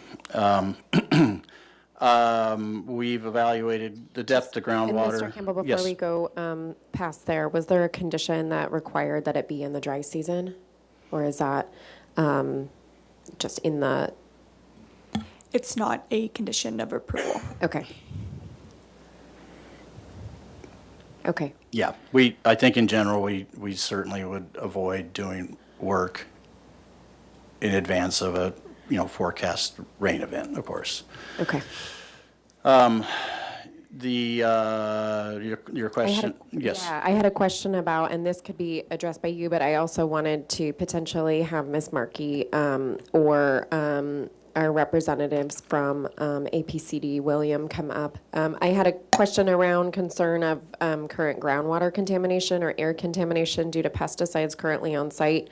[SPEAKER 4] We've evaluated the depth of
[SPEAKER 1] And
[SPEAKER 4] groundwater.
[SPEAKER 1] Mr. Campbell, before
[SPEAKER 4] Yes.
[SPEAKER 1] we go past there, was there a condition that required that it be in the dry season? Or is that just in the?
[SPEAKER 9] It's not a condition of approval.
[SPEAKER 1] Okay. Okay.
[SPEAKER 4] Yeah, I think in general, we certainly would avoid doing work in advance of a, forecast rain event, of course.
[SPEAKER 1] Okay.
[SPEAKER 4] Your question, yes.
[SPEAKER 1] Yeah, I had a question about, and this could be addressed by you, but I also wanted to potentially have Ms. Markey or our representatives from APCD, William, come up. I had a question around concern of current groundwater contamination or air contamination due to pesticides currently on site.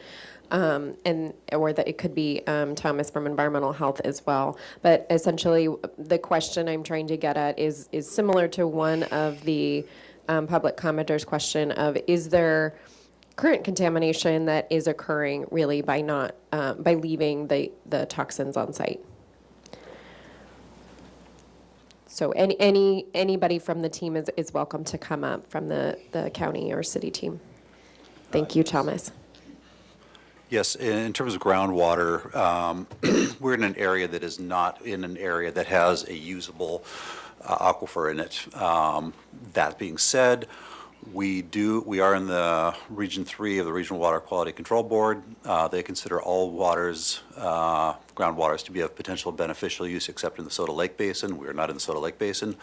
[SPEAKER 1] Or that it could be Thomas from Environmental Health as well. But essentially, the question I'm trying to get at is similar to one of the public commenters' question of, is there current contamination that is occurring really by not by leaving the toxins on site? So anybody from the team is welcome to come up from the county or city team. Thank you, Thomas.
[SPEAKER 11] Yes, in terms of groundwater, we're in an area that is not in an area that has a usable aquifer in it. That being said, we are in the Region 3 of the Regional Water Quality Control Board. They consider all waters, groundwaters, to be of potential beneficial use except in the Soda Lake Basin. We are not in the Soda Lake Basin.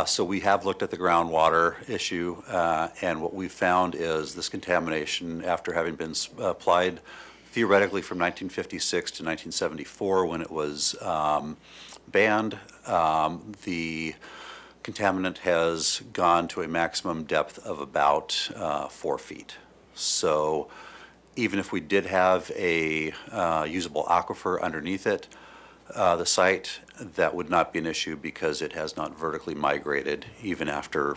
[SPEAKER 11] So we have looked at the groundwater issue, and what we've found is this contamination, after having been applied theoretically from 1956 to 1974 when it was banned, the contaminant has gone to a maximum depth of about 4 feet. So even if we did have a usable aquifer underneath it, the site, that would not be an issue because it has not vertically migrated even after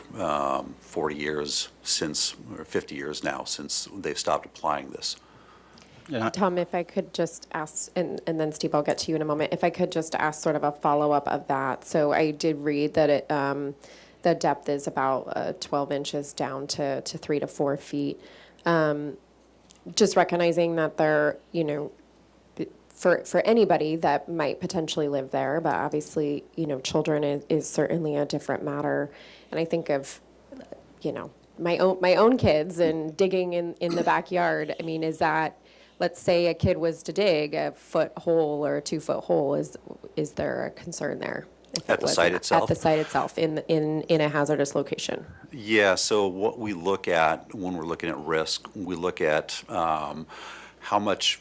[SPEAKER 11] 40 years since, or 50 years now, since they've stopped applying this.
[SPEAKER 1] Tom, if I could just ask, and then Steve, I'll get to you in a moment, if I could just ask sort of a follow-up of that. So I did read that it, the depth is about 12 inches down to 3 to 4 feet. Just recognizing that there, for anybody that might potentially live there, but obviously, children is certainly a different matter. And I think of, my own kids and digging in the backyard. I mean, is that, let's say a kid was to dig a 1-foot hole or a 2-foot hole, is there a concern there?
[SPEAKER 11] At the site itself?
[SPEAKER 1] At the site itself, in a hazardous location.
[SPEAKER 11] Yeah, so what we look at when we're looking at risk, we look at how much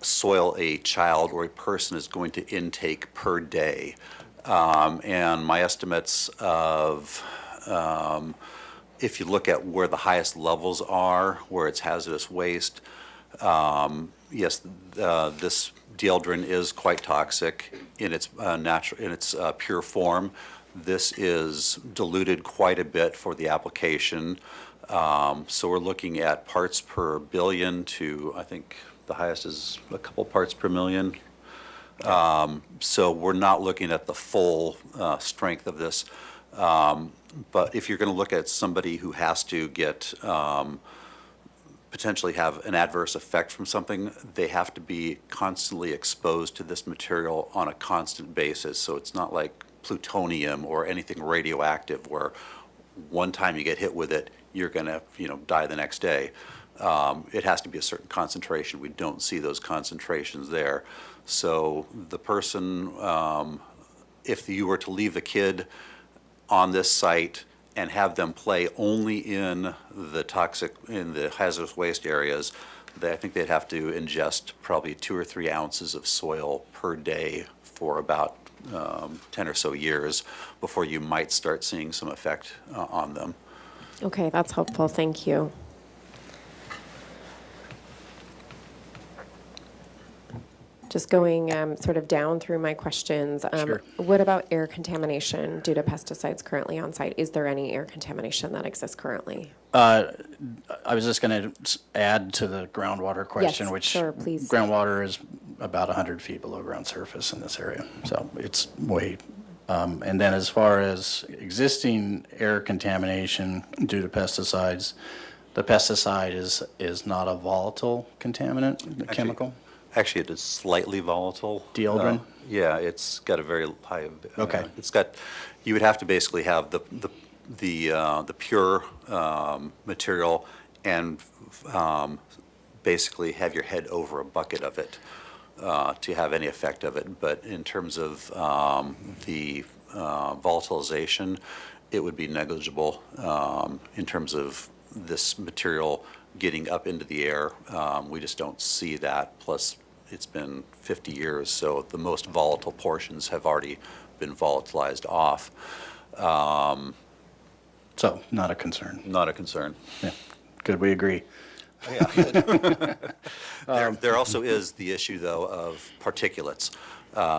[SPEAKER 11] soil a child or a person is going to intake per day. And my estimates of, if you look at where the highest levels are, where it's hazardous waste, yes, this dieldrin is quite toxic in its pure form. This is diluted quite a bit for the application. So we're looking at parts per billion to, I think, the highest is a couple parts per million. So we're not looking at the full strength of this. But if you're going to look at somebody who has to get potentially have an adverse effect from something, they have to be constantly exposed to this material on a constant basis. So it's not like plutonium or anything radioactive where one time you get hit with it, you're going to die the next day. It has to be a certain concentration. We don't see those concentrations there. So the person, if you were to leave the kid on this site and have them play only in the hazardous waste areas, I think they'd have to ingest probably 2 or 3 ounces of soil per day for about 10 or so years before you might start seeing some effect on them.
[SPEAKER 1] Okay, that's helpful. Thank you. Just going sort of down through my questions.
[SPEAKER 4] Sure.
[SPEAKER 1] What about air contamination due to pesticides currently on site? Is there any air contamination that exists currently?
[SPEAKER 4] I was just going to add to the groundwater question,
[SPEAKER 1] Yes,
[SPEAKER 4] which
[SPEAKER 1] sure, please.
[SPEAKER 4] groundwater is about 100 feet below ground surface in this area, so it's way. And then as far as existing air contamination due to pesticides, the pesticide is not a volatile contaminant, chemical.
[SPEAKER 11] Actually, it is slightly volatile.
[SPEAKER 4] Dieldrin?
[SPEAKER 11] Yeah, it's got a very high.
[SPEAKER 4] Okay.
[SPEAKER 11] It's got. You would have to basically have the pure material and basically have your head over a bucket of it to have any effect of it. But in terms of the volatilization, it would be negligible in terms of this material getting up into the air. We just don't see that. Plus, it's been 50 years, so the most volatile portions have already been volatilized off.
[SPEAKER 4] So not a concern.
[SPEAKER 11] Not a concern.
[SPEAKER 4] Yeah. Good, we agree.
[SPEAKER 11] There also is the issue, though, of particulates.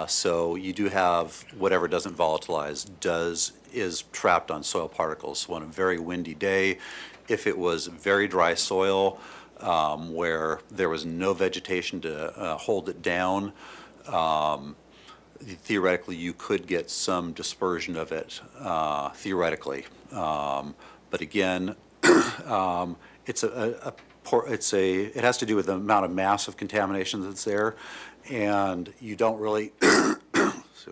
[SPEAKER 11] So you do have whatever doesn't volatilize is trapped on soil particles. So on a very windy day, if it was very dry soil where there was no vegetation to hold it down, theoretically you could get some dispersion of it, theoretically. But again, it has to do with the amount of mass of contamination that's there, and you don't really.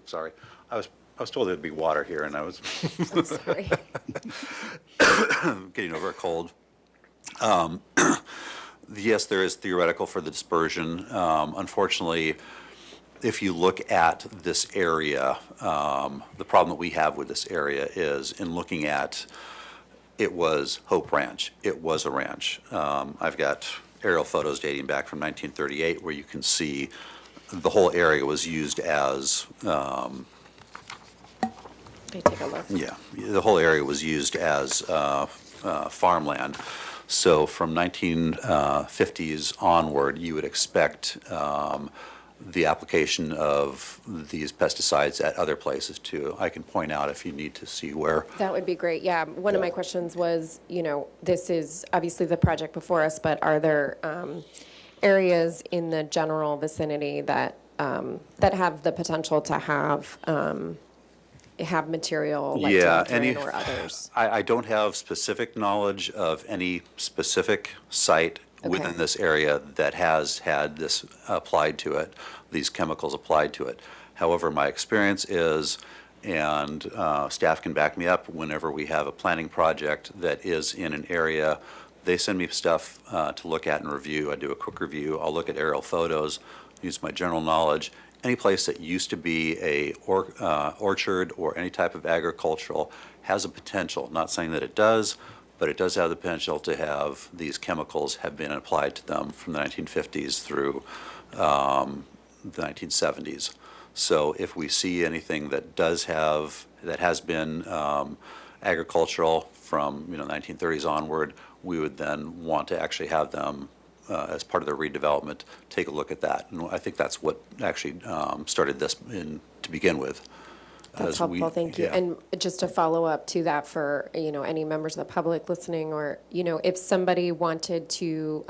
[SPEAKER 11] Sorry, I was told there'd be water here, and I was
[SPEAKER 1] I'm sorry.
[SPEAKER 11] getting over a cold. Yes, there is theoretical for the dispersion. Unfortunately, if you look at this area, the problem that we have with this area is in looking at, it was Hope Ranch. It was a ranch. I've got aerial photos dating back from 1938 where you can see the whole area was used as,
[SPEAKER 1] Can you take a look?
[SPEAKER 11] yeah, the whole area was used as farmland. So from 1950s onward, you would expect the application of these pesticides at other places too. I can point out if you need to see where.
[SPEAKER 1] That would be great. Yeah, one of my questions was, this is obviously the project before us, but are there areas in the general vicinity that have the potential to have material like dieldrin or others?
[SPEAKER 11] I don't have specific knowledge of any specific site within this area that has had this applied to it, these chemicals applied to it. However, my experience is, and staff can back me up, whenever we have a planning project that is in an area, they send me stuff to look at and review. I do a quick review. I'll look at aerial photos, use my general knowledge. Any place that used to be a orchard or any type of agricultural has a potential, not saying that it does, but it does have the potential to have these chemicals have been applied to them from the 1950s through the 1970s. So if we see anything that has been agricultural from 1930s onward, we would then want to actually have them as part of the redevelopment take a look at that. And I think that's what actually started this to begin with.
[SPEAKER 1] That's helpful, thank you.
[SPEAKER 11] Yeah.
[SPEAKER 1] And just to follow up to that for, any members of the public listening, or, if somebody wanted to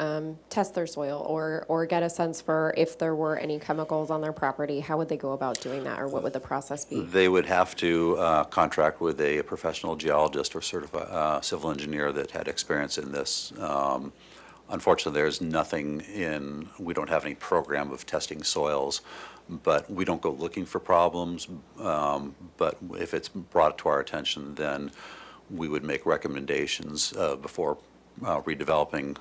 [SPEAKER 1] test their soil or get a sense for if there were any chemicals on their property, how would they go about doing that, or what would the process be?
[SPEAKER 11] They would have to contract with a professional geologist or certified civil engineer that had experience in this. Unfortunately, there's nothing we don't have any program of testing soils, but we don't go looking for problems. But if it's brought to our attention, then we would make recommendations before redeveloping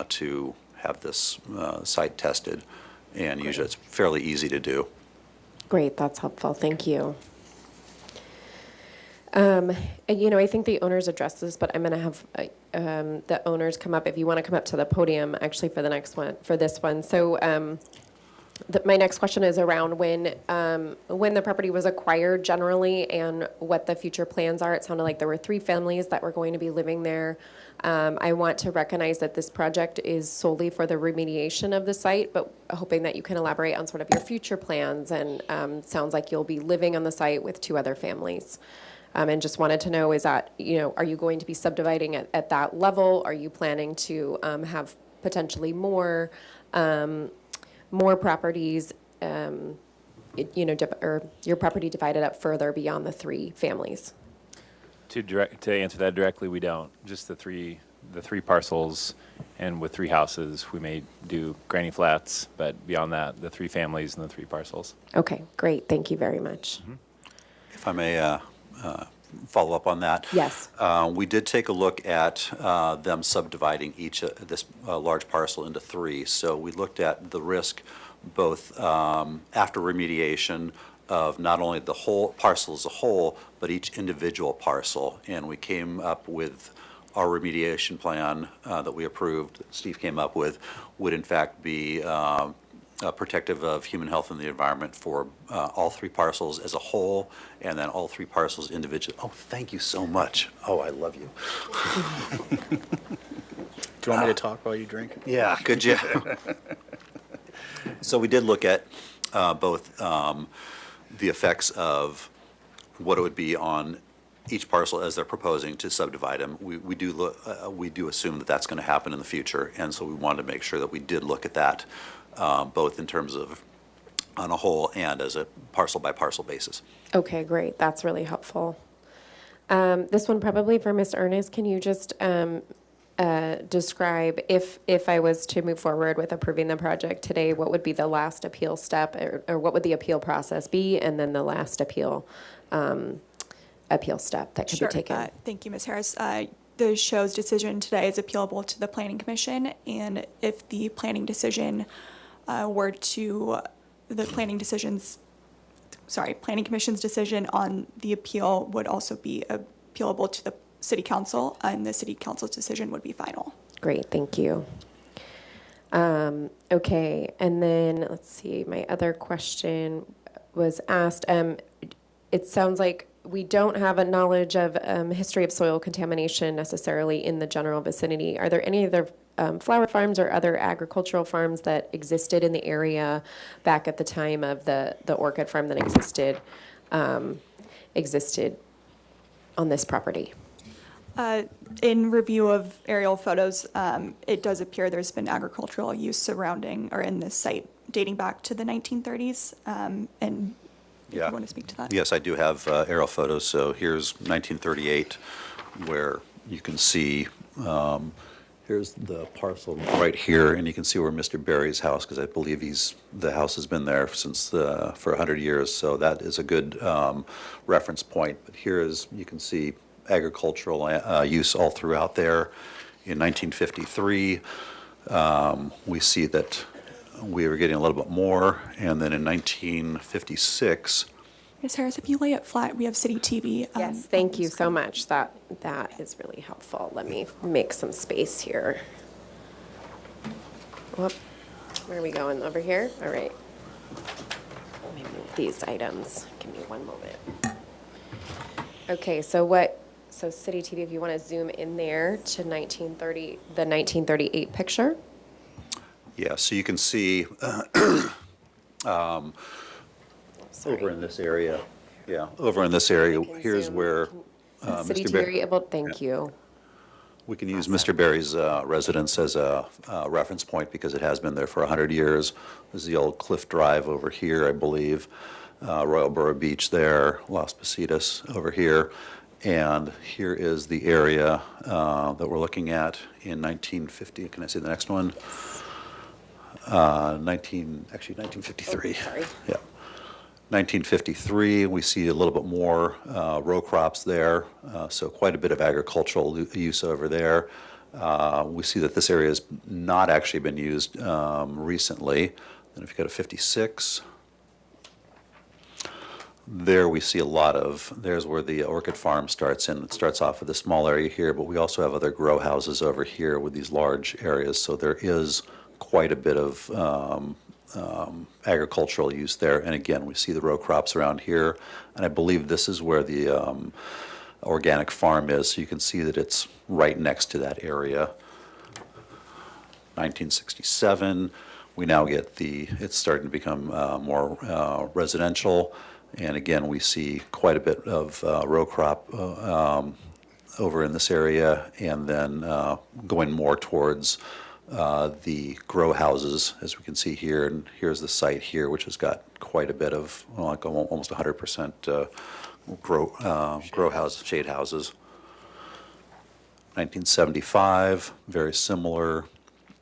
[SPEAKER 11] to have this site tested. And usually it's fairly easy to do.
[SPEAKER 1] Great, that's helpful, thank you. And, I think the owners addressed this, but I'm going to have the owners come up, if you want to come up to the podium, actually for the next one, for this one. So my next question is around when the property was acquired generally and what the future plans are. It sounded like there were 3 families that were going to be living there. I want to recognize that this project is solely for the remediation of the site, but hoping that you can elaborate on sort of your future plans. And sounds like you'll be living on the site with 2 other families. And just wanted to know, is that, are you going to be subdividing at that level? Are you planning to have potentially more properties, or your property divided up further beyond the 3 families?
[SPEAKER 14] To answer that directly, we don't. Just the three parcels, and with 3 houses, we may do granny flats, but beyond that, the 3 families and the 3 parcels.
[SPEAKER 1] Okay, great. Thank you very much.
[SPEAKER 11] If I may follow up on that.
[SPEAKER 1] Yes.
[SPEAKER 11] We did take a look at them subdividing this large parcel into 3. So we looked at the risk both after remediation of not only the whole parcel as a whole, but each individual parcel. And we came up with our remediation plan that we approved, that Steve came up with, would in fact be protective of human health and the environment for all 3 parcels as a whole, and then all 3 parcels individually. Oh, thank you so much. Oh, I love you.
[SPEAKER 4] Do you want me to talk while you drink?
[SPEAKER 11] Yeah, could you? So we did look at both the effects of what it would be on each parcel as they're proposing to subdivide them. We do assume that that's going to happen in the future, and so we wanted to make sure that we did look at that both in terms of on a whole and as a parcel by parcel basis.
[SPEAKER 1] Okay, great. That's really helpful. This one probably for Ms. Ernest. Can you just describe, if I was to move forward with approving the project today, what would be the last appeal step, or what would the appeal process be, and then the last appeal step that could be taken?
[SPEAKER 9] Thank you, Ms. Harris. The SHO's decision today is appealable to the Planning Commission, and if the planning decision Planning Commission's decision on the appeal would also be appealable to the City Council, and the City Council's decision would be final.
[SPEAKER 1] Great, thank you. Okay, and then let's see, my other question was asked. It sounds like we don't have a knowledge of history of soil contamination necessarily in the general vicinity. Are there any other flower farms or other agricultural farms that existed in the area back at the time of the orchid farm that existed on this property?
[SPEAKER 9] In review of aerial photos, it does appear there's been agricultural use surrounding or in this site dating back to the 1930s. And if you want to speak to that.
[SPEAKER 11] Yes, I do have aerial photos. So here's 1938, where you can see, here's the parcel right here, and you can see where Mr. Berry's house, because I believe the house has been there since for 100 years. So that is a good reference point. But here is, you can see agricultural use all throughout there. In 1953, we see that we were getting a little bit more, and then in 1956.
[SPEAKER 9] Ms. Harris, if you lay it flat, we have City TV.
[SPEAKER 1] Yes, thank you so much. That is really helpful. Let me make some space here. Whoop. Where are we going? Over here? All right. Let me move these items. Give me one moment. Okay, so City TV, if you want to zoom in there to the 1938 picture.
[SPEAKER 11] Yeah, so you can see over in this area. Yeah, over in this area, here's where
[SPEAKER 1] City
[SPEAKER 11] Mr.
[SPEAKER 1] TV, able, thank you.
[SPEAKER 11] We can use Mr. Berry's residence as a reference point because it has been there for 100 years. There's the old Cliff Drive over here, I believe. Royal Borough Beach there, Las Positas over here. And here is the area that we're looking at in 1950. Can I see the next one? 1953.
[SPEAKER 1] Sorry.
[SPEAKER 11] Yeah. 1953, we see a little bit more row crops there, so quite a bit of agricultural use over there. We see that this area has not actually been used recently. Then if you go to 56, There we see a lot of, there's where the orchid farm starts in. It starts off with a small area here, but we also have other grow houses over here with these large areas. So there is quite a bit of agricultural use there. And again, we see the row crops around here. And I believe this is where the organic farm is. So you can see that it's right next to that area. 1967, we now get it's starting to become more residential. And again, we see quite a bit of row crop over in this area, and then going more towards the grow houses, as we can see here. And here's the site here, which has got quite a bit of, like almost 100% grow house, shade houses. 1975, very similar,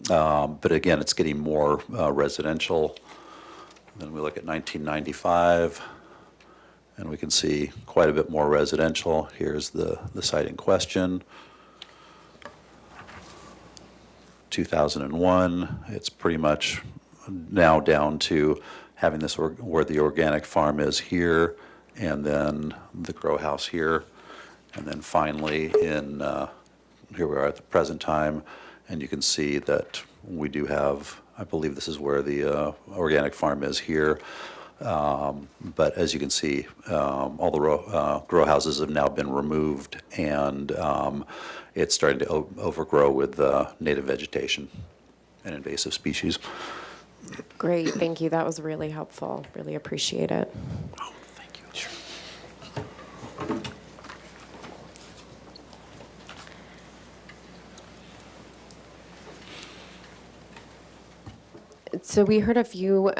[SPEAKER 11] but again, it's getting more residential. Then we look at 1995. And we can see quite a bit more residential. Here's the site in question. 2001, it's pretty much now down to having this where the organic farm is here, and then the grow house here. And then finally in, here we are at the present time, and you can see that we do have, I believe this is where the organic farm is here. But as you can see, all the grow houses have now been removed, and it's starting to overgrow with native vegetation and invasive species.
[SPEAKER 1] Great, thank you. That was really helpful. Really appreciate it.
[SPEAKER 11] Oh, thank you. Sure.
[SPEAKER 1] So we heard a few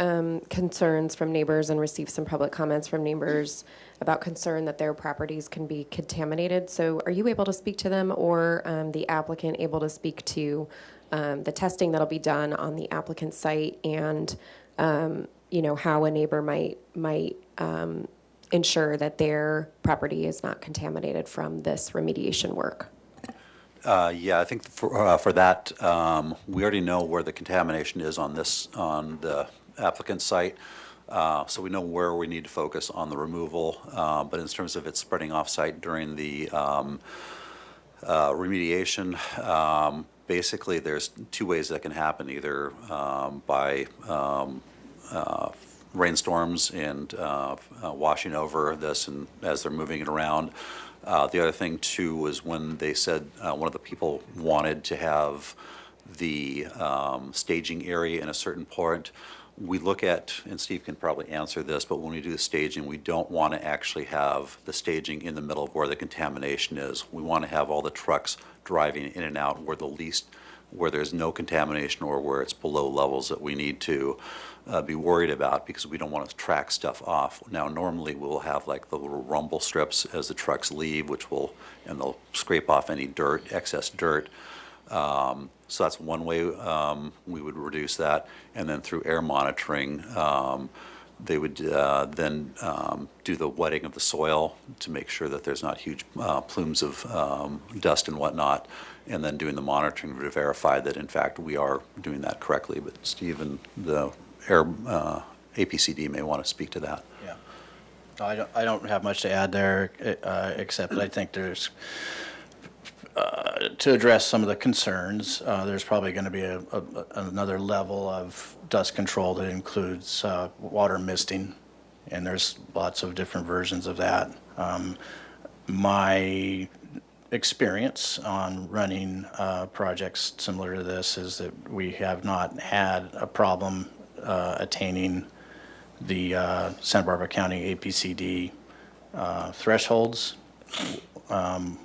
[SPEAKER 1] concerns from neighbors and received some public comments from neighbors about concern that their properties can be contaminated. So are you able to speak to them, or the applicant able to speak to the testing that'll be done on the applicant's site, and how a neighbor might ensure that their property is not contaminated from this remediation work?
[SPEAKER 11] Yeah, I think for that, we already know where the contamination is on the applicant's site. So we know where we need to focus on the removal. But in terms of it spreading off-site during the remediation, basically there's two ways that can happen, either by rainstorms and washing over this and as they're moving it around. The other thing too was when they said one of the people wanted to have the staging area in a certain point. We look at, and Steve can probably answer this, but when we do the staging, we don't want to actually have the staging in the middle of where the contamination is. We want to have all the trucks driving in and out where there's no contamination, or where it's below levels that we need to be worried about, because we don't want to track stuff off. Now, normally we'll have like the little rumble strips as the trucks leave, and they'll scrape off any excess dirt. So that's one way we would reduce that. And then through air monitoring, they would then do the wetting of the soil to make sure that there's not huge plumes of dust and whatnot, and then doing the monitoring to verify that in fact we are doing that correctly. But Steve and the air APCD may want to speak to that.
[SPEAKER 4] Yeah. No, I don't have much to add there, except that I think there's, to address some of the concerns, there's probably going to be another level of dust control that includes water misting, and there's lots of different versions of that. My experience on running projects similar to this is that we have not had a problem attaining the Santa Barbara County APCD thresholds,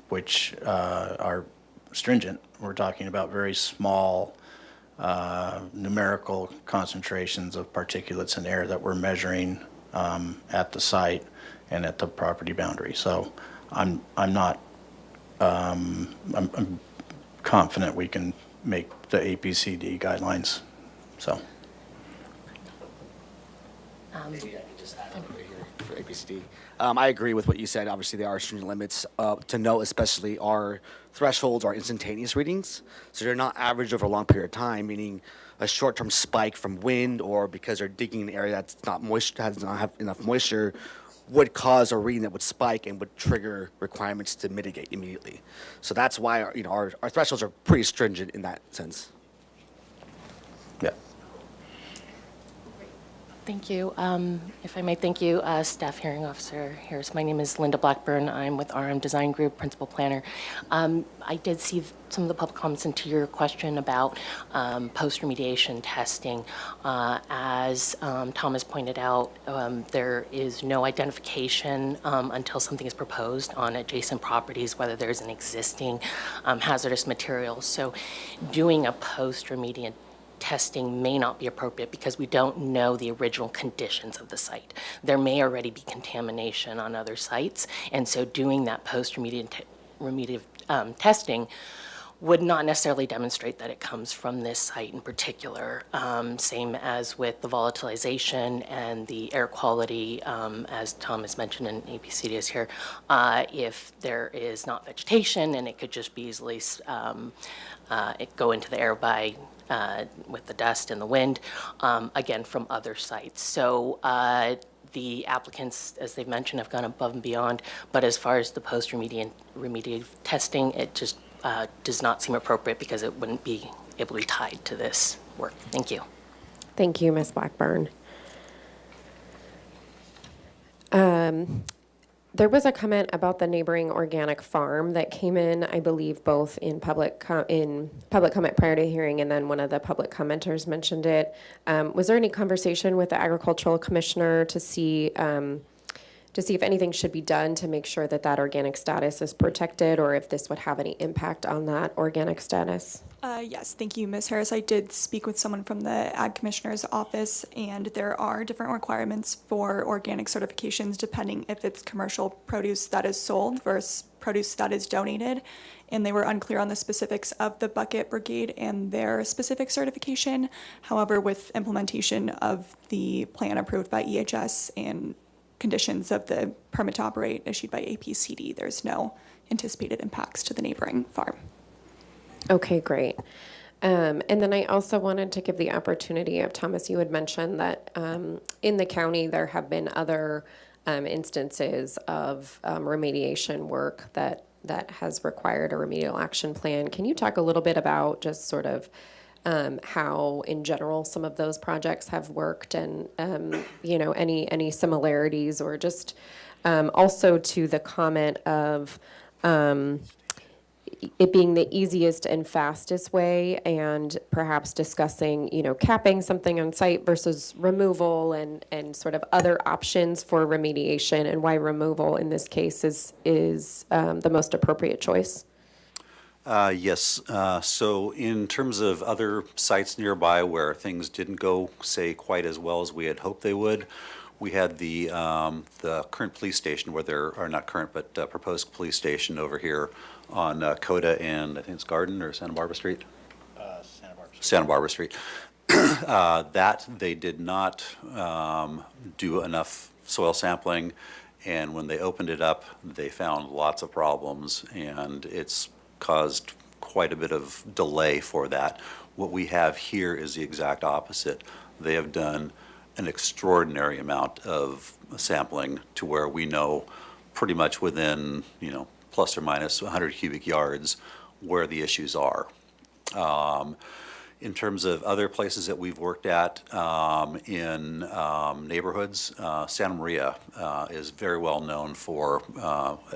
[SPEAKER 4] which are stringent. We're talking about very small numerical concentrations of particulates in air that we're measuring at the site and at the property boundary. So I'm confident we can make the APCD guidelines. So.
[SPEAKER 12] Maybe I could just add on right here for APCD. I agree with what you said. Obviously, there are stringent limits to note, especially our thresholds are instantaneous readings. So they're not averaged over a long period of time, meaning a short-term spike from wind or because they're digging an area that's not moist, does not have enough moisture, would cause a reading that would spike and would trigger requirements to mitigate immediately. So that's why our thresholds are pretty stringent in that sense.
[SPEAKER 4] Yeah.
[SPEAKER 5] Thank you. If I may, thank you, Staff Hearing Officer Harris. My name is Linda Blackburn. I'm with RM Design Group, Principal Planner. I did see some of the public comments into your question about post-remediation testing. As Thomas pointed out, there is no identification until something is proposed on adjacent properties, whether there's an existing hazardous material. So doing a post-remediation testing may not be appropriate because we don't know the original conditions of the site. There may already be contamination on other sites, and so doing that post-remediative testing would not necessarily demonstrate that it comes from this site in particular. Same as with the volatilization and the air quality, as Tom has mentioned and APCD is here, if there is not vegetation and it could just be easily go into the air by with the dust and the wind, again, from other sites. So the applicants, as they've mentioned, have gone above and beyond, but as far as the post-remediative testing, it just does not seem appropriate because it wouldn't be able to be tied to this work. Thank you.
[SPEAKER 1] Thank you, Ms. Blackburn. There was a comment about the neighboring organic farm that came in, I believe, both in public comment prior to hearing, and then one of the public commenters mentioned it. Was there any conversation with the agricultural commissioner to see if anything should be done to make sure that that organic status is protected, or if this would have any impact on that organic status?
[SPEAKER 9] Yes, thank you, Ms. Harris. I did speak with someone from the Ag Commissioner's office, and there are different requirements for organic certifications depending if it's commercial produce that is sold versus produce that is donated. And they were unclear on the specifics of the Bucket Brigade and their specific certification. However, with implementation of the plan approved by EHS and conditions of the permit to operate issued by APCD, there's no anticipated impacts to the neighboring farm.
[SPEAKER 1] Okay, great. And then I also wanted to give the opportunity of, Thomas, you had mentioned that in the county there have been other instances of remediation work that has required a remedial action plan. Can you talk a little bit about just sort of how, in general, some of those projects have worked, and any similarities, or just also to the comment of it being the easiest and fastest way, and perhaps discussing, capping something on site versus removal, and sort of other options for remediation, and why removal in this case is the most appropriate choice?
[SPEAKER 11] Yes. So in terms of other sites nearby where things didn't go, say, quite as well as we had hoped they would, we had the current police station, where there are not current, but proposed police station over here on Coda and I think it's Garden or Santa Barbara Street? Santa Barbara Street. That they did not do enough soil sampling, and when they opened it up, they found lots of problems, and it's caused quite a bit of delay for that. What we have here is the exact opposite. They have done an extraordinary amount of sampling to where we know pretty much within, plus or minus 100 cubic yards where the issues are. In terms of other places that we've worked at in neighborhoods, Santa Maria is very well known for,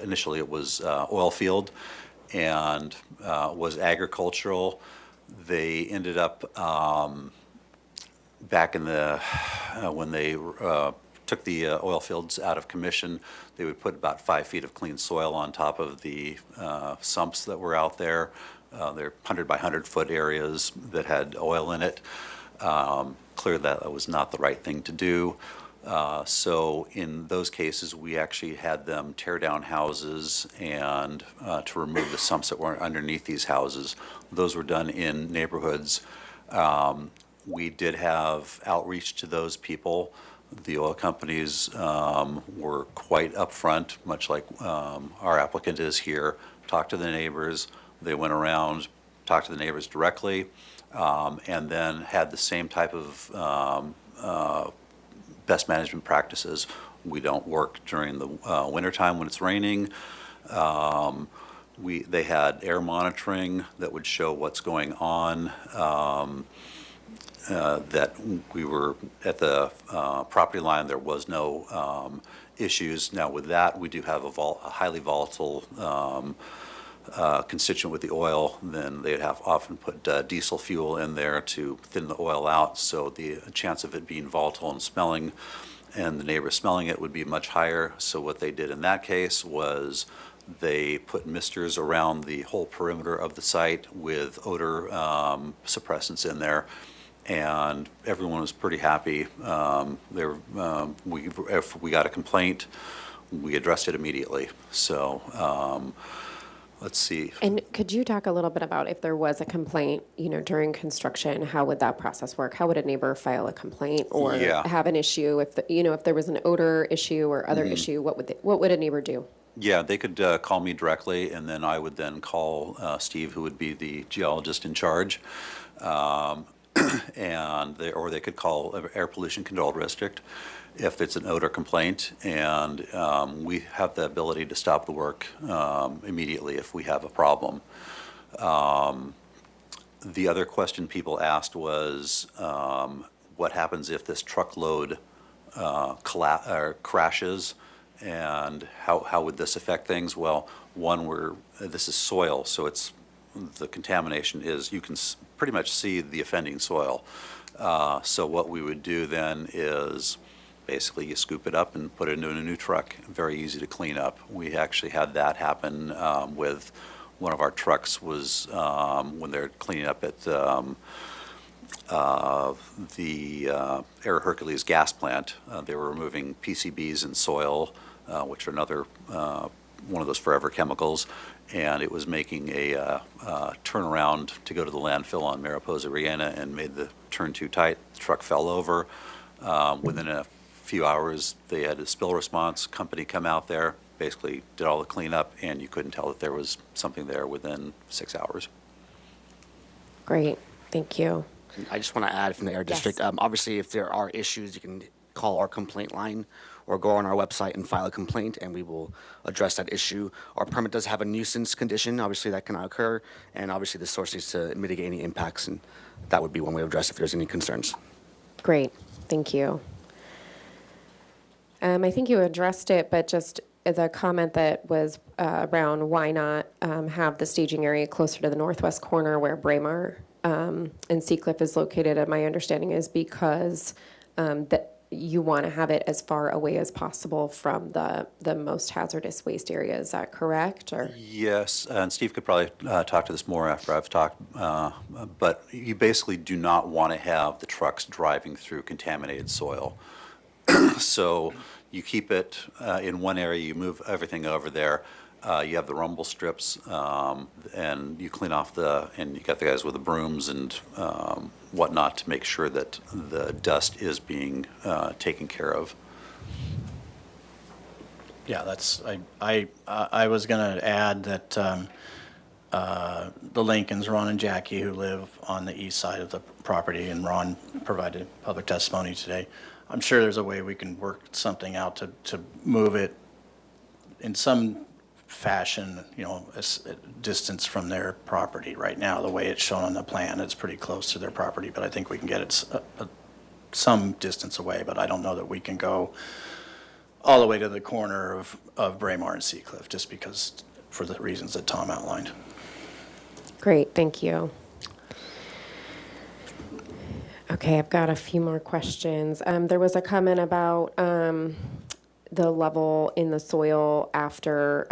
[SPEAKER 11] initially it was oil field and was agricultural. They ended up back in the, when they took the oil fields out of commission, they would put about 5 feet of clean soil on top of the sumps that were out there. They're 100 by 100 foot areas that had oil in it. Clear that was not the right thing to do. So in those cases, we actually had them tear down houses and to remove the sumps that were underneath these houses. Those were done in neighborhoods. We did have outreach to those people. The oil companies were quite upfront, much like our applicant is here, talked to the neighbors. They went around, talked to the neighbors directly, and then had the same type of best management practices We don't work during the wintertime when it's raining. They had air monitoring that would show what's going on, that we were at the property line, there was no issues. Now with that, we do have a highly volatile constituent with the oil. Then they'd have often put diesel fuel in there to thin the oil out, so the chance of it being volatile and smelling and the neighbor smelling it would be much higher. So what they did in that case was they put misters around the whole perimeter of the site with odor suppressants in there, and everyone was pretty happy. If we got a complaint, we addressed it immediately. So let's see.
[SPEAKER 1] And could you talk a little bit about if there was a complaint, during construction, how would that process work? How would a neighbor file a complaint or have an issue if if there was an odor issue or other issue? What would a neighbor do?
[SPEAKER 11] Yeah, they could call me directly, and then I would then call Steve, who would be the geologist in charge, or they could call Air Pollution Control District if it's an odor complaint, and we have the ability to stop the work immediately if we have a problem. The other question people asked was, what happens if this truckload crashes? And how would this affect things? Well, this is soil, so the contamination is, you can pretty much see the offending soil. So what we would do then is basically you scoop it up and put it into a new truck. Very easy to clean up. We actually had that happen with one of our trucks when they're cleaning up at the Air Hercules gas plant. They were removing PCBs and soil, which are another one of those forever chemicals, and it was making a turnaround to go to the landfill on Mariposa Riena and made the turn too tight. The truck fell over. Within a few hours, they had a spill response company come out there, basically did all the cleanup, and you couldn't tell that there was something there within 6 hours.
[SPEAKER 1] Great, thank you.
[SPEAKER 12] I just want to add from the Air District, obviously if there are issues, you can call our complaint line or go on our website and file a complaint, and we will address that issue. Our permit does have a nuisance condition, obviously that can occur, and obviously the source needs to mitigate any impacts, and that would be one way to address if there's any concerns.
[SPEAKER 1] Great, thank you. I think you addressed it, but just the comment that was around why not have the staging area closer to the northwest corner where Braemar and Seacliff is located, my understanding is because that you want to have it as far away as possible from the most hazardous waste area. Is that correct? Or
[SPEAKER 11] Yes, and Steve could probably talk to this more after I've talked, but you basically do not want to have the trucks driving through contaminated soil. So you keep it in one area, you move everything over there. You have the rumble strips, and you clean off and you got the guys with the brooms and whatnot to make sure that the dust is being taken care of.
[SPEAKER 4] Yeah, I was going to add that the Lincolns, Ron and Jackie, who live on the east side of the property, and Ron provided public testimony today. I'm sure there's a way we can work something out to move it in some fashion, a distance from their property. Right now, the way it's shown on the plan, it's pretty close to their property, but I think we can get it some distance away, but I don't know that we can go all the way to the corner of Braemar and Seacliff, just because, for the reasons that Tom outlined.
[SPEAKER 1] great, thank you. Okay, I've got a few more questions. There was a comment about the level in the soil after,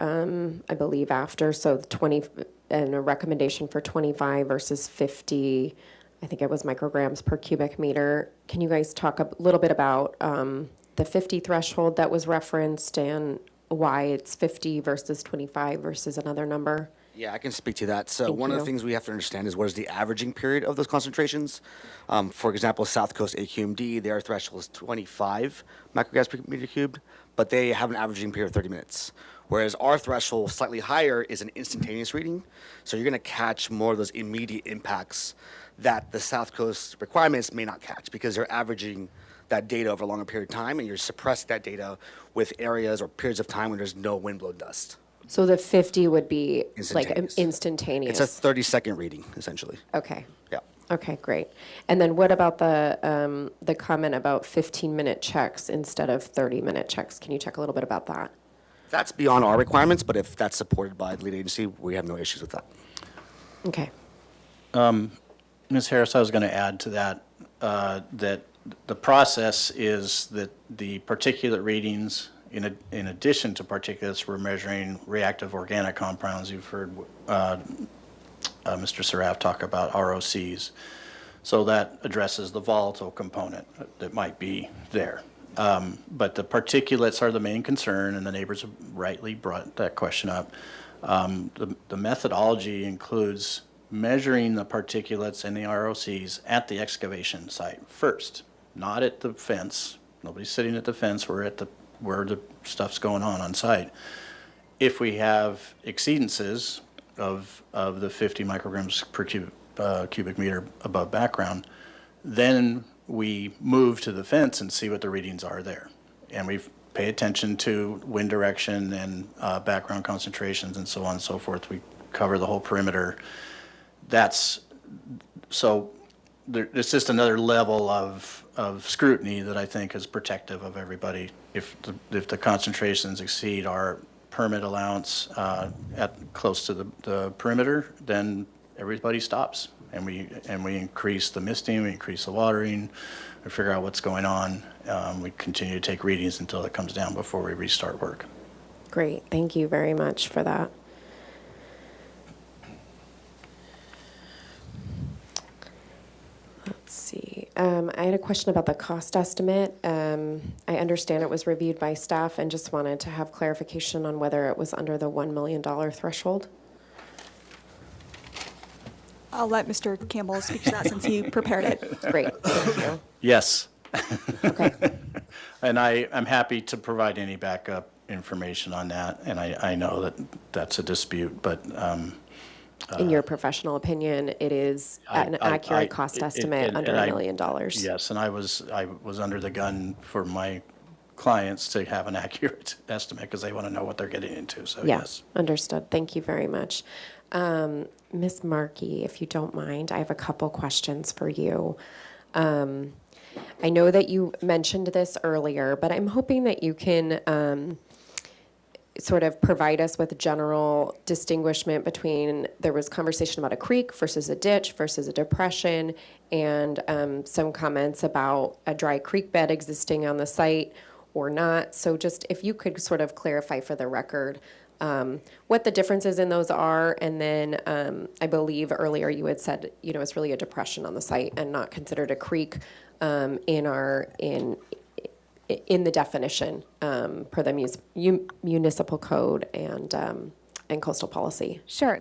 [SPEAKER 1] I believe after, so 20, and a recommendation for 25 versus 50, I think it was micrograms per cubic meter. Can you guys talk a little bit about the 50 threshold that was referenced and why it's 50 versus 25 versus another number?
[SPEAKER 12] Yeah, I can speak to that. So one of the things we have to understand is what is the averaging period of those concentrations. For example, South Coast AQMD, their threshold is 25 micrograms per meter cubed, but they have an averaging period of 30 minutes. Whereas our threshold, slightly higher, is an instantaneous reading. So you're going to catch more of those immediate impacts that the South Coast requirements may not catch because they're averaging that data over a longer period of time, and you suppress that data with areas or periods of time when there's no windblown dust.
[SPEAKER 1] So the 50 would be like
[SPEAKER 12] Instantaneous.
[SPEAKER 1] instantaneous?
[SPEAKER 12] It's a 30-second reading, essentially.
[SPEAKER 1] Okay.
[SPEAKER 12] Yeah.
[SPEAKER 1] Okay, great. And then what about the comment about 15-minute checks instead of 30-minute checks? Can you talk a little bit about that?
[SPEAKER 12] That's beyond our requirements, but if that's supported by the lead agency, we have no issues with that.
[SPEAKER 1] Okay.
[SPEAKER 4] Ms. Harris, I was going to add to that, that the process is that the particulate readings, in addition to particulates, we're measuring reactive organic compounds. You've heard Mr. Saraf talk about ROCs. So that addresses the volatile component that might be there. But the particulates are the main concern, and the neighbors have rightly brought that question up. The methodology includes measuring the particulates and the ROCs at the excavation site first, not at the fence. Nobody's sitting at the fence. We're at where the stuff's going on site. If we have exceedances of the 50 micrograms per cubic meter above background, then we move to the fence and see what the readings are there. And we pay attention to wind direction and background concentrations and so on and so forth. We cover the whole perimeter. It's just another level of scrutiny that I think is protective of everybody. If the concentrations exceed our permit allowance at close to the perimeter, then everybody stops, and we increase the misting, we increase the watering, we figure out what's going on. We continue to take readings until it comes down before we restart work.
[SPEAKER 1] Great. Thank you very much for that. Let's see. I had a question about the cost estimate. I understand it was reviewed by staff and just wanted to have clarification on whether it was under the $1 million threshold.
[SPEAKER 9] I'll let Mr. Campbell speak to that since he prepared it.
[SPEAKER 1] Great, thank you.
[SPEAKER 4] Yes.
[SPEAKER 1] Okay.
[SPEAKER 4] And I'm happy to provide any backup information on that, and I know that that's a dispute, but
[SPEAKER 1] In your professional opinion, it is an accurate cost estimate under $1 million.
[SPEAKER 4] Yes, and I was under the gun for my clients to have an accurate estimate because they want to know what they're getting into, so
[SPEAKER 1] Yeah,
[SPEAKER 4] yes.
[SPEAKER 1] understood. Thank you very much. Ms. Markey, if you don't mind, I have a couple questions for you. I know that you mentioned this earlier, but I'm hoping that you can sort of provide us with a general distinguishment between, there was conversation about a creek versus a ditch versus a depression, and some comments about a dry creek bed existing on the site or not. So just if you could sort of clarify for the record what the differences in those are, and then I believe earlier you had said, it's really a depression on the site and not considered a creek in the definition per the municipal code and coastal policy.
[SPEAKER 13] Sure.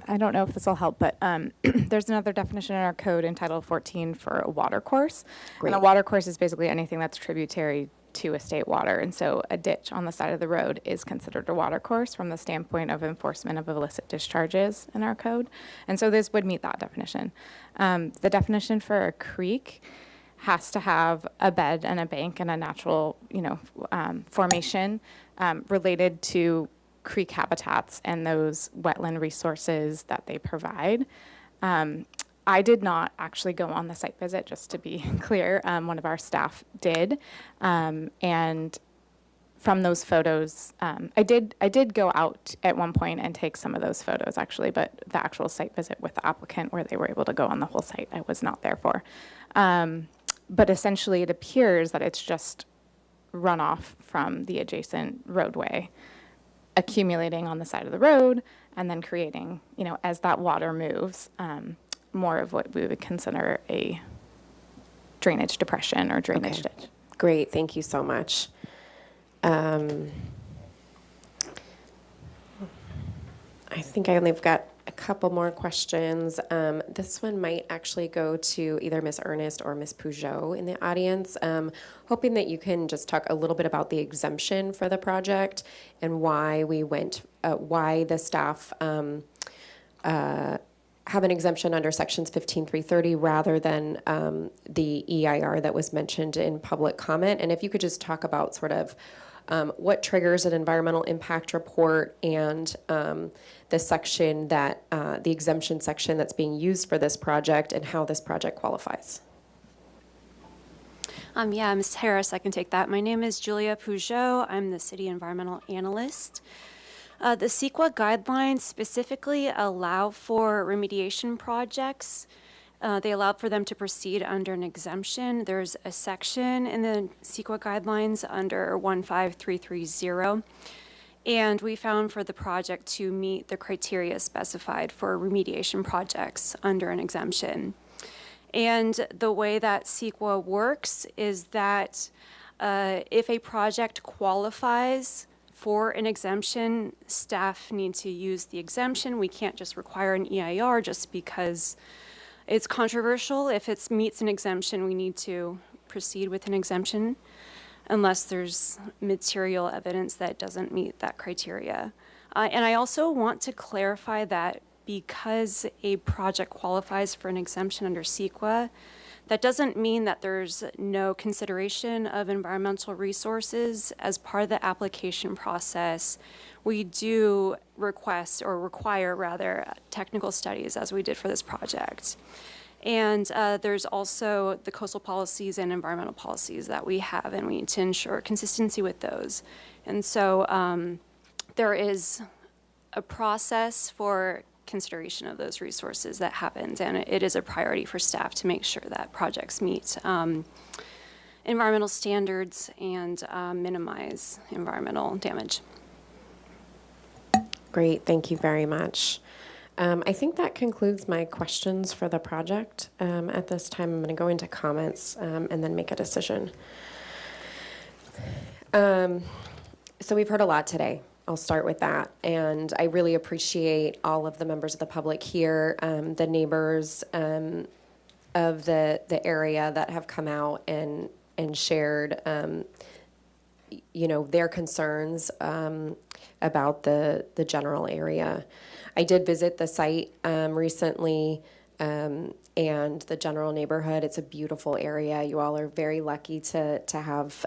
[SPEAKER 13] I don't know if this will help, but there's another definition in our code in Title 14 for a water course.
[SPEAKER 1] Great.
[SPEAKER 13] And a water course is basically anything that's tributary to a state water. And so a ditch on the side of the road is considered a water course from the standpoint of enforcement of illicit discharges in our code. And so this would meet that definition. The definition for a creek has to have a bed and a bank and a natural, formation related to creek habitats and those wetland resources that they provide. I did not actually go on the site visit, just to be clear. One of our staff did, and from those photos, I did go out at one point and take some of those photos actually, but the actual site visit with the applicant where they were able to go on the whole site, I was not there for. But essentially it appears that it's just runoff from the adjacent roadway accumulating on the side of the road and then creating, as that water moves, more of what we would consider a drainage depression or drainage ditch.
[SPEAKER 1] Great, thank you so much. I think I only have got a couple more questions. This one might actually go to either Ms. Ernest or Ms. Peugeot in the audience. Hoping that you can just talk a little bit about the exemption for the project and why we went, why the staff have an exemption under sections 15330 rather than the EIR that was mentioned in public comment. And if you could just talk about sort of what triggers an environmental impact report and the section that, the exemption section that's being used for this project and how this project qualifies.
[SPEAKER 6] Yeah, Ms. Harris, I can take that. My name is Julia Peugeot. I'm the City Environmental Analyst. The CEQA guidelines specifically allow for remediation projects. They allow for them to proceed under an exemption. There's a section in the CEQA guidelines under 15330. And we found for the project to meet the criteria specified for remediation projects under an exemption. And the way that CEQA works is that if a project qualifies for an exemption, staff need to use the exemption. We can't just require an EIR just because it's controversial. If it meets an exemption, we need to proceed with an exemption unless there's material evidence that it doesn't meet that criteria. And I also want to clarify that because a project qualifies for an exemption under CEQA, that doesn't mean that there's no consideration of environmental resources. As part of the application process, we do request, or require rather, technical studies as we did for this project. And there's also the coastal policies and environmental policies that we have, and we need to ensure consistency with those. And so there is a process for consideration of those resources that happens, and it is a priority for staff to make sure that projects meet environmental standards and minimize environmental damage.
[SPEAKER 1] Great, thank you very much. I think that concludes my questions for the project. At this time, I'm going to go into comments and then make a decision. So we've heard a lot today. I'll start with that. And I really appreciate all of the members of the public here, the neighbors of the area that have come out and shared, their concerns about the general area. I did visit the site recently and the general neighborhood. It's a beautiful area. You all are very lucky to have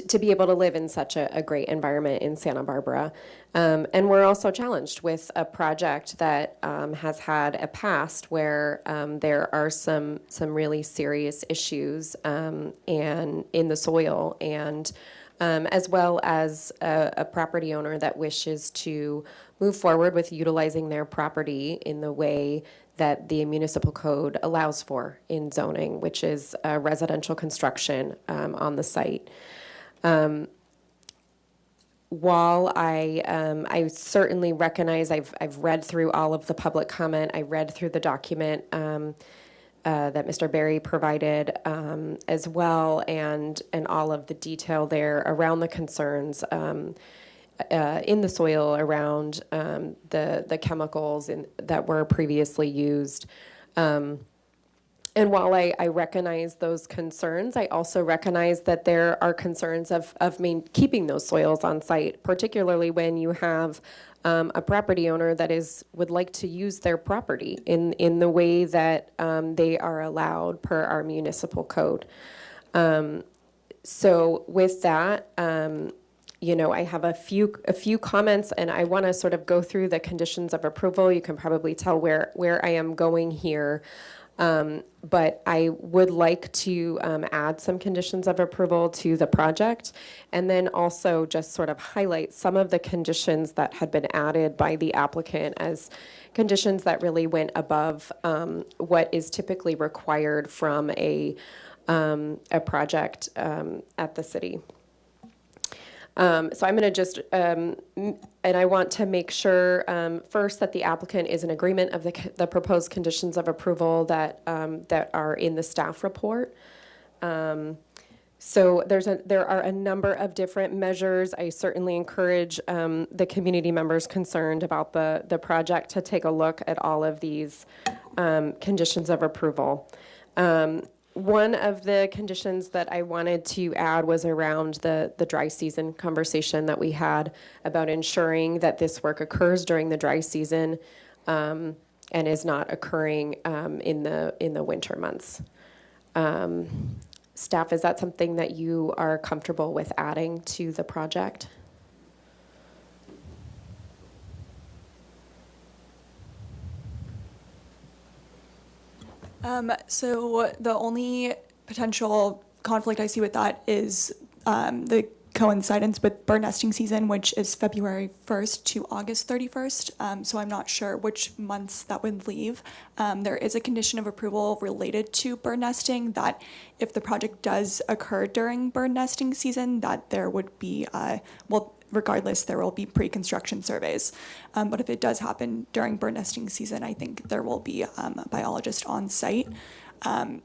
[SPEAKER 1] to be able to live in such a great environment in Santa Barbara. And we're also challenged with a project that has had a past where there are some really serious issues and in the soil, and as well as a property owner that wishes to move forward with utilizing their property in the way that the municipal code allows for in zoning, which is residential construction on the site. While I certainly recognize I've read through all of the public comment, I read through the document that Mr. Berry provided as well, and all of the detail there around the concerns in the soil around the chemicals that were previously used. And while I recognize those concerns, I also recognize that there are concerns of keeping those soils on site, particularly when you have a property owner that would like to use their property in the way that they are allowed per our municipal code. So with that, I have a few comments, and I want to sort of go through the conditions of approval. You can probably tell where I am going here. But I would like to add some conditions of approval to the project, and then also just sort of highlight some of the conditions that had been added by the applicant as conditions that really went above what is typically required from a project at the city. So I'm going to just, and I want to make sure first that the applicant is in agreement of the proposed conditions of approval that are in the staff report. So there are a number of different measures. I certainly encourage the community members concerned about the project to take a look at all of these conditions of approval. One of the conditions that I wanted to add was around the dry season conversation that we had about ensuring that this work occurs during the dry season. and is not occurring in the winter months. Staff, is that something that you are comfortable with adding to the project?
[SPEAKER 9] So the only potential conflict I see with that is the coincidence with bird nesting season, which is February 1st to August 31st. So I'm not sure which months that would leave. There is a condition of approval related to bird nesting that if the project does occur during bird nesting season, that there would be, regardless, there will be pre-construction surveys. But if it does happen during bird nesting season, I think there will be a biologist on site.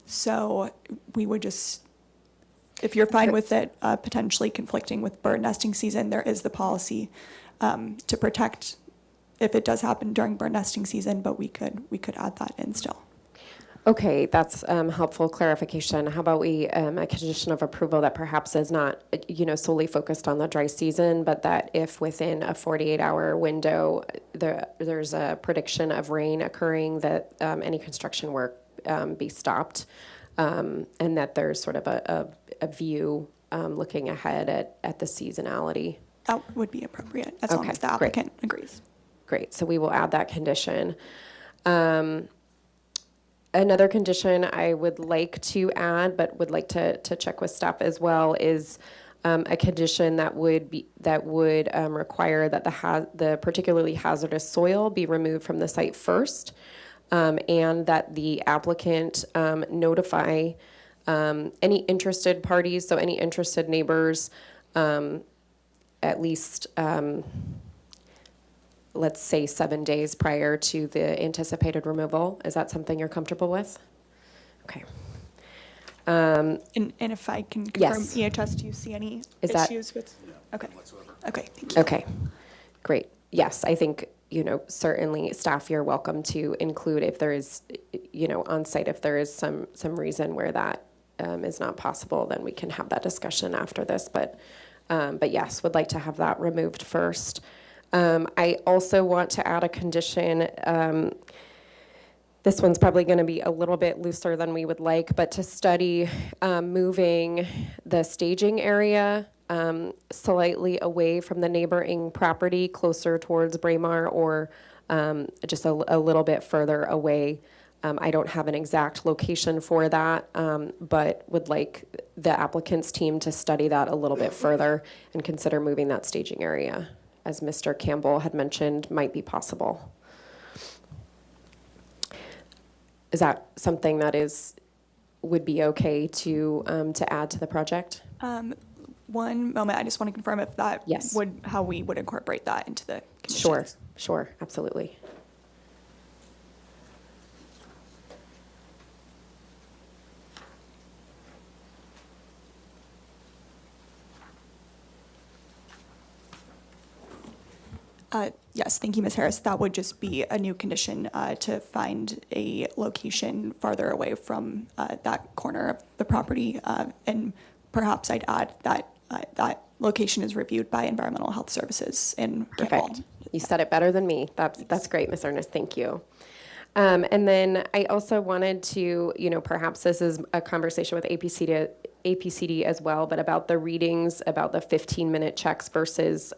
[SPEAKER 9] So we would just, if you're fine with it potentially conflicting with bird nesting season, there is the policy to protect if it does happen during bird nesting season, but we could add that in still.
[SPEAKER 1] Okay, that's helpful clarification. How about we, a condition of approval that perhaps is not, solely focused on the dry season, but that if within a 48-hour window there's a prediction of rain occurring, that any construction work be stopped, and that there's sort of a view looking ahead at the seasonality.
[SPEAKER 9] That would be appropriate as long as the applicant agrees.
[SPEAKER 1] Great, so we will add that condition. Another condition I would like to add, but would like to check with staff as well, is a condition that would require that the particularly hazardous soil be removed from the site first, and that the applicant notify any interested parties, so any interested neighbors, at least let's say 7 days prior to the anticipated removal. Is that something you're comfortable with? Okay.
[SPEAKER 9] And if I can confirm,
[SPEAKER 1] Yes.
[SPEAKER 9] EHS, do you see any issues with? Okay. Okay, thank you.
[SPEAKER 1] Okay, great. Yes, I think, certainly staff, you're welcome to include if there is, on site, if there is some reason where that is not possible, then we can have that discussion after this. But yes, would like to have that removed first. I also want to add a condition. This one's probably going to be a little bit looser than we would like, but to study moving the staging area slightly away from the neighboring property, closer towards Braemar, or just a little bit further away. I don't have an exact location for that, but would like the applicant's team to study that a little bit further and consider moving that staging area, as Mr. Campbell had mentioned, might be possible. Is that something that would be okay to add to the project?
[SPEAKER 9] One moment, I just want to confirm if that
[SPEAKER 1] Yes.
[SPEAKER 9] how we would incorporate that into the conditions.
[SPEAKER 1] Sure, absolutely.
[SPEAKER 9] Yes, thank you, Ms. Harris. That would just be a new condition to find a location farther away from that corner of the property. And perhaps I'd add that that location is reviewed by Environmental Health Services in Campbell.
[SPEAKER 1] Perfect. You said it better than me. That's great, Ms. Ernest. Thank you. And then I also wanted to, perhaps this is a conversation with APCD as well, but about the readings, about the 15-minute checks versus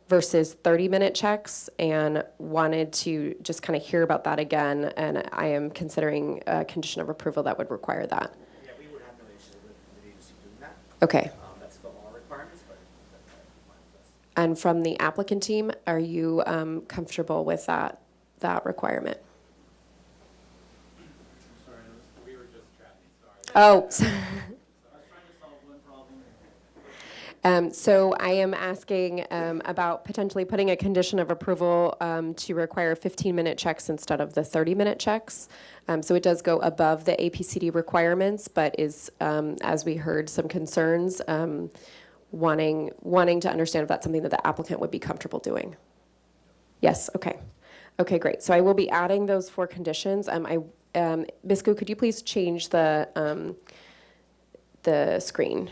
[SPEAKER 1] 30-minute checks, and wanted to just kind of hear about that again. And I am considering a condition of approval that would require that.
[SPEAKER 12] Yeah, we would have no issue with the agency doing that.
[SPEAKER 1] Okay.
[SPEAKER 12] That's the law requirements, but that's fine with us.
[SPEAKER 1] And from the applicant team, are you comfortable with that requirement?
[SPEAKER 14] Sorry, we were just chatting, sorry.
[SPEAKER 1] Oh.
[SPEAKER 14] I was trying to solve one problem.
[SPEAKER 1] So I am asking about potentially putting a condition of approval to require 15-minute checks instead of the 30-minute checks. So it does go above the APCD requirements, but is, as we heard, some concerns, wanting to understand if that's something that the applicant would be comfortable doing. Yes, okay. Okay, great. So I will be adding those 4 conditions. Bisco, could you please change the screen?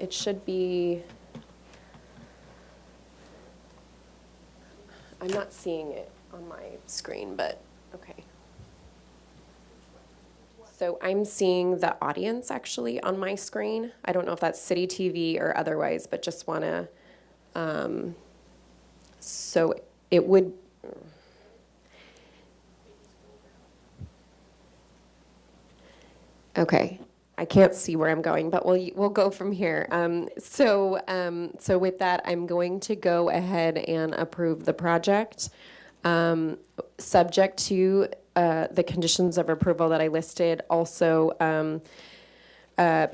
[SPEAKER 1] It should be, I'm not seeing it on my screen, but okay. So I'm seeing the audience actually on my screen. I don't know if that's city TV or otherwise, but just want to, so it would, okay. I can't see where I'm going, but we'll go from here. So with that, I'm going to go ahead and approve the project, subject to the conditions of approval that I listed. Also,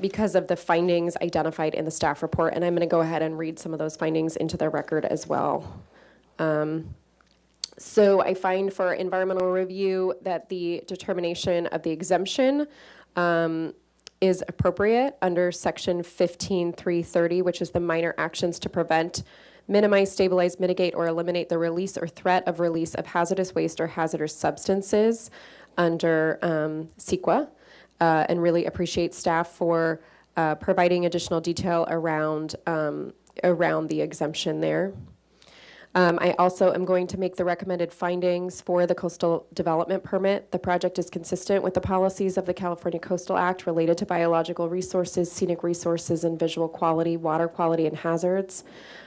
[SPEAKER 1] because of the findings identified in the staff report, and I'm going to go ahead and read some of those findings into the record as well. So I find for environmental review that the determination of the exemption is appropriate under section 15.330, which is the minor actions to prevent, minimize, stabilize, mitigate, or eliminate the release or threat of release of hazardous waste or hazardous substances under CEQA, and really appreciate staff for providing additional detail around the exemption there. I also am going to make the recommended findings for the coastal development permit. The project is consistent with the policies of the California Coastal Act related to biological resources, scenic resources, and visual quality, water quality, and hazards,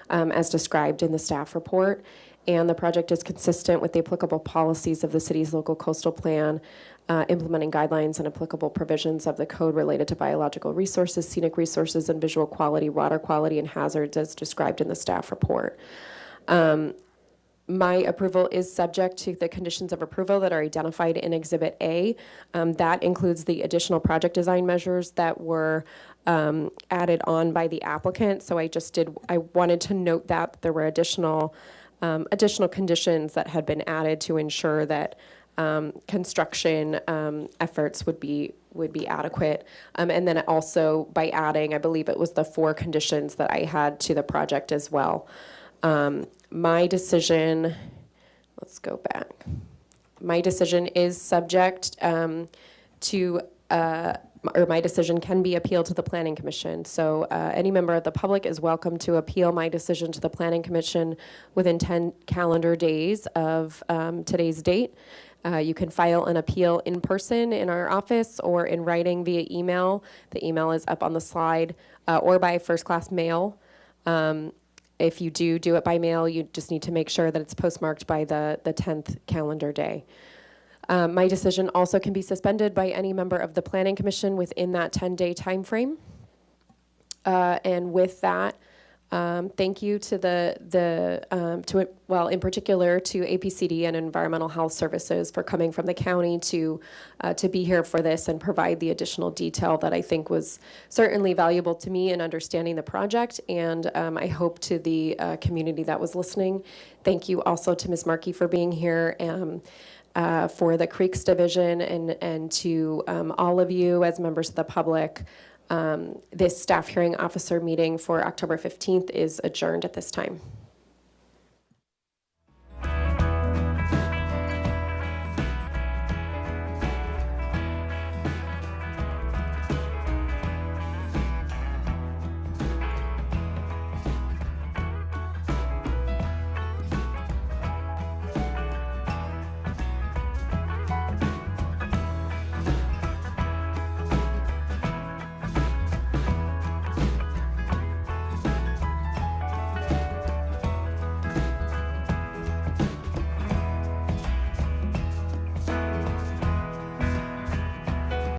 [SPEAKER 1] as described in the staff report. And the project is consistent with the applicable policies of the city's local coastal plan, implementing guidelines and applicable provisions of the code related to biological resources, scenic resources, and visual quality, water quality, and hazards as described in the staff report. My approval is subject to the conditions of approval that are identified in Exhibit A. That includes the additional project design measures that were added on by the applicant. So I wanted to note that there were additional conditions that had been added to ensure that construction efforts would be adequate. And then also by adding, I believe it was the 4 conditions that I had to the project as well. My decision, let's go back. My decision is subject to, or my decision can be appealed to the Planning Commission. So any member of the public is welcome to appeal my decision to the Planning Commission within 10 calendar days of today's date. You can file an appeal in person in our office or in writing via email. The email is up on the slide, or by first-class mail. If you do it by mail, you just need to make sure that it's postmarked by the 10th calendar day. My decision also can be suspended by any member of the Planning Commission within that 10-day time frame. And with that, thank you to in particular to APCD and Environmental Health Services for coming from the county to be here for this and provide the additional detail that I think was certainly valuable to me in understanding the project, and I hope to the community that was listening. Thank you also to Ms. Markey for being here, for the Creeks Division, and to all of you as members of the public. This staff hearing officer meeting for October 15th is adjourned at this time.